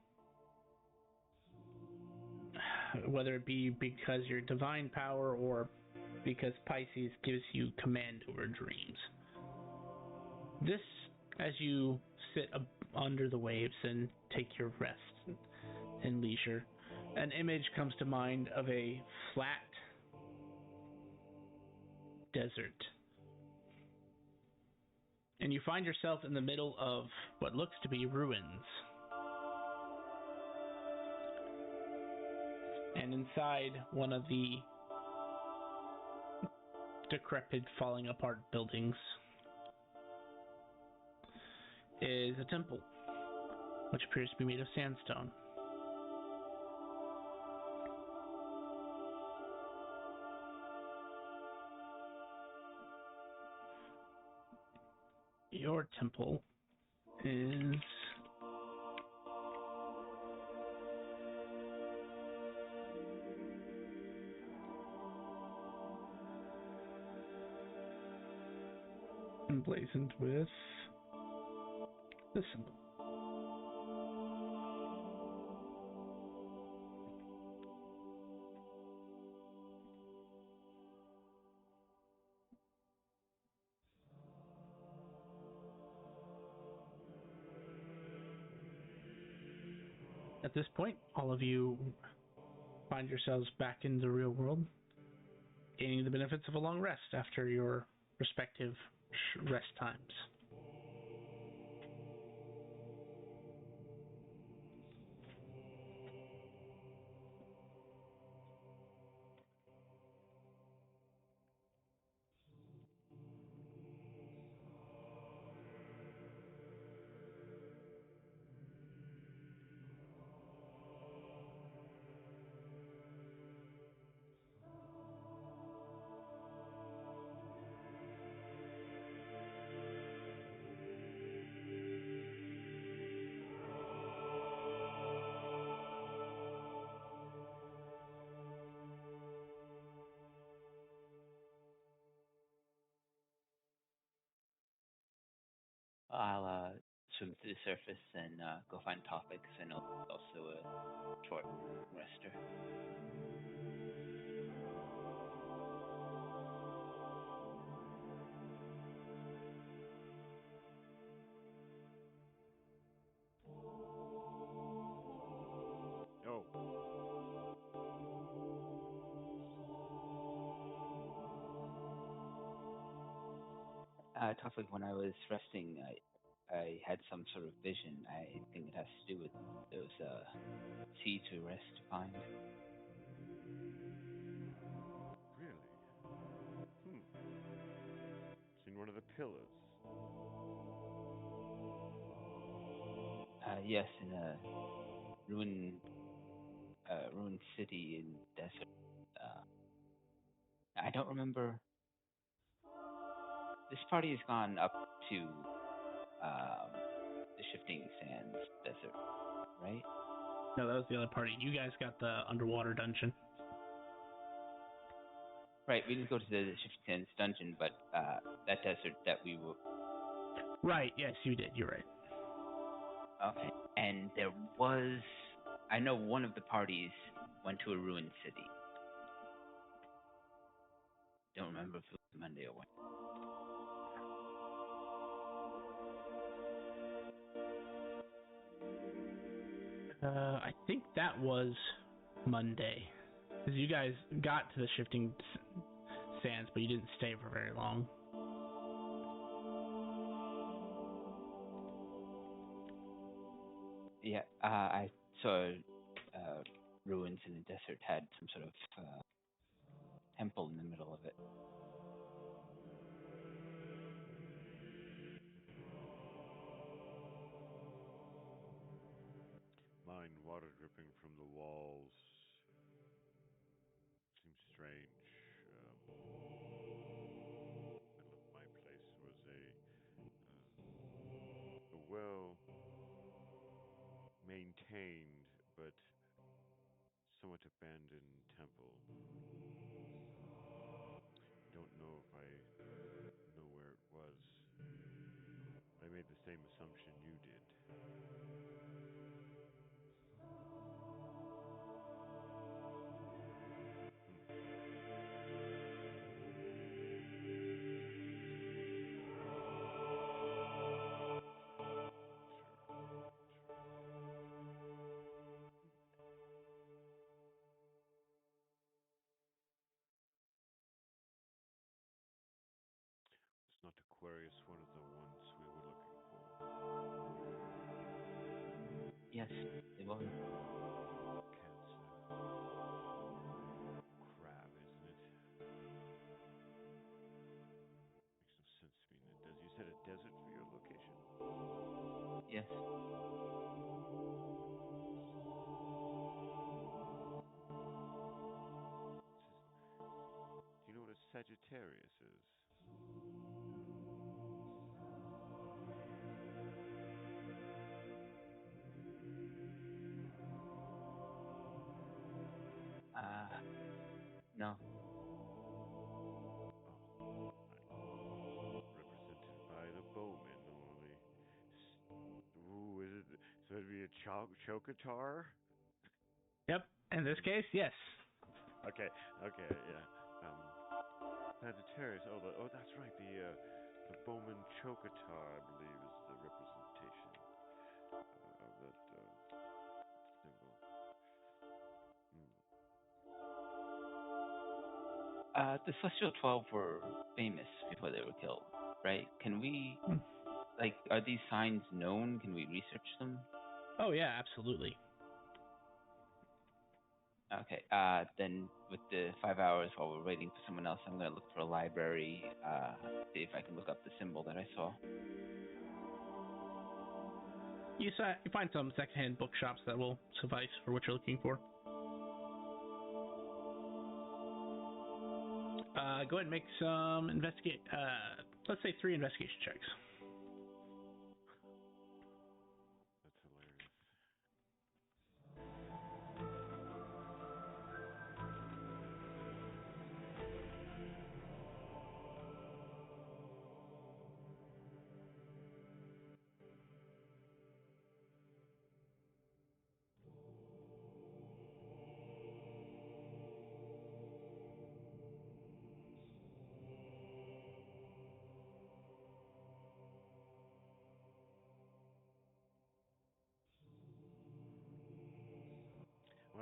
Whether it be because your divine power or because Pisces gives you command over dreams. This, as you sit under the waves and take your rest and leisure, an image comes to mind of a flat desert. And you find yourself in the middle of what looks to be ruins. And inside one of the decrepit, falling apart buildings is a temple, which appears to be made of sandstone. Your temple is emblazoned with this symbol. At this point, all of you find yourselves back in the real world, gaining the benefits of a long rest after your respective rest times. I'll swim to the surface and go find topics, and also a short rester. Oh, Topic. When I was resting, I had some sort of vision. I think it has to do with those sea to rest to find. really? Hmm. Seen one of the pillars. Yes, in a ruined city in desert. Uh, I don't remember. This party has gone up to um, the Shifting Sands desert, right? No, that was the other party. You guys got the underwater dungeon. Right. We didn't go to the Shifting Sands dungeon, but that desert that we were. Right. Yes, you did. You're right. Okay. And there was. I know one of the parties went to a ruined city. Don't remember if it was Monday or what. I think that was Monday. Because you guys got to the Shifting Sands, but you didn't stay for very long. Yeah. I saw ruins in the desert had some sort of temple in the middle of it. Mine, water dripping from the walls. Seems strange. Middle of my place was a well maintained but somewhat abandoned temple. Don't know if I know where it was. I made the same assumption you did. It's not Aquarius, one of the ones we were looking for. Yes, it was. Cancer. Crab, isn't it? Makes no sense to me. You said a desert for your location? Yes. Do you know what a Sagittarius is? No. Represented by the bowman only. Ooh, is it? So it'd be a chocatar? Yep. In this case, yes. Okay, yeah. Sagittarius. Oh, that's right. The bowman chocatar, I believe, is the representation of that symbol. The Celestial 12 were famous before they were killed, right? Can we, are these signs known? Can we research them? Oh, yeah, absolutely. Okay, then with the 5 hours while we're waiting for someone else, I'm going to look for a library, see if I can look up the symbol that I saw. You find some secondhand bookshops that will suffice for what you're looking for. Go ahead and make some let's say 3 investigation checks. That's hilarious.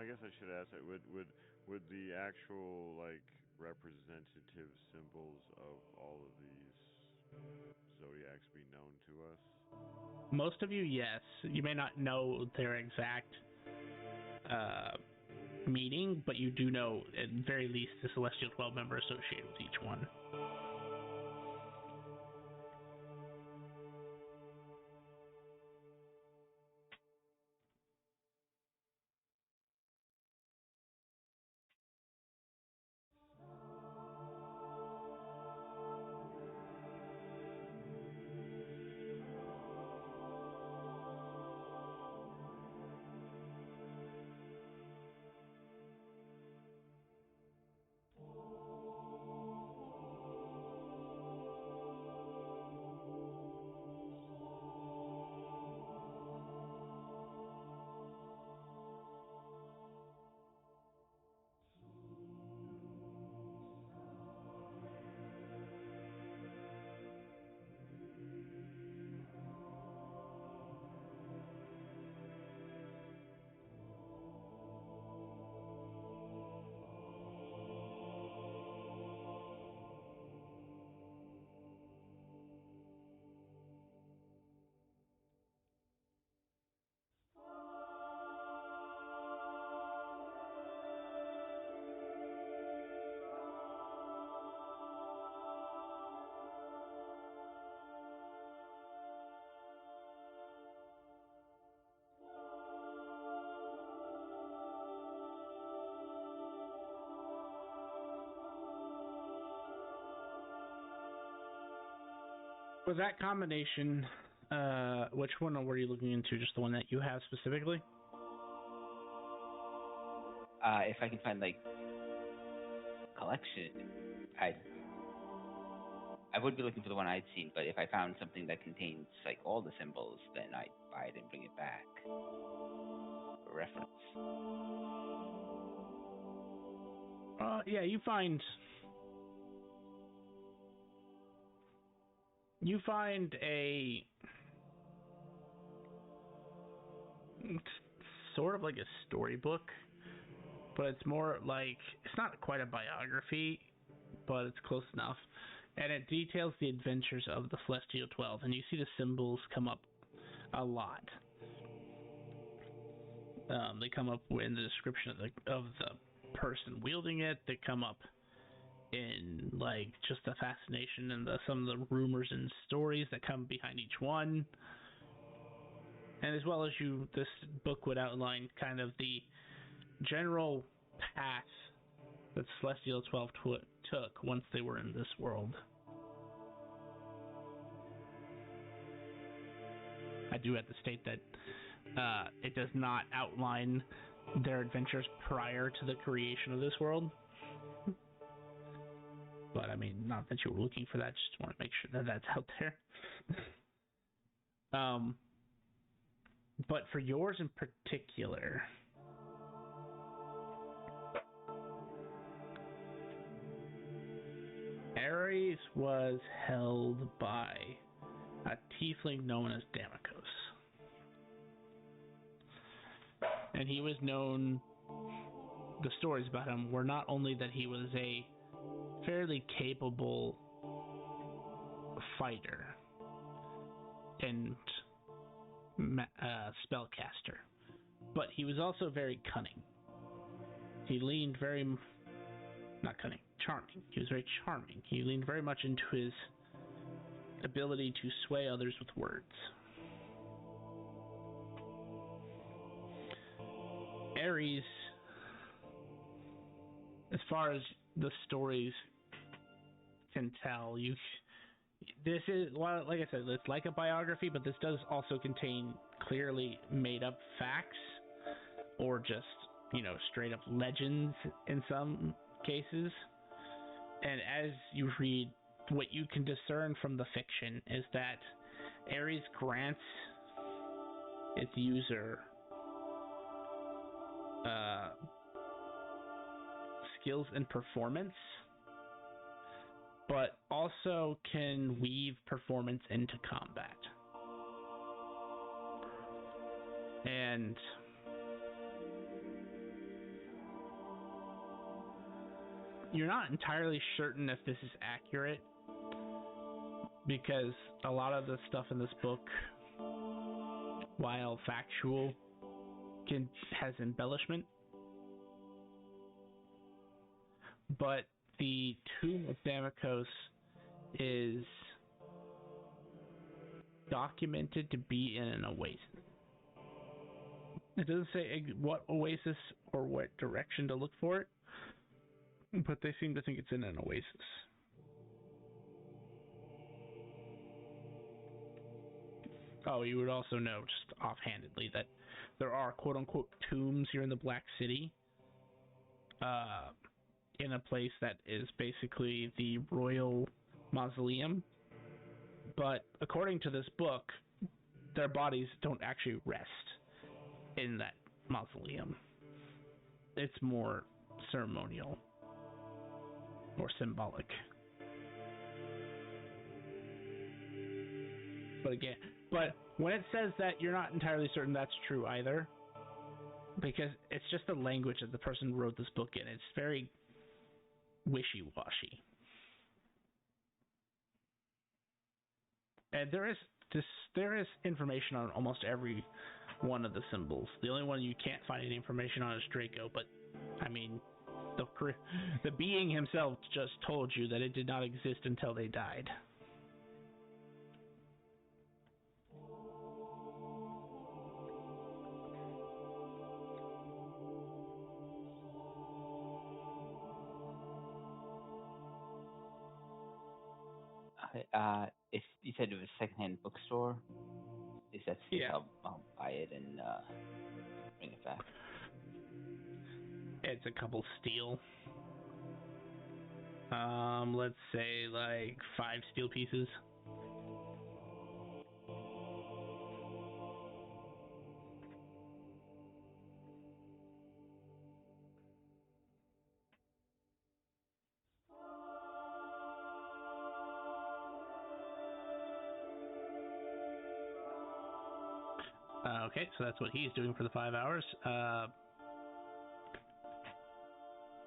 I guess I should ask that. Would the actual like representative symbols of all of these zodiacs be known to us? Most of you, yes. You may not know their exact meaning, but you do know, at very least, the Celestial 12 member associated with each one. Was that combination, which one were you looking into? Just the one that you have specifically? If I can find like collection, I would be looking for the one I'd seen. But if I found something that contains like all the symbols, then I'd buy it and bring it back for reference. Yeah, you find a sort of like a storybook, but it's more like, it's not quite a biography, but it's close enough. And it details the adventures of the Celestial 12, and you see the symbols come up a lot. They come up in the description of the person wielding it. They come up in like just the fascination and some of the rumors and stories that come behind each one. And as well as this book would outline kind of the general path that Celestial 12 took once they were in this world. I do have to state that it does not outline their adventures prior to the creation of this world. But I mean, not that you were looking for that, just want to make sure that that's out there. But for yours in particular, Ares was held by a tiefling known as Damokos. And he was known, the stories about him were not only that he was a fairly capable fighter and spellcaster, but he was also very cunning. He leaned charming. He was very charming. He leaned very much into his ability to sway others with words. Ares, as far as the stories can tell, this is, well, like I said, it's like a biography, but this does also contain clearly made up facts or just, straight up legends in some cases. And as you read, what you can discern from the fiction is that Ares grants its user skills and performance, but also can weave performance into combat. And you're not entirely certain if this is accurate because a lot of the stuff in this book, while factual, has embellishment. But the tomb of Damocos is documented to be in an oasis. It doesn't say what oasis or what direction to look for it, but they seem to think it's in an oasis. Oh, you would also know, just offhandedly, that there are quote-unquote tombs here in the Black City, in a place that is basically the royal mausoleum. But according to this book, their bodies don't actually rest in that mausoleum. It's more ceremonial or symbolic. But when it says that, you're not entirely certain that's true either, because it's just the language that the person who wrote this book in. It's very wishy-washy. And there is information on almost every one of the symbols. The only one you can't find any information on is Draco, but I mean, the being himself just told you that it did not exist until they died. If you said it was a secondhand bookstore, if that's the case, Yeah. I'll buy it and bring it back. It's a couple steel. Let's say like 5 steel pieces. Okay, so that's what he's doing for the 5 hours.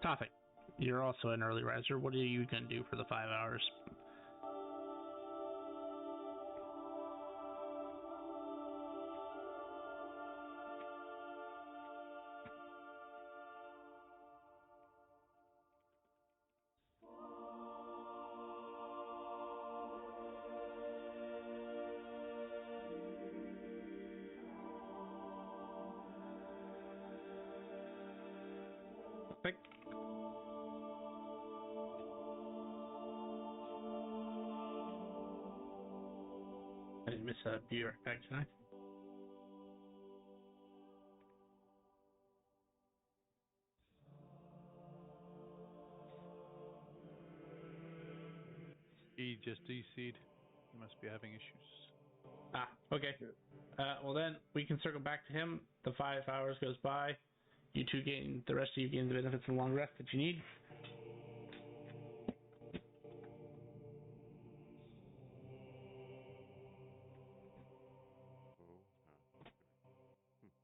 Tophic, you're also an early riser. What are you going to do for the 5 hours? Pick. I didn't miss a New York back tonight. He just DC'd. He must be having issues. Ah, okay. Well then, we can circle back to him. The 5 hours goes by. You two gain, the rest of you gain the benefits of the long rest that you need.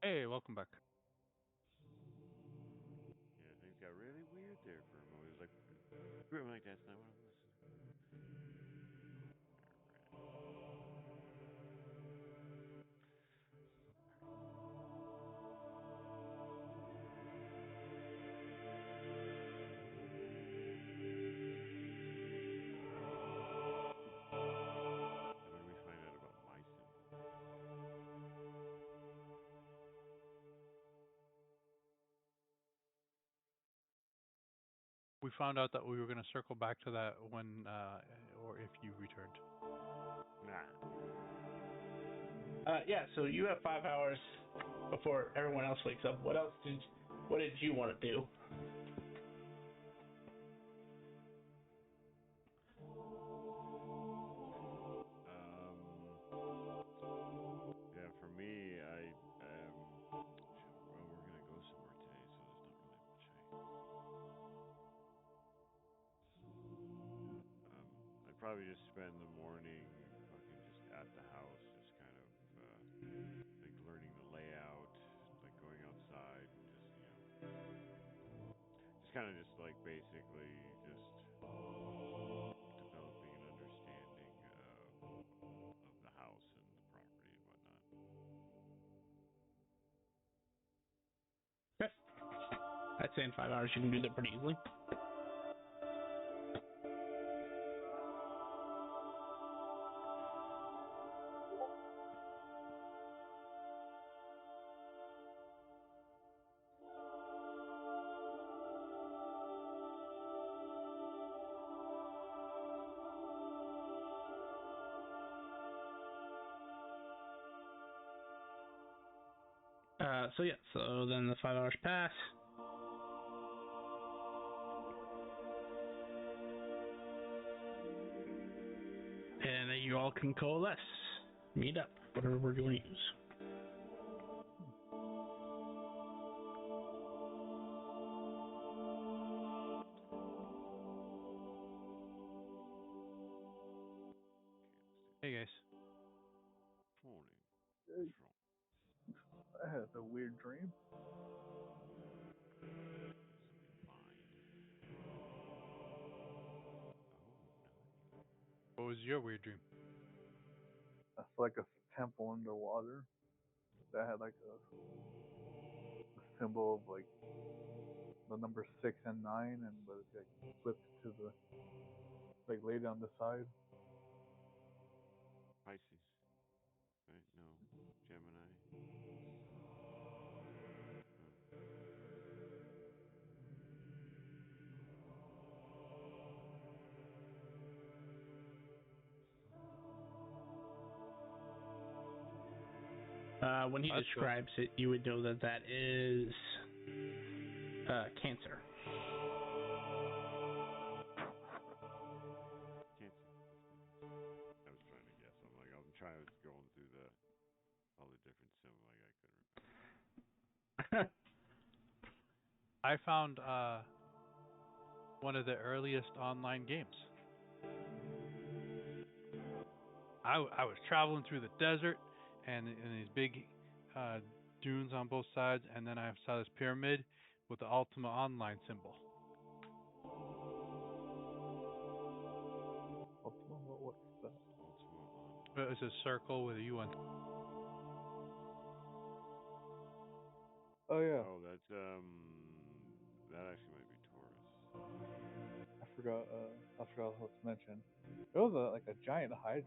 Hey, welcome back. Yeah, things got really weird there for a moment. It was like, I'm like, that's not what I'm listening to. When did we find out about my symbol? We found out that we were going to circle back to that when, or if you returned. Nah. Yeah, so you have 5 hours before everyone else wakes up. What did you want to do? Yeah, for me, well, we're gonna go somewhere today, so there's not really much. I'd probably just spend the morning fucking just at the house, just kind of like learning the layout, like going outside, and just kind of just like basically I'd say in 5 hours you can do that pretty easily. So then the 5 hours pass. And then you all can coalesce, meet up, whatever we're going to use. Hey guys. Morning. Hey, What's wrong? I had a weird dream. Mind. Oh, nice. What was your weird dream? That's like a temple underwater that had like a symbol of like the number 6 and 9, and but it's like flipped to the like laid on the side. Pisces. Right? No. Gemini. When he That's cool. describes it, you would know that that is Cancer. Cancer. I was trying to guess. I'm going through all the different symbols. Like I couldn't remember. I found one of the earliest online games. I was traveling through the desert and these big dunes on both sides, and then I saw this pyramid with the Ultima Online symbol. What's that? Ultima It was a circle with a U on. Oh yeah, Oh, that's that actually might be Taurus. I forgot. I forgot what to mention. There was like a giant hydra,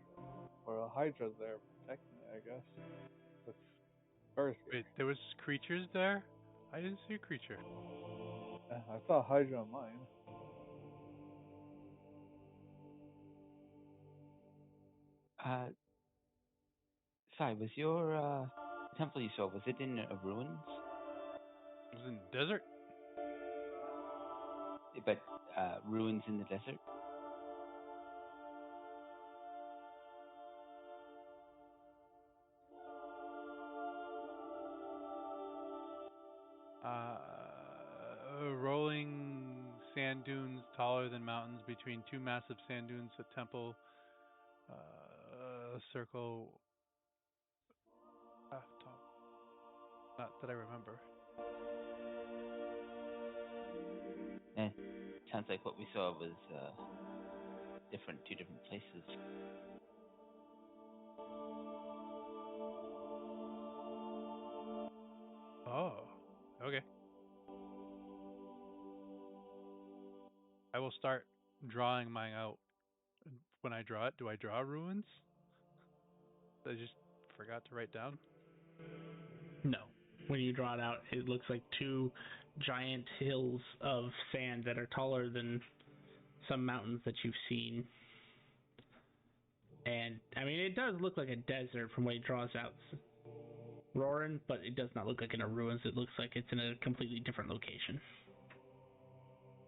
or a hydra there protecting it. I guess. Looks very scary. Wait, there was creatures there? I didn't see a creature. I saw a hydra on mine. Sorry, was your temple you saw, was it in ruins? It was in the desert. But ruins in the desert? Rolling sand dunes taller than mountains between two massive sand dunes, a temple, a circle. Top. Not that I remember. Sounds like what we saw was two different places. Oh, okay. I will start drawing mine out. When I draw it, do I draw ruins? I just forgot to write down. No. When you draw it out, it looks like two giant hills of sand that are taller than some mountains that you've seen. And, I mean, it does look like a desert from what he draws out Roaring, but it does not look like in a ruins. It looks like it's in a completely different location.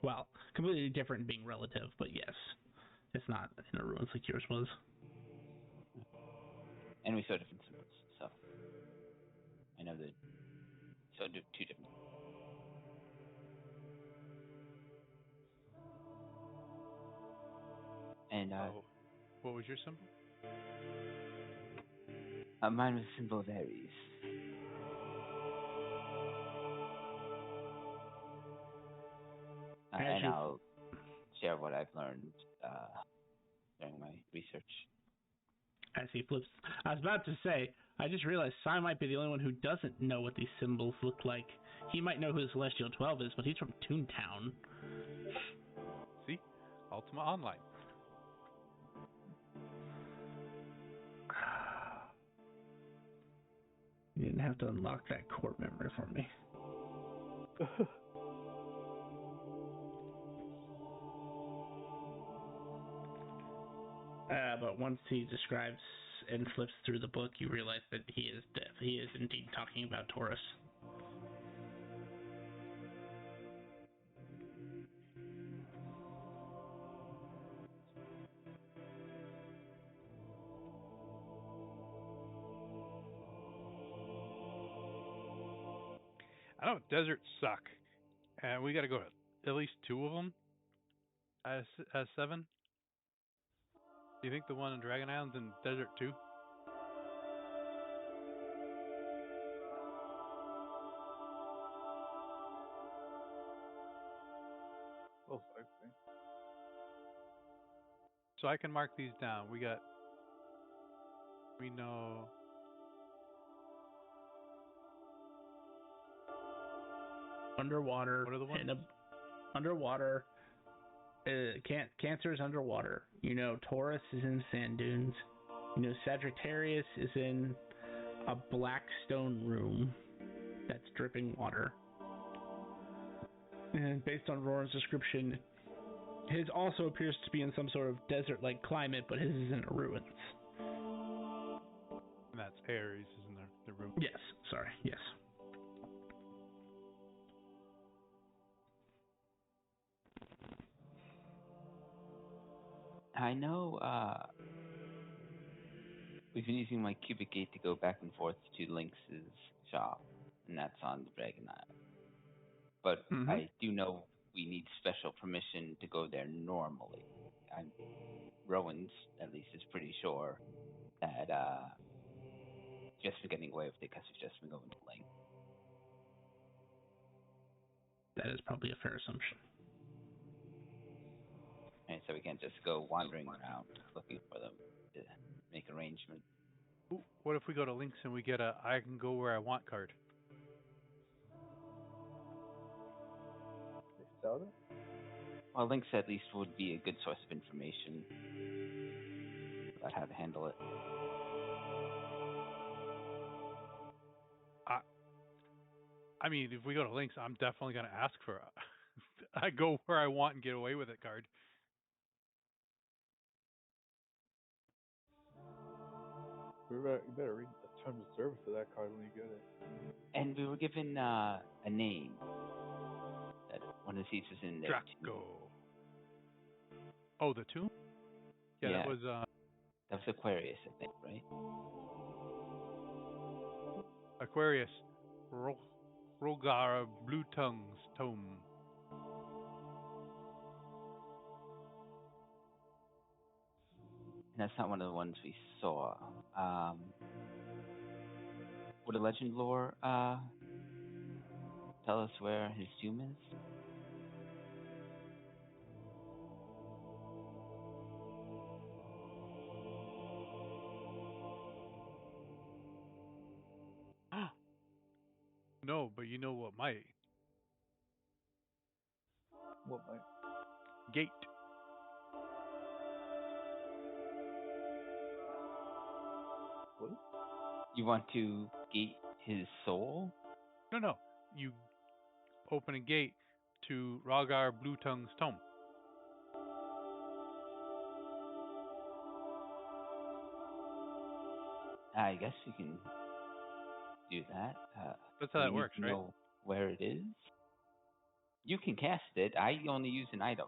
Well, completely different being relative, but yes. It's not in a ruins like yours was. And we saw different symbols, so I know that. So two different. And what was your symbol? mine was the symbol of Aries. And I'll share what I've learned during my research. As he flips, I was about to say, I just realized Sai might be the only one who doesn't know what these symbols look like. He might know who the Celestial 12 is, but he's from Toontown. See? Ultima Online. You didn't have to unlock that core memory for me. But once he describes and flips through the book, you realize that he is deaf. He is indeed talking about Taurus. I know deserts suck, and we got to go to at least 2 of them as 7. Do you think the one in Dragon Island's in Desert 2? Most likely. So I can mark these down. We know. Underwater. What are the ones? Underwater. Cancer is underwater. You know, Taurus is in sand dunes. You know, Sagittarius is in a black stone room that's dripping water. And based on Roran's description, his also appears to be in some sort of desert-like climate, but his is in ruins. And that's Ares, isn't there? The room. Yes, sorry, yes. I know we've been using my cubic gate to go back and forth to Lynx's shop, and that's on the Dragon Island. But I do know we need special permission to go there normally. Rowan's, at least, is pretty sure that just been getting away with it because we've just been going to Lynx. That is probably a fair assumption. And so we can't just go wandering around looking for them to make arrangements. Ooh, what if we go to Lynx and we get a I can go where I want card? They sell it? Well, Lynx at least would be a good source of information about how to handle it. I mean, if we go to Lynx, I'm definitely going to ask for a I go where I want and get away with it card. You better read the terms of service of that card when you get it. And we were given a name that one of the seats was in there. Draco. Oh, the tomb? Yeah, that was that was Aquarius, I think, right? Aquarius. Rogar Blue Tongue's tome. And that's not one of the ones we saw. Would a legend lore tell us where his tomb is? No, but you know what might? What might? Gate. What? You want to gate his soul? No. You open a gate to Rogar Blue Tongue's tome. I guess we can do that. That's how that works, you right? know where it is? You can cast it. I only use an item.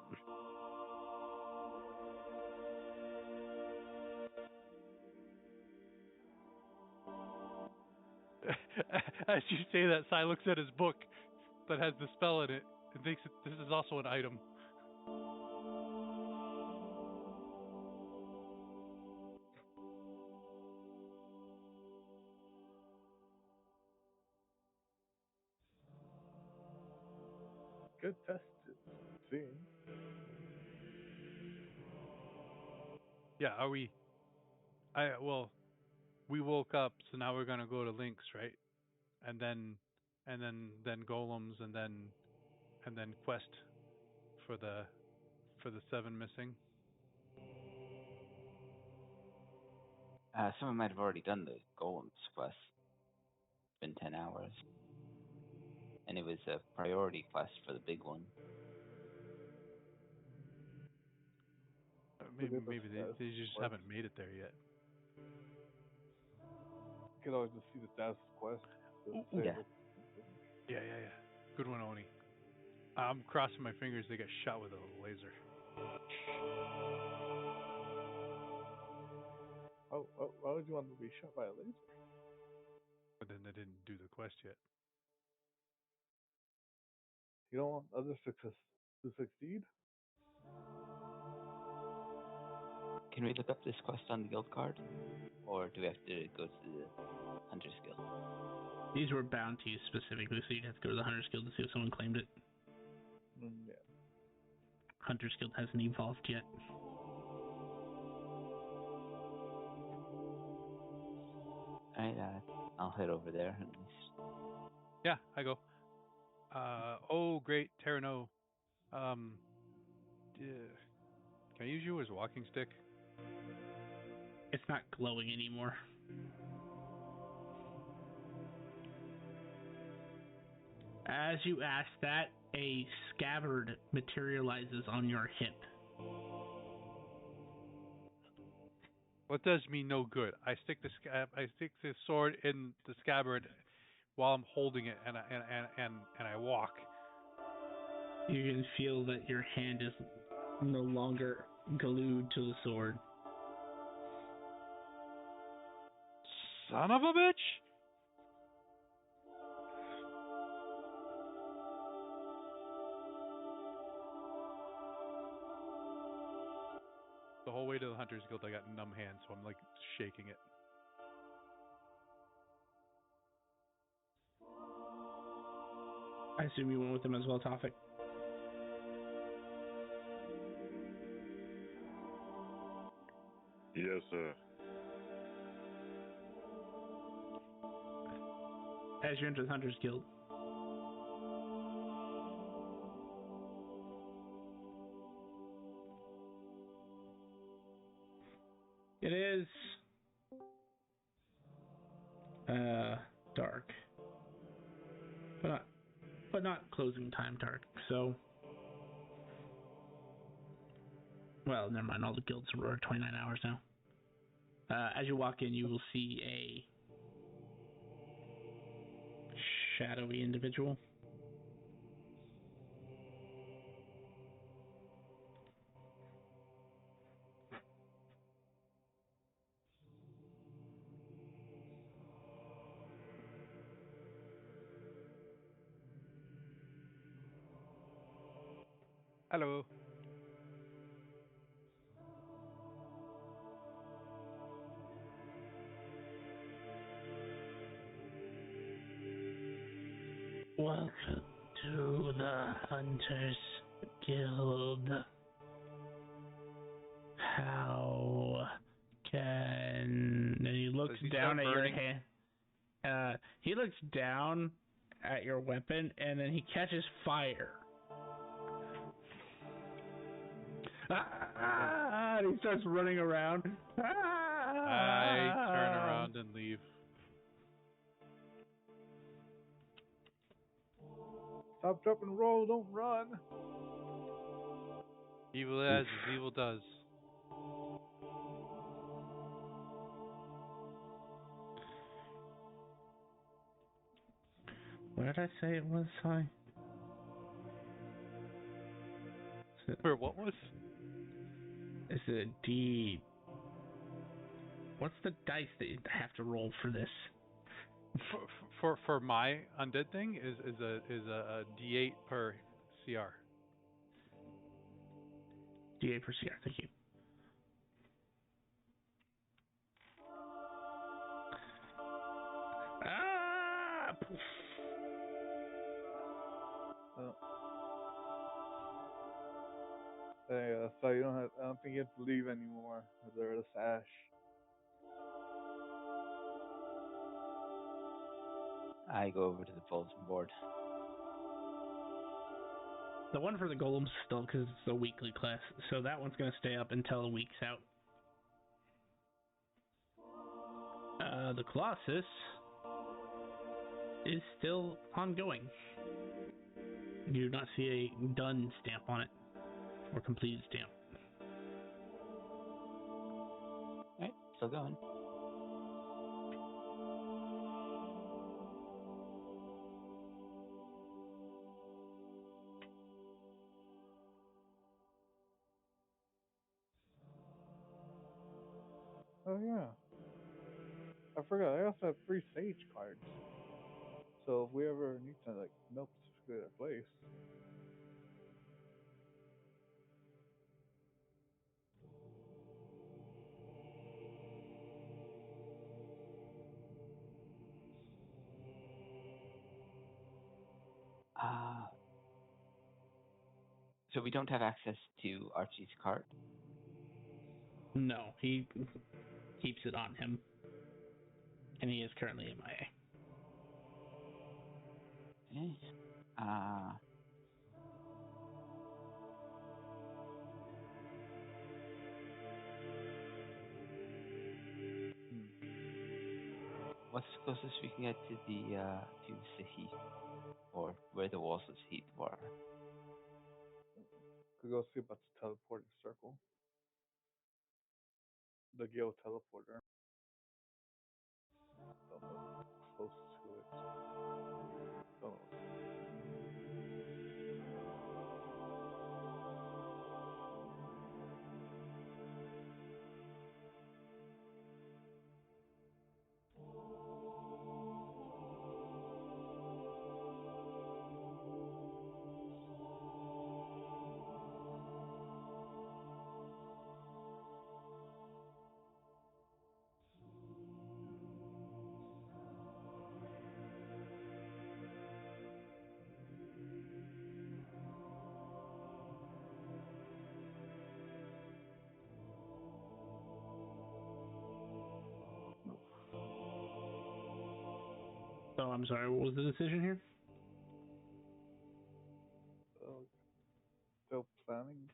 As you say that, Sai looks at his book that has the spell in it and thinks that this is also an item. Good test. See. Yeah, are we? we woke up, so now we're gonna go to Lynx, right? And then golems, and then quest for the 7 missing. Someone might have already done the Golems quest. It's been 10 hours. And it was a priority quest for the big one. Maybe they just haven't made it there yet. You can always just see the status quest. Yeah. Yeah. Good one, Oni. I'm crossing my fingers they get shot with a laser. Oh, why would you want to be shot by a laser? But then they didn't do the quest yet. You don't want others to succeed? Can we look up this quest on the guild card? Or do we have to go to the Hunter's Guild? These were bounties specifically, so you'd have to go to the Hunter's Guild to see if someone claimed it. Yeah. Hunter's Guild hasn't evolved yet. Alright, I'll head over there at least. Yeah, I go. Oh, great, Terrano. Can I use you as a walking stick? It's not glowing anymore. As you ask that, a scabbard materializes on your hip. Well, it does me no good. I stick the sword in the scabbard while I'm holding it, and I walk. You can feel that your hand is no longer glued to the sword. Son of a bitch! The whole way to the Hunter's Guild, I got numb hands, so I'm like shaking it. I assume you went with them as well, Tofik. Yes, sir. As you enter the Hunter's Guild, it is dark, but not closing time dark. So, well, never mind. All the guilds are 29 hours now. As you walk in, you will see a shadowy individual. Hello. Welcome to the Hunter's Guild. How can... And he looks down at your hand. He looks down at your weapon, and then he catches fire. And he starts running around. I turn around and leave. Stop, drop, and roll. Don't run. Evil as evil does. What did I say it was, Si? For what was? Is it a D? What's the dice that you have to roll for this? For my undead thing is a D8 per CR. D8 per CR, thank you. Ah! Poof. So you don't have. I don't think you have to leave anymore. They're at a sash. I go over to the bulletin board. The one for the golems still, because it's a weekly class, so that one's gonna stay up until a week's out. The Colossus is still ongoing. You do not see a done stamp on it, or completed stamp. Alright, still going. Oh yeah, I forgot. I also have 3 sage cards. So if we ever need to like milk specifically that place, So we don't have access to Archie's card. No, he keeps it on him, and he is currently MIA. Okay. What's the closest we can get to the heat, or where the walls of heat were? could go see about the teleporting circle, the Geo teleporter. Don't know close to it. Don't know. So I'm sorry, what was the decision here? Still planning.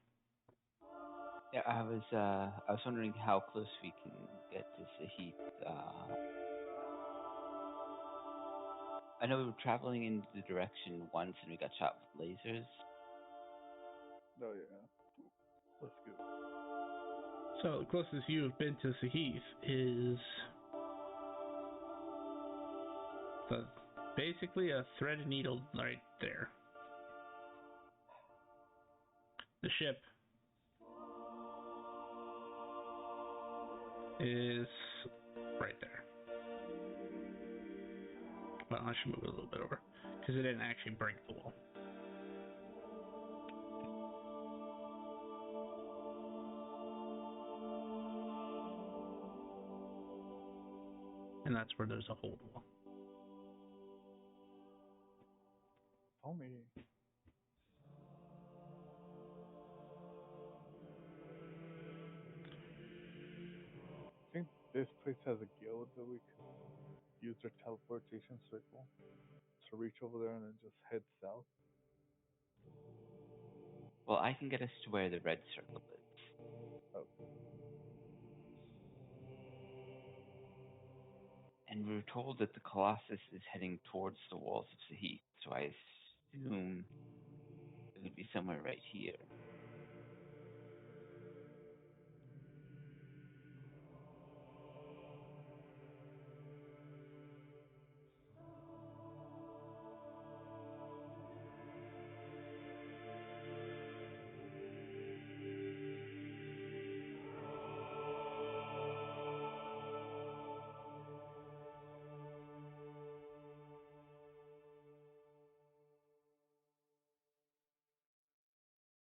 Yeah, I was wondering how close we can get to the heat. I know we were traveling in the direction once and we got shot with lasers. Oh yeah. Let's go. So the closest you have been to Sahith is basically a threaded needle right there. The ship is right there. Well, I should move it a little bit over because it didn't actually break the wall. And that's where there's a hold wall. Tell me. I think this place has a guild that we could use their teleportation circle to reach over there and then just head south. Well, I can get us to where the red circle is. Oh. And we were told that the Colossus is heading towards the walls of Sahith, so I assume it would be somewhere right here.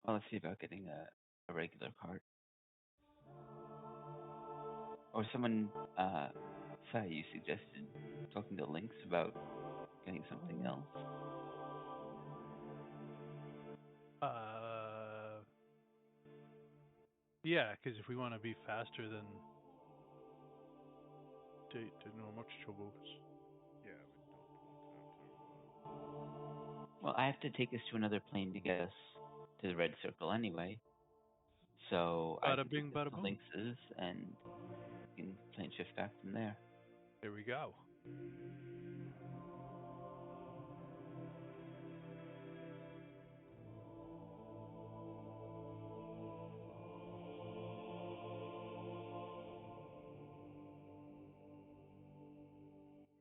Well, let's see about getting a regular card. Or someone, Sai, you suggested talking to Lynx about getting something else. Yeah, because if we want to be faster than the normal chobos. Yeah, we don't want Well, I have to take us to another plane to get us to the red circle anyway. So I Bada can take bing, us bada to boom. Lynx's and we can plane shift back from there. There we go.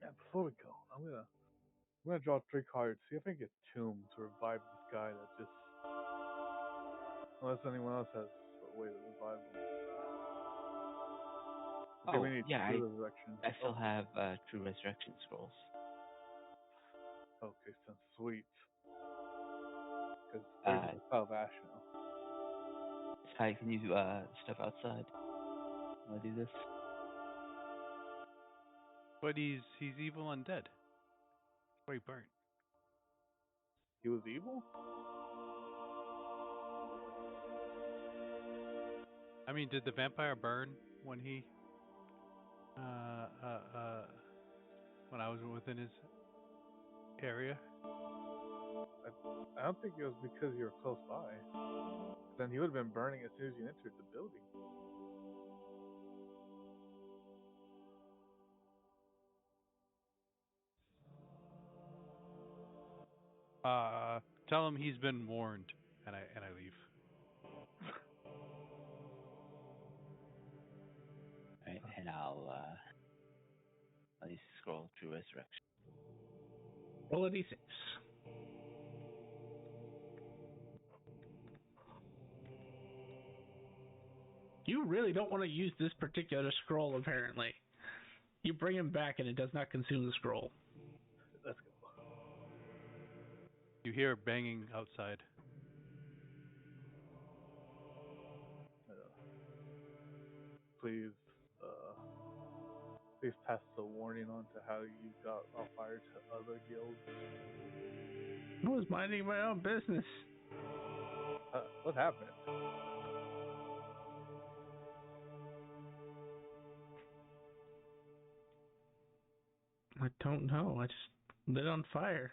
Yeah, before we go, I'm gonna draw 3 cards. See if I can get Tomb to revive this guy that just. Unless anyone else has a way to revive him. I think we Oh need yeah, 2 resurrections. I still have True Resurrection scrolls. Okay, sounds sweet. Because there's Uh, a pile of ash now. Ty, can you step outside? Wanna do this? But he's evil undead. Or he burnt. He was evil? I mean, did the vampire burn when he uh uh uh when I was within his area? I don't think it was because you were close by. Then he would have been burning as soon as you entered the building. Tell him he's been warned, and I leave. Right, and I'll use the scroll True Resurrection. Roll a d6. You really don't want to use this particular scroll, apparently. You bring him back and it does not consume the scroll. Let's go. You hear banging outside. Please, uh, please pass the warning on to how you got on fire to other guilds. I was minding my own business. What happened? I don't know. I just lit on fire.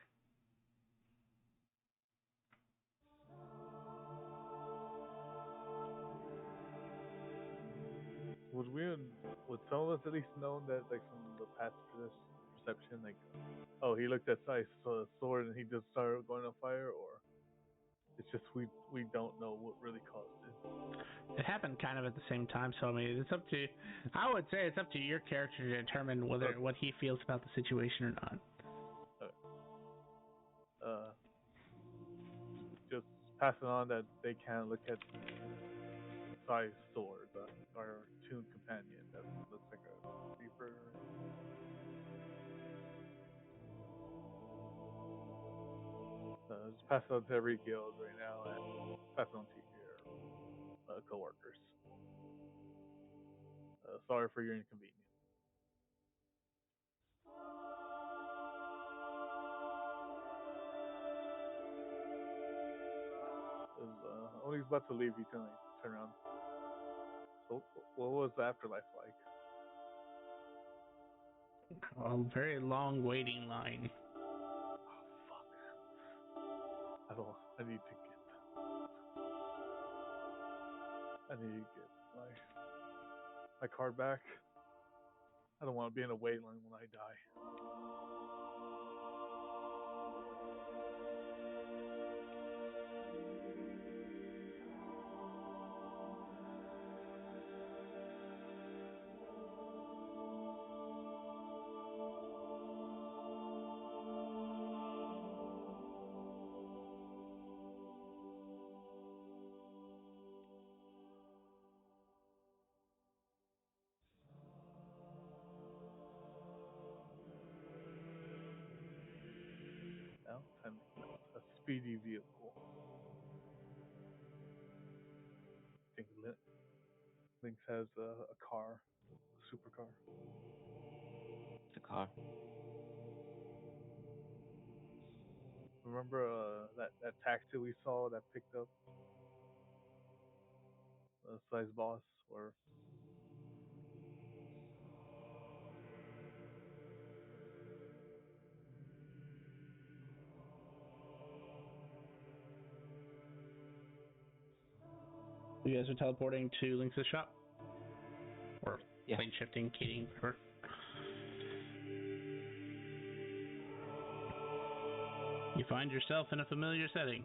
Would some of us at least known that, like, from the past perception, like, oh, he looked at Sess, saw a sword, and he just started going on fire, or it's just we don't know what really caused it. It happened kind of at the same time, so I mean, it's up to. I would say it's up to your character to determine whether what he feels about the situation or not. Just pass it on that they can look at Sai's sword, our tuned companion that looks like a reaper. Just pass it on to every guild right now, and pass it on to your coworkers. Sorry for your inconvenience. When he's about to leave, he's gonna turn around. So, what was the afterlife like? A very long waiting line. Oh, fuck. I need to get. I need to get my card back. I don't want to be in a waiting line when I die. Now, time a speedy vehicle. I think Lynx has a car, a supercar. It's a car. Remember that taxi we saw that picked up Sai's boss, or You guys are teleporting to Link's shop? Or Yeah. plane shifting, keying, whatever. You find yourself in a familiar setting.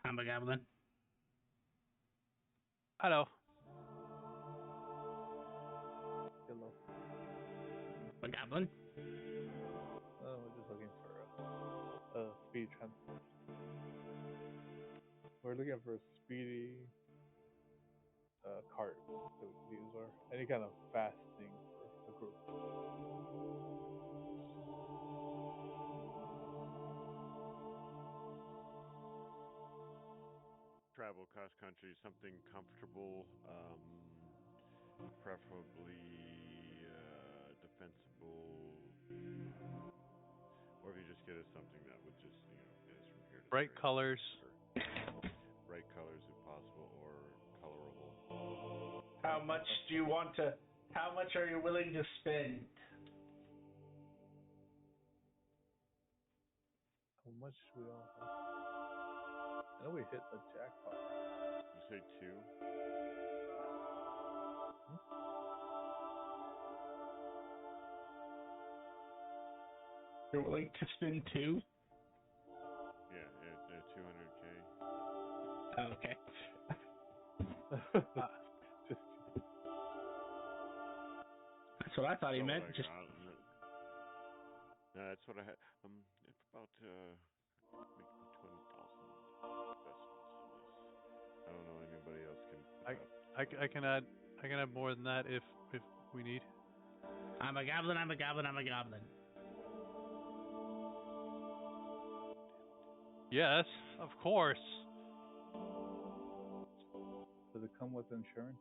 I'm a goblin. Hello. Hello. A goblin? We're just looking for a speed transport. We're looking for a speedy cart that we could use, or any kind of fast thing for the group. Travel cross country, something comfortable, preferably defensible, or if you just get us something that would just, get us from here to Bright there. colors. Bright colors if possible, or colorable. How much do you want to... How much are you willing to spend? How much we all have? I know we hit the jackpot. You say 2? You're willing to spend 2? Yeah, 200K. Oh, okay. Just That's what I thought he meant. Just no, that's what I had. It's about make 20,000 investments in this. I don't know anybody else can. I can add more than that if we need. I'm a goblin, I'm a goblin, I'm a goblin. Yes, of course. does it come with insurance?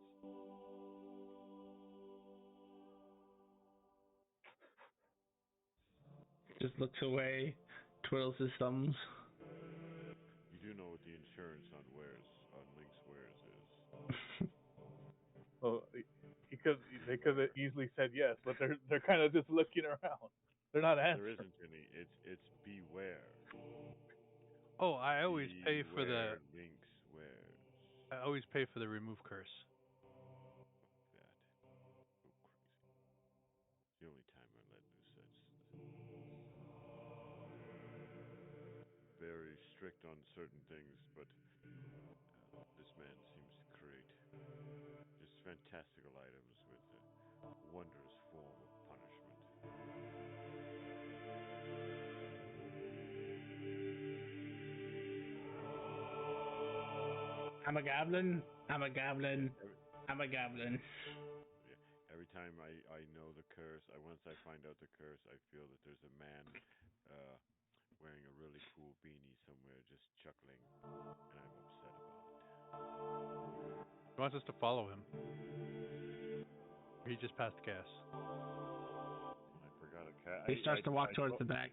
Just looks away, twiddles his thumbs. You do know what the insurance on Link's wares is. Well, they could have easily said yes, but they're kind of just looking around. They're not answering. There isn't any. It's beware. Oh, I always pay for the. Beware Link's wares. I always pay for the remove curse. That. Oh, crazy. It's the only time I let loose such. Very strict on certain things, but this man seems to create just fantastical items with a wondrous form of punishment. I'm a goblin, I'm a goblin, I'm a goblin. Every time I know the curse, once I find out the curse, I feel that there's a man wearing a really cool beanie somewhere just chuckling, and I'm upset about it. He wants us to follow him. He just passed gas. I forgot a cat. He starts to walk towards the back.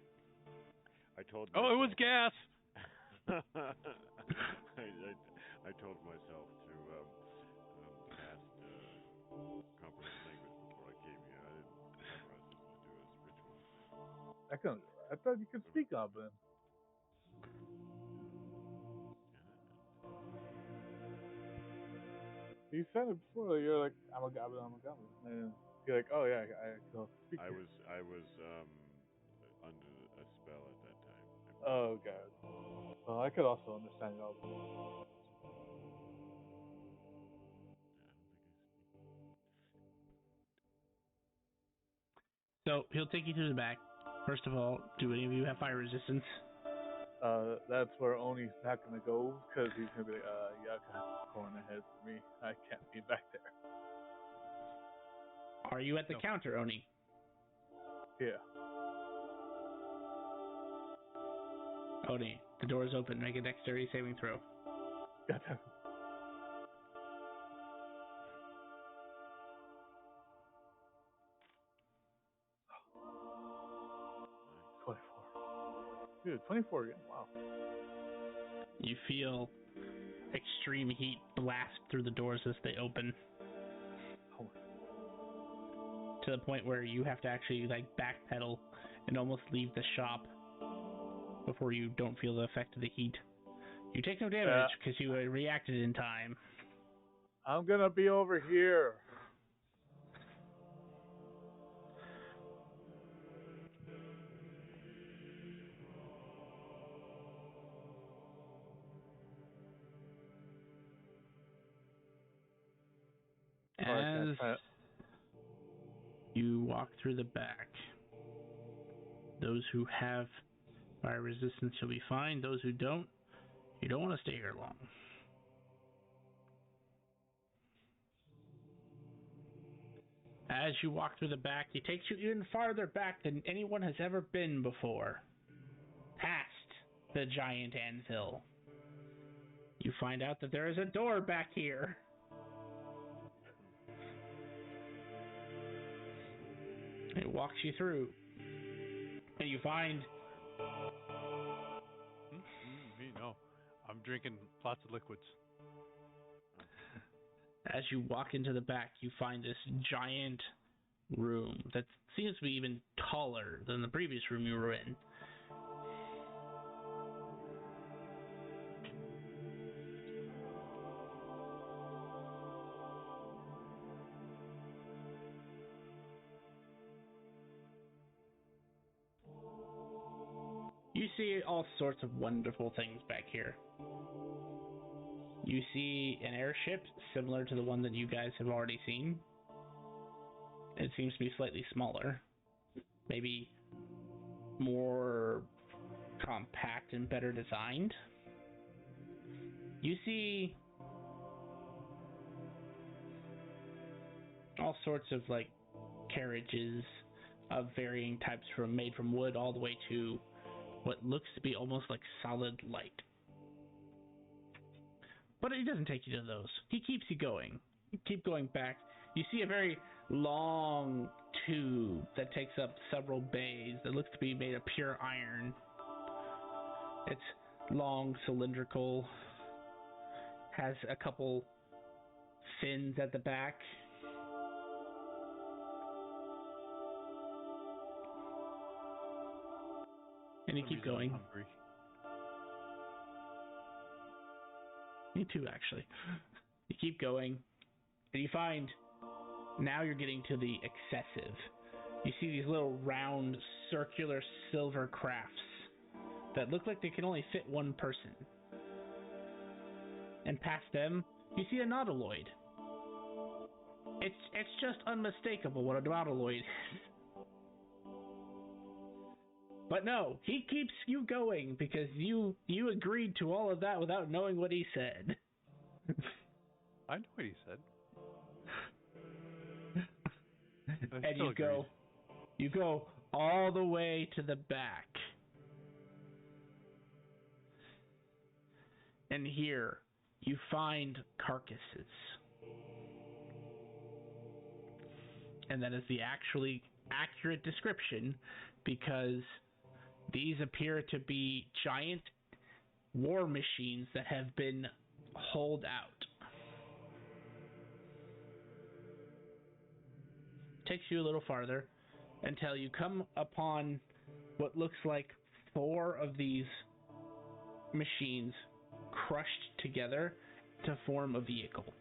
I told Oh, it was gas! I told myself to cast comprehend language before I came here. I didn't remember I was supposed to do this ritual. I thought you could speak Goblin. You said it before. You're like, I'm a goblin, and you're like, oh yeah, I can speak. I was under a spell at that time. Oh god. Well, I could also understand Goblin. So he'll take you to the back. First of all, do any of you have fire resistance? That's where Oni's not gonna go because he's gonna be like, yeah, going ahead for me. I can't be back there. Are you at the counter, Oni? Yeah. Oni, the door is open. Make a dexterity saving throw. Goddamn. Dude, 24 again. Wow. You feel extreme heat blast through the doors as they open. Oh. To the point where you have to actually like backpedal and almost leave the shop before you don't feel the effect of the heat. You take no damage because you reacted in time. I'm gonna be over here. As you walk through the back, those who have fire resistance will be fine. Those who don't, you don't want to stay here long. As you walk through the back, it takes you even farther back than anyone has ever been before. Past the giant anvil. You find out that there is a door back here. It walks you through. And you find... Me, no. I'm drinking lots of liquids. As you walk into the back, you find this giant room that seems to be even taller than the previous room you were in. You see all sorts of wonderful things back here. You see an airship similar to the one that you guys have already seen. It seems to be slightly smaller. Maybe more compact and better designed. You see all sorts of like carriages of varying types, from made from wood all the way to what looks to be almost like solid light. But he doesn't take you to those. He keeps you going. You keep going back. You see a very long tube that takes up several bays that looks to be made of pure iron. It's long, cylindrical, has a couple fins at the back. And you keep going. I'm hungry. Me too, actually. You keep going, and you find now you're getting to the excessive. You see these little round, circular silver crafts that look like they can only fit one person. And past them, you see a nautiloid. It's just unmistakable what a nautiloid is. But no, he keeps you going because you agreed to all of that without knowing what he said. I know what he said. And you go all the way to the back. And here you find carcasses. And that is the actually accurate description, because these appear to be giant war machines that have been holed out. Takes you a little farther until you come upon what looks like 4 of these machines crushed together to form a vehicle.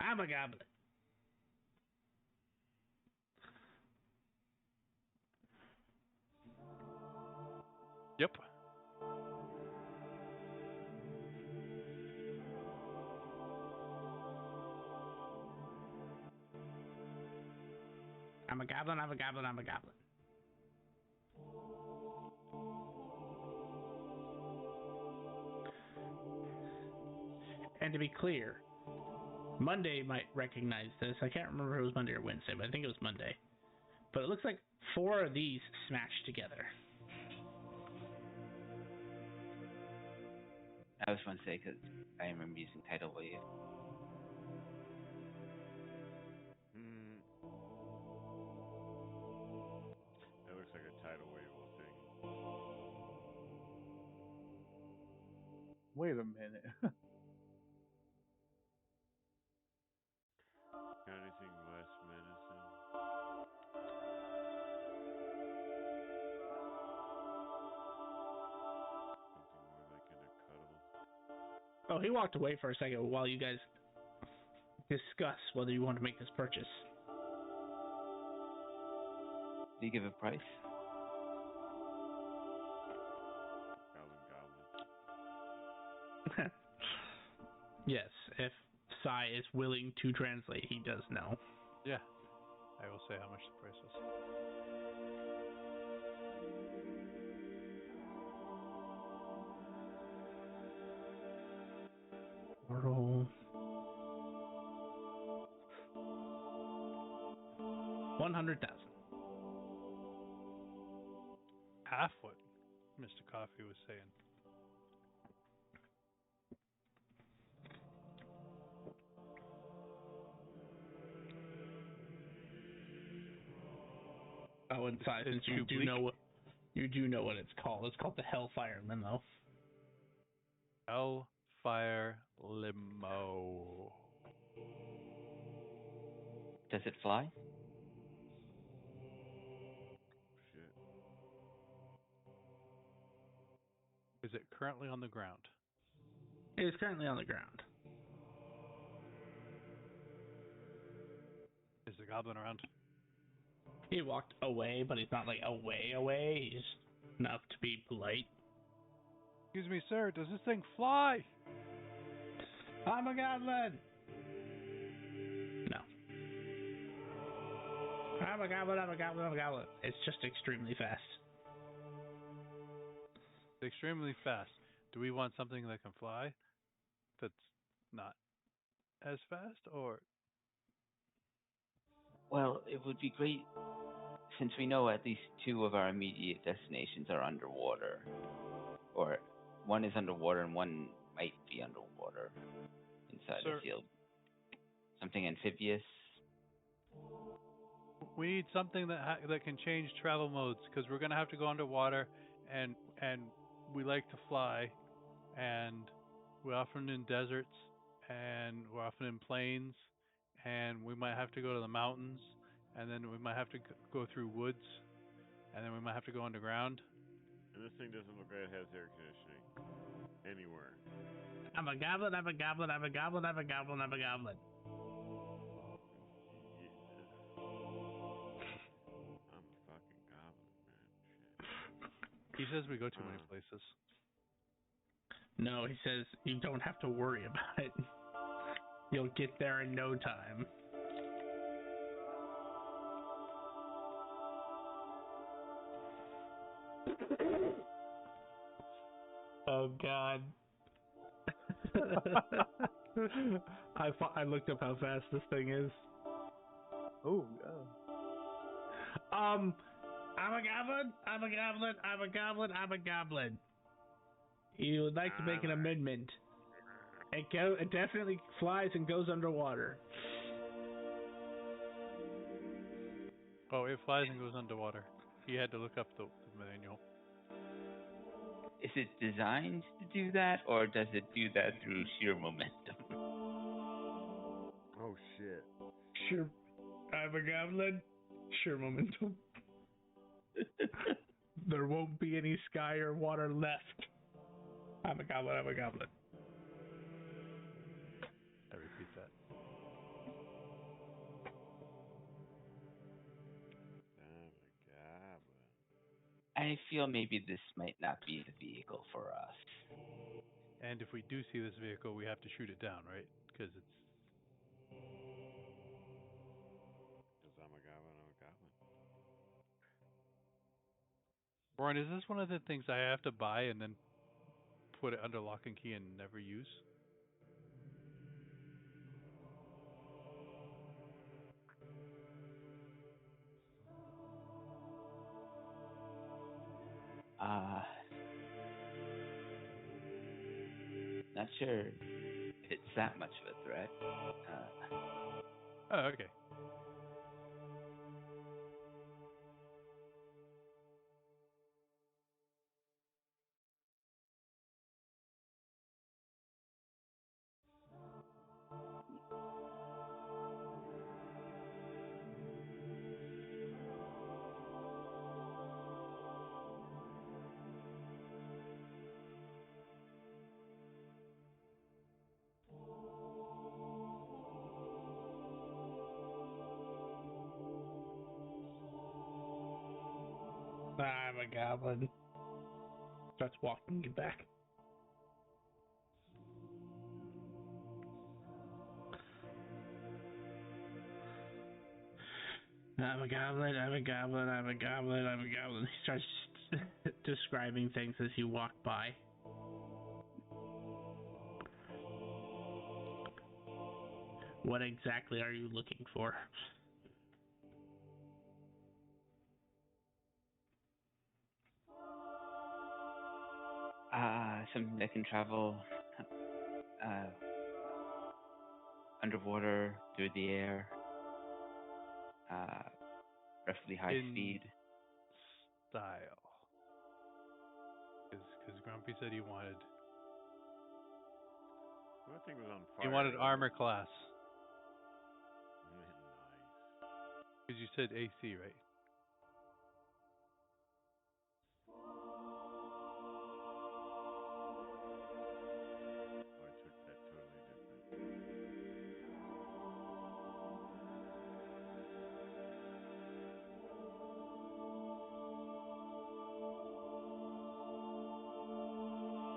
I'm a goblin. Yep. I'm a goblin, I'm a goblin, I'm a goblin. And to be clear, Monday might recognize this. I can't remember if it was Monday or Wednesday, but I think it was Monday. But it looks like 4 of these smashed together. I was going to say, because I remember using tidal wave. That looks like a tidal wave thing. Wait a minute. Got anything less medicine? Something more like in a cuddle. Oh, he walked away for a second while you guys discuss whether you want to make this purchase. Do you give a price? Goblin. Yes, if Sai is willing to translate, he does know. Yeah. I will say how much the price is. Roll 100,000. Half what Mr. Coffee was saying. Oh, and Sai, It's since too you do bleak. know what it's called. It's called the Hellfire Limo. Hellfire limo. Does it fly? Shit. Is it currently on the ground? It is currently on the ground. Is the goblin around? He walked away, but he's not like away. He's enough to be polite. Excuse me, sir. Does this thing fly? I'm a goblin. No. I'm a goblin. It's just extremely fast. It's extremely fast. Do we want something that can fly? That's not as fast, or Well, it would be great since we know at least 2 of our immediate destinations are underwater. Or one is underwater and one might be underwater inside Sir. the field. Something amphibious. we need something that can change travel modes because we're gonna have to go underwater, and we like to fly, and we're often in deserts, and we're often in plains, and we might have to go to the mountains, and then we might have to go through woods, and then we might have to go underground. And this thing doesn't look like it has air conditioning anywhere. I'm a goblin. I'm a fucking goblin, man. Shit. He says we go too many places. No, he says you don't have to worry about it. You'll get there in no time. Oh God. I looked up how fast this thing is. Oh, yeah. I'm a goblin. You would like to make an amendment. It definitely flies and goes underwater. Oh, it flies and goes underwater. He had to look up the manual. Is it designed to do that, or does it do that through sheer momentum? Oh shit. Sure. I'm a goblin. Sure, momentum. There won't be any sky or water left. I'm a goblin. I repeat that. I'm a goblin. I feel maybe this might not be the vehicle for us. And if we do see this vehicle, we have to shoot it down, right? Because it's... Because I'm a goblin. Warren, is this one of the things I have to buy and then put it under lock and key and never use? Not sure if it's that much of a threat. Oh, okay. I'm a goblin. Starts walking you back. I'm a goblin, I'm a goblin, I'm a goblin, I'm a goblin. He starts describing things as you walk by. What exactly are you looking for? Something that can travel underwater, through the air, roughly high In speed. style. Because Grumpy said he wanted That thing was on fire. he wanted armor class. Nice. Because you said AC, right? Oh, I took that totally different.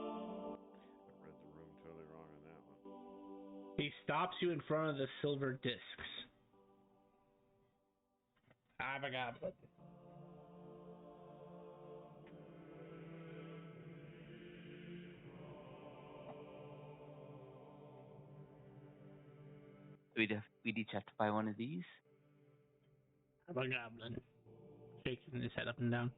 I read the room totally wrong on that one. He stops you in front of the silver discs. I'm a goblin. We'd each have to buy one of these. I'm a goblin. Shaking his head up and down.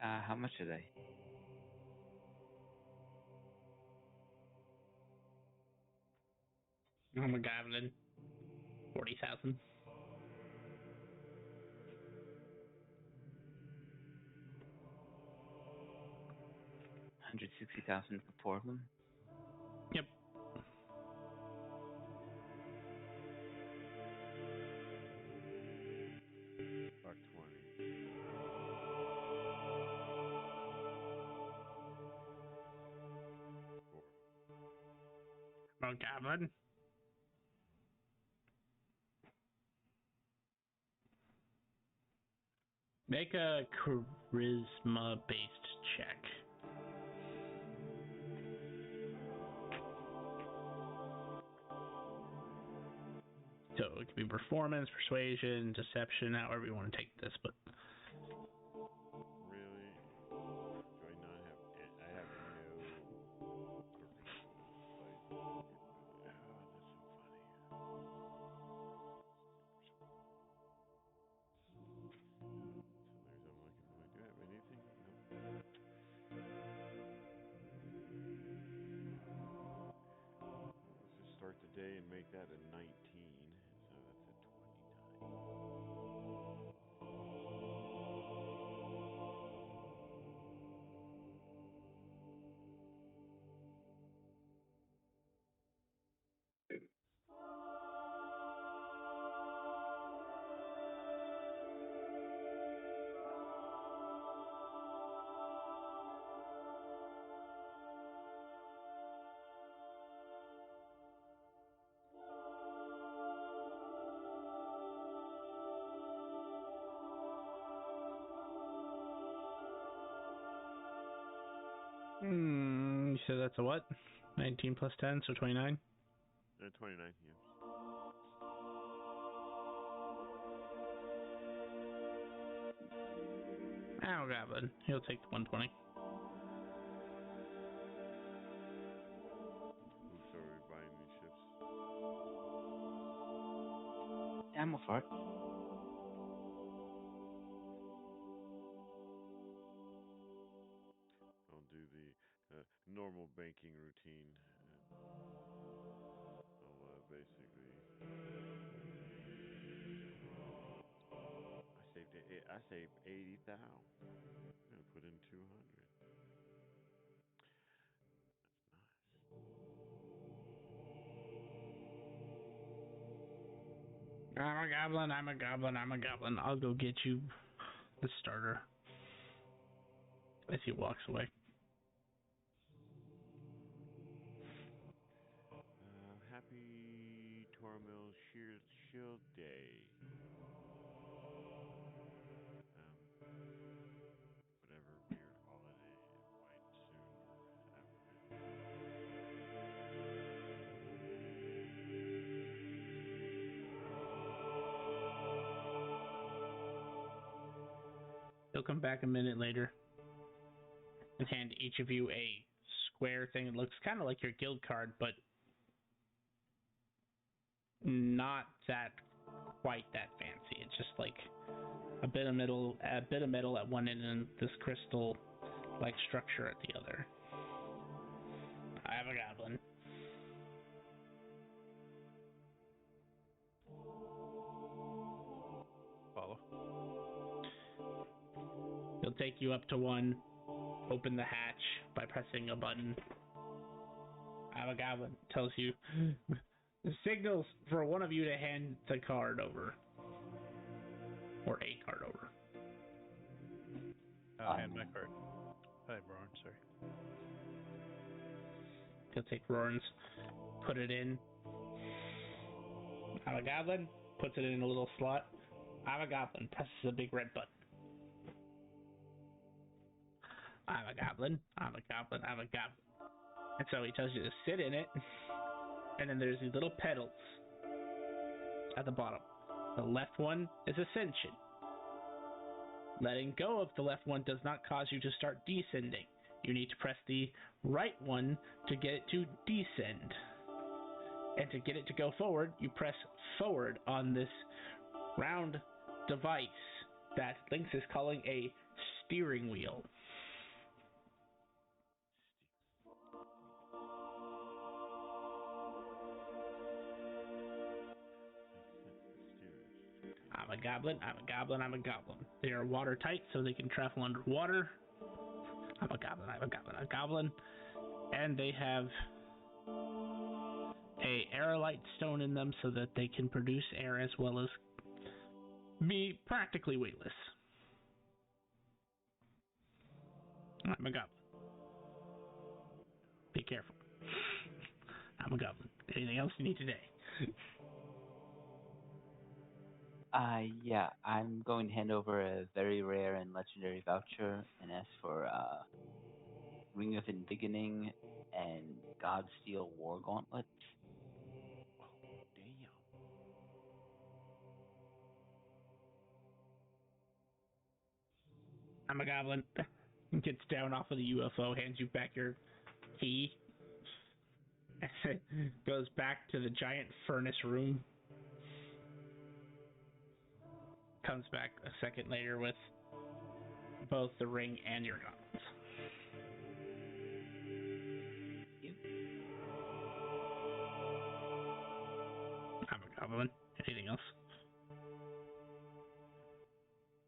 How much are they? I'm a goblin. 40,000. $160,000 for four of them. Yep. $120. I'm a goblin. Make a charisma-based check. So it could be performance, persuasion, deception, however you want to take this, but Really? Do I not have? I have no charisma. That's so funny. So there's I'm looking. Do I have anything? Nope. Let's just start the day and make that a 19. So that's a 20 die. so that's a what? 19 plus 10, so 29? 29, yes. Oh, goblin. He'll take the 120. Ooh, so are we buying these ships? Yeah, I'm all for it. I'll do the normal banking routine. I'll basically. I saved 80,000. I'm gonna put in 200. I'm a goblin, I'm a goblin, I'm a goblin. I'll go get you the starter. As he walks away. Happy Tormil Shield Day. He'll come back a minute later and hand each of you a square thing. It looks kind of like your guild card, but not quite that fancy. It's just like a bit of metal at one end and this crystal-like structure at the other. I have a goblin. Follow. He'll take you up to one, open the hatch by pressing a button. I have a goblin. Tells you the signals for one of you to hand the card over. Or a card over. I'll hand my card. Hi, Brian. Sorry. He'll take Roran's, put it in. I have a goblin. Puts it in a little slot. I have a goblin. Presses a big red button. I have a goblin. I have a goblin. I have a goblin. And so he tells you to sit in it. And then there's these little pedals at the bottom. The left one is ascension. Letting go of the left one does not cause you to start descending. You need to press the right one to get it to descend. And to get it to go forward, you press forward on this round device that Lynx is calling a steering wheel. I'm a goblin, I'm a goblin, I'm a goblin. They are watertight, so they can travel underwater. I'm a goblin, I'm a goblin, I'm a goblin. And they have a aerolite stone in them so that they can produce air as well as be practically weightless. I'm a goblin. Be careful. I'm a goblin. Anything else you need today? Yeah, I'm going to hand over a very rare and legendary voucher and ask for Ring of Indigening and Godsteel War Gauntlet. Damn. I'm a goblin. Gets down off of the UFO, hands you back your key. Goes back to the giant furnace room. Comes back a second later with both the ring and your gauntlets. I'm a goblin. Anything else?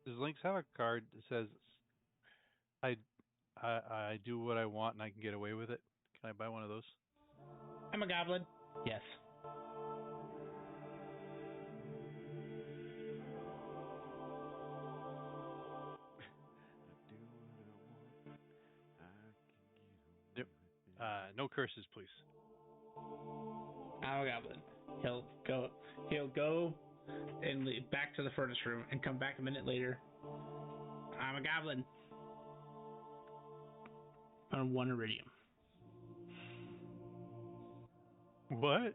Does Lynx have a card that says I do what I want and I can get away with it? Can I buy one of those? I'm a goblin. Yes. Yep. No curses, please. I'm a goblin. He'll go and lead back to the furnace room and come back a minute later. I'm a goblin. On 1 iridium. What?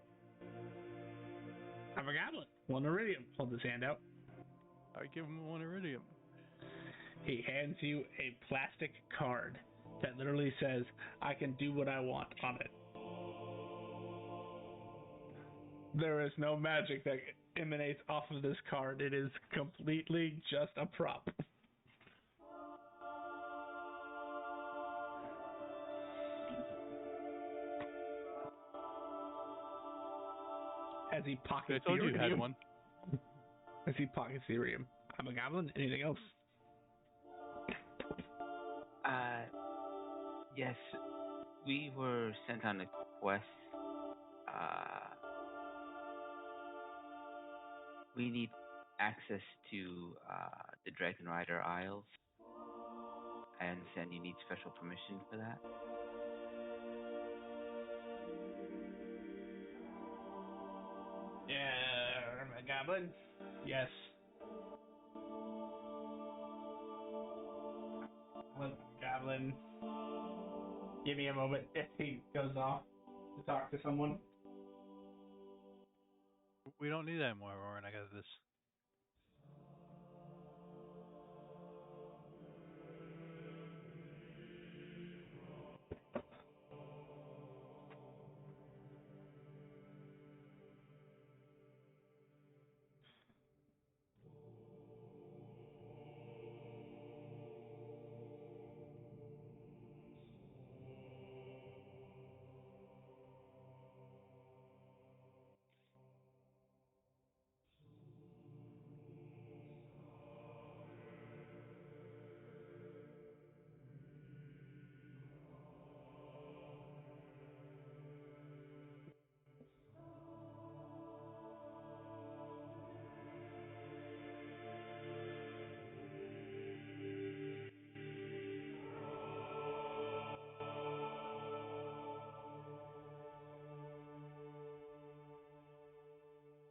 I'm a goblin. 1 iridium. Hold his hand out. I give him 1 iridium. He hands you a plastic card that literally says, I can do what I want on it. There is no magic that emanates off of this card. It is completely just a prop. As he pockets I told the you you had iridium. one. As he pockets the iridium. I'm a goblin. Anything else? Yes, we were sent on a quest. We need access to the Dragon Rider Isles. I understand you need special permission for that. Yeah, I'm a goblin. Yes. Goblin. Give me a moment if he goes off to talk to someone. We don't need that anymore, Warren. I got this.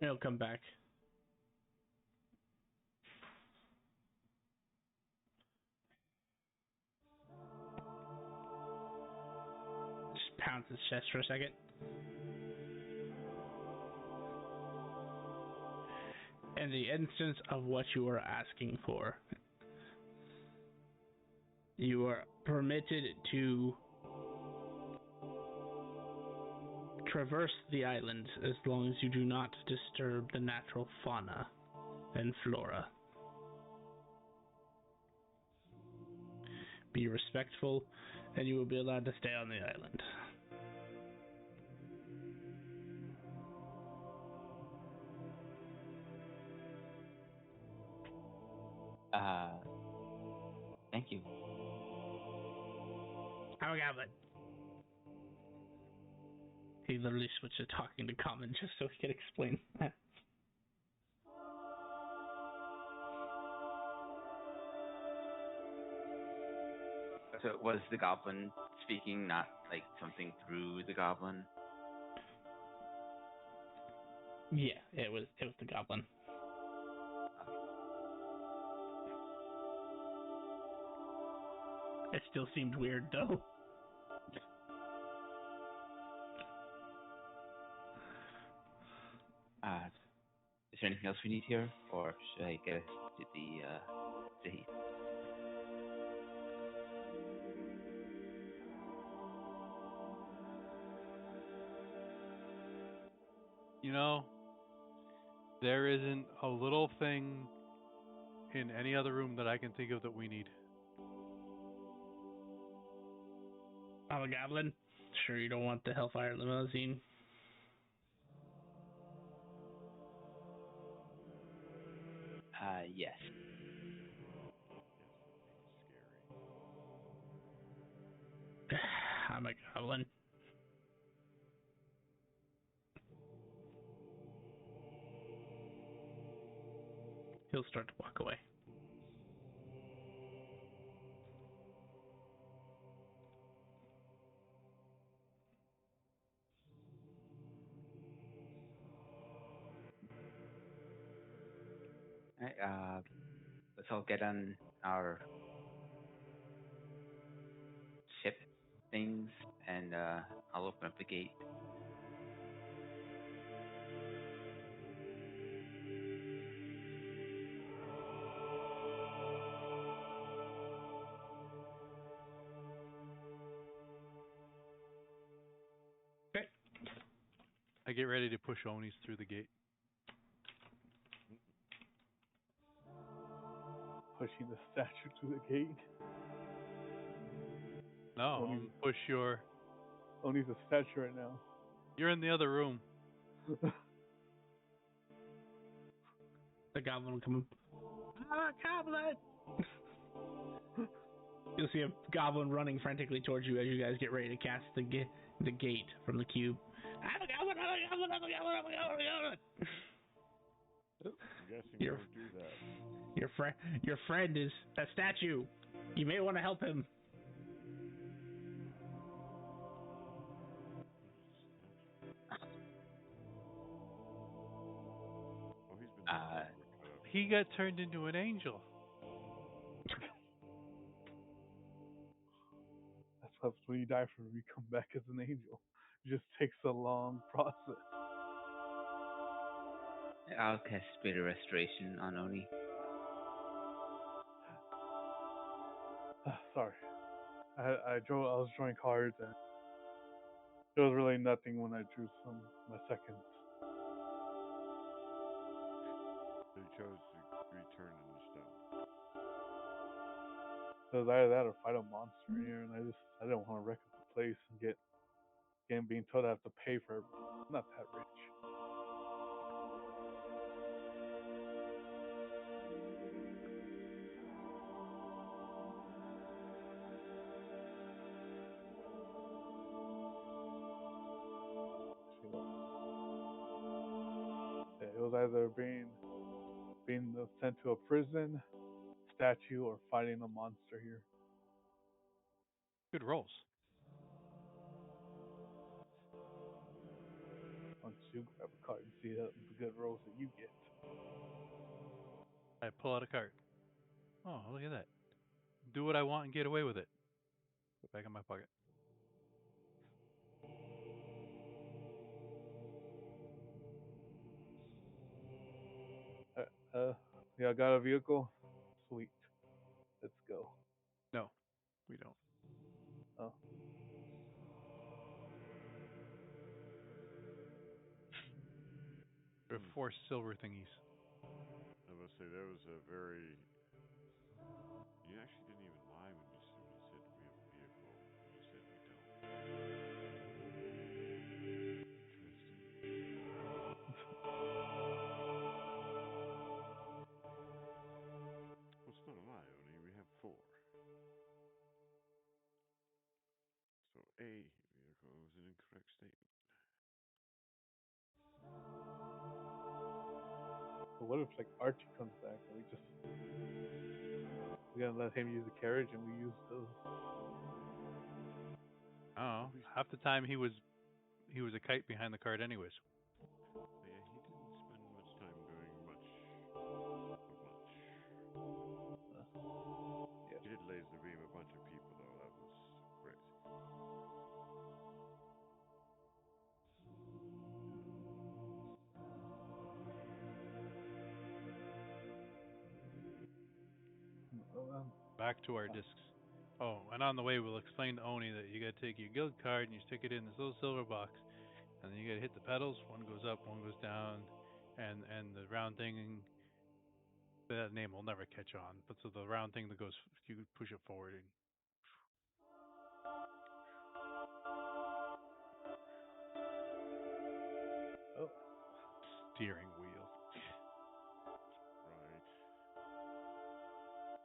He'll come back. Just pounds his chest for a second. In the instance of what you are asking for, you are permitted to traverse the island as long as you do not disturb the natural fauna and flora. Be respectful, and you will be allowed to stay on the island. Thank you. I'm a goblin. He literally switched to talking to common just so he could explain that. So was the goblin speaking, not like something through the goblin? Yeah, it was the goblin. It still seemed weird though. Is there anything else we need here, or should I get us to the heath? You know, there isn't a little thing in any other room that I can think of that we need. I'm a goblin. Sure you don't want the Hellfire limousine? Yes. I'm a goblin. He'll start to walk away. Alright, let's all get on our ship things, and I'll open up the gate. Okay. I get ready to push Onis through the gate. Pushing the statue to the gate. No, Oni's, push your... Oni's a statue right now. You're in the other room. The goblin will come up. Ah, goblin! You'll see a goblin running frantically towards you as you guys get ready to cast the gate from the cube. I'm a goblin! I'm a goblin! I'm a goblin! I'm a goblin! I'm a goblin! I'm guessing we don't do that. Your friend is a statue. You may want to help him. Oh, he's been there. He got turned into an angel. That's when you die from him, you come back as an angel. It just takes a long process. I'll cast Spirit of Restoration on Oni. Sorry. I was drawing cards and there was really nothing when I drew my seconds. So he chose to return in the stone. It was either that or fight a monster here, and I didn't want to wreck up the place and being told I have to pay for everything. I'm not that rich. Yeah, it was either being sent to a prison, statue, or fighting a monster here. Good rolls. Once you grab a card and see the good rolls that you get. I pull out a card. Oh, look at that. Do what I want and get away with it. Put it back in my pocket. Yeah, I got a vehicle. Sweet. Let's go. No, we don't. Oh, There are 4 silver thingies. I must say that was a very. You actually didn't even lie when you said we have a vehicle. You said we don't. Interesting. Well, it's not a lie, Oni. We have 4. So a vehicle was an incorrect statement. but what if like Archie comes back and we gotta let him use the carriage and we use the. Oh, half the time he was a kite behind the card anyways. So yeah, he didn't spend much time doing much of much. Yes. He did laser beam a bunch of people though. That was crazy. Back to our discs. Oh, and on the way we'll explain to Oni that you gotta take your guild card and you stick it in this little silver box, and then you gotta hit the pedals. One goes up, one goes down, and the round thing. That name will never catch on, but so the round thing that goes, you push it forward and Oh, steering wheel. Right.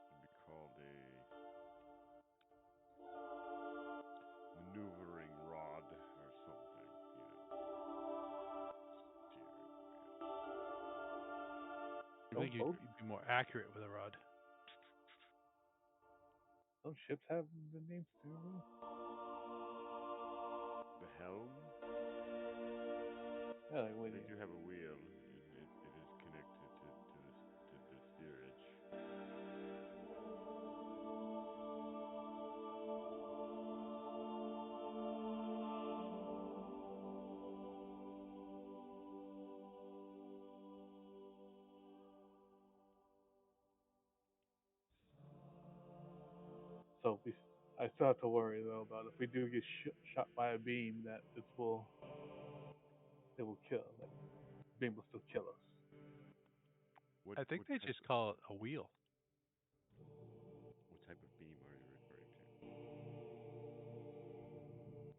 It'd be called a maneuvering rod or something. Steering wheel. I don't think you'd both be more accurate with a rod. don't ships have the names too? The helm. Yeah, like when They you. do have a wheel. It is connected to the steerage. So I still have to worry though about if we do get shot by a beam that it will kill. Like, the beam will still kill us. I think What they type just call it a wheel. what type of beam are you referring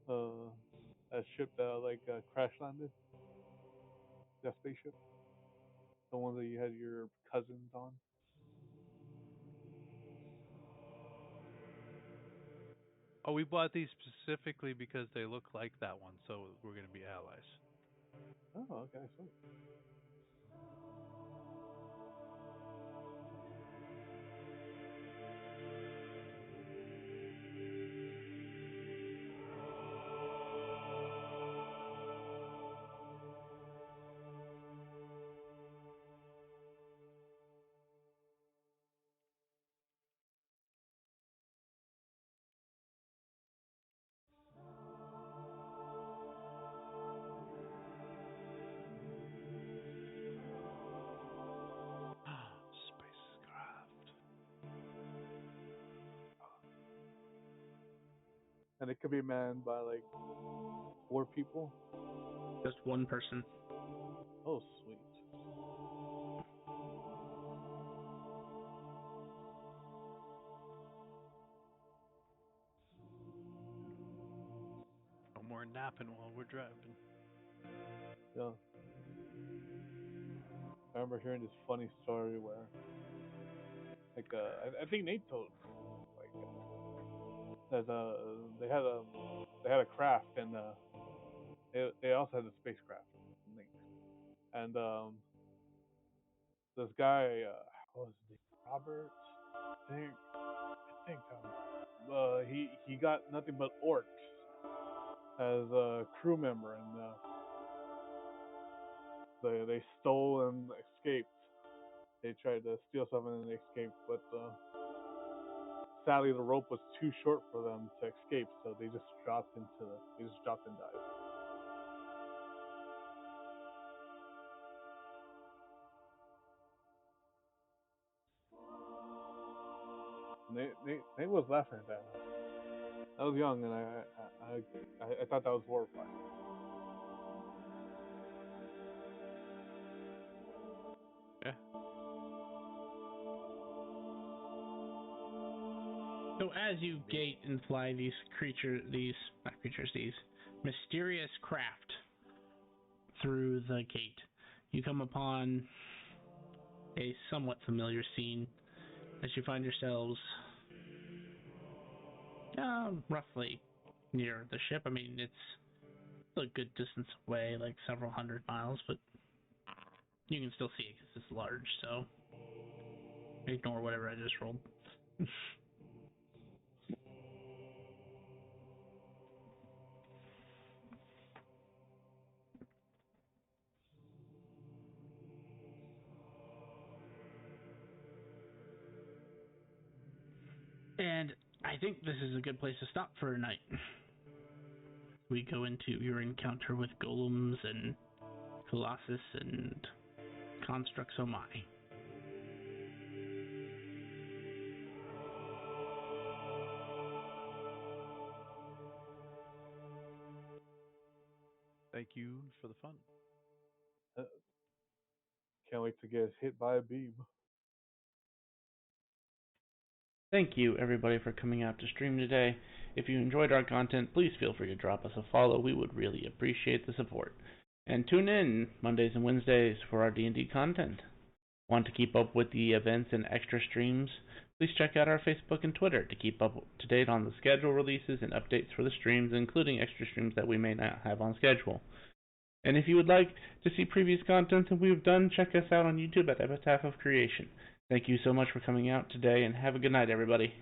to? That ship that crash landed. That spaceship. The one that you had your cousins on. Oh, we bought these specifically because they look like that one, so we're gonna be allies. Oh, okay, so. Spacecraft. And it could be manned by like 4 people. Just one person. Oh, sweet. No more napping while we're driving. Yeah. I remember hearing this funny story where, I think Nate told, like, that they had a craft and they also had a spacecraft, and this guy, what was his name, Robert, I think, he got nothing but orcs as a crew member, and They stole and escaped. They tried to steal something and they escaped, but sadly the rope was too short for them to escape, so they just dropped and died. Nate was laughing at that. I was young and I thought that was horrifying. Yeah. So as you gate and fly these mysterious craft through the gate, you come upon a somewhat familiar scene as you find yourselves roughly near the ship. I mean, it's a good distance away, like several hundred miles, but you can still see it because it's large, so ignore whatever I just rolled. And I think this is a good place to stop for a night. We go into your encounter with golems and colossus and constructs. Oh my. Thank you for the fun. Can't wait to get hit by a beam. Thank you, everybody, for coming out to stream today. If you enjoyed our content, please feel free to drop us a follow. We would really appreciate the support. And tune in Mondays and Wednesdays for our D&D content. Want to keep up with the events and extra streams? Please check out our Facebook and Twitter to keep up to date on the schedule releases and updates for the streams, including extra streams that we may not have on schedule. And if you would like to see previous content that we've done, check us out on YouTube at Epitaph of Creation. Thank you so much for coming out today, and have a good night, everybody.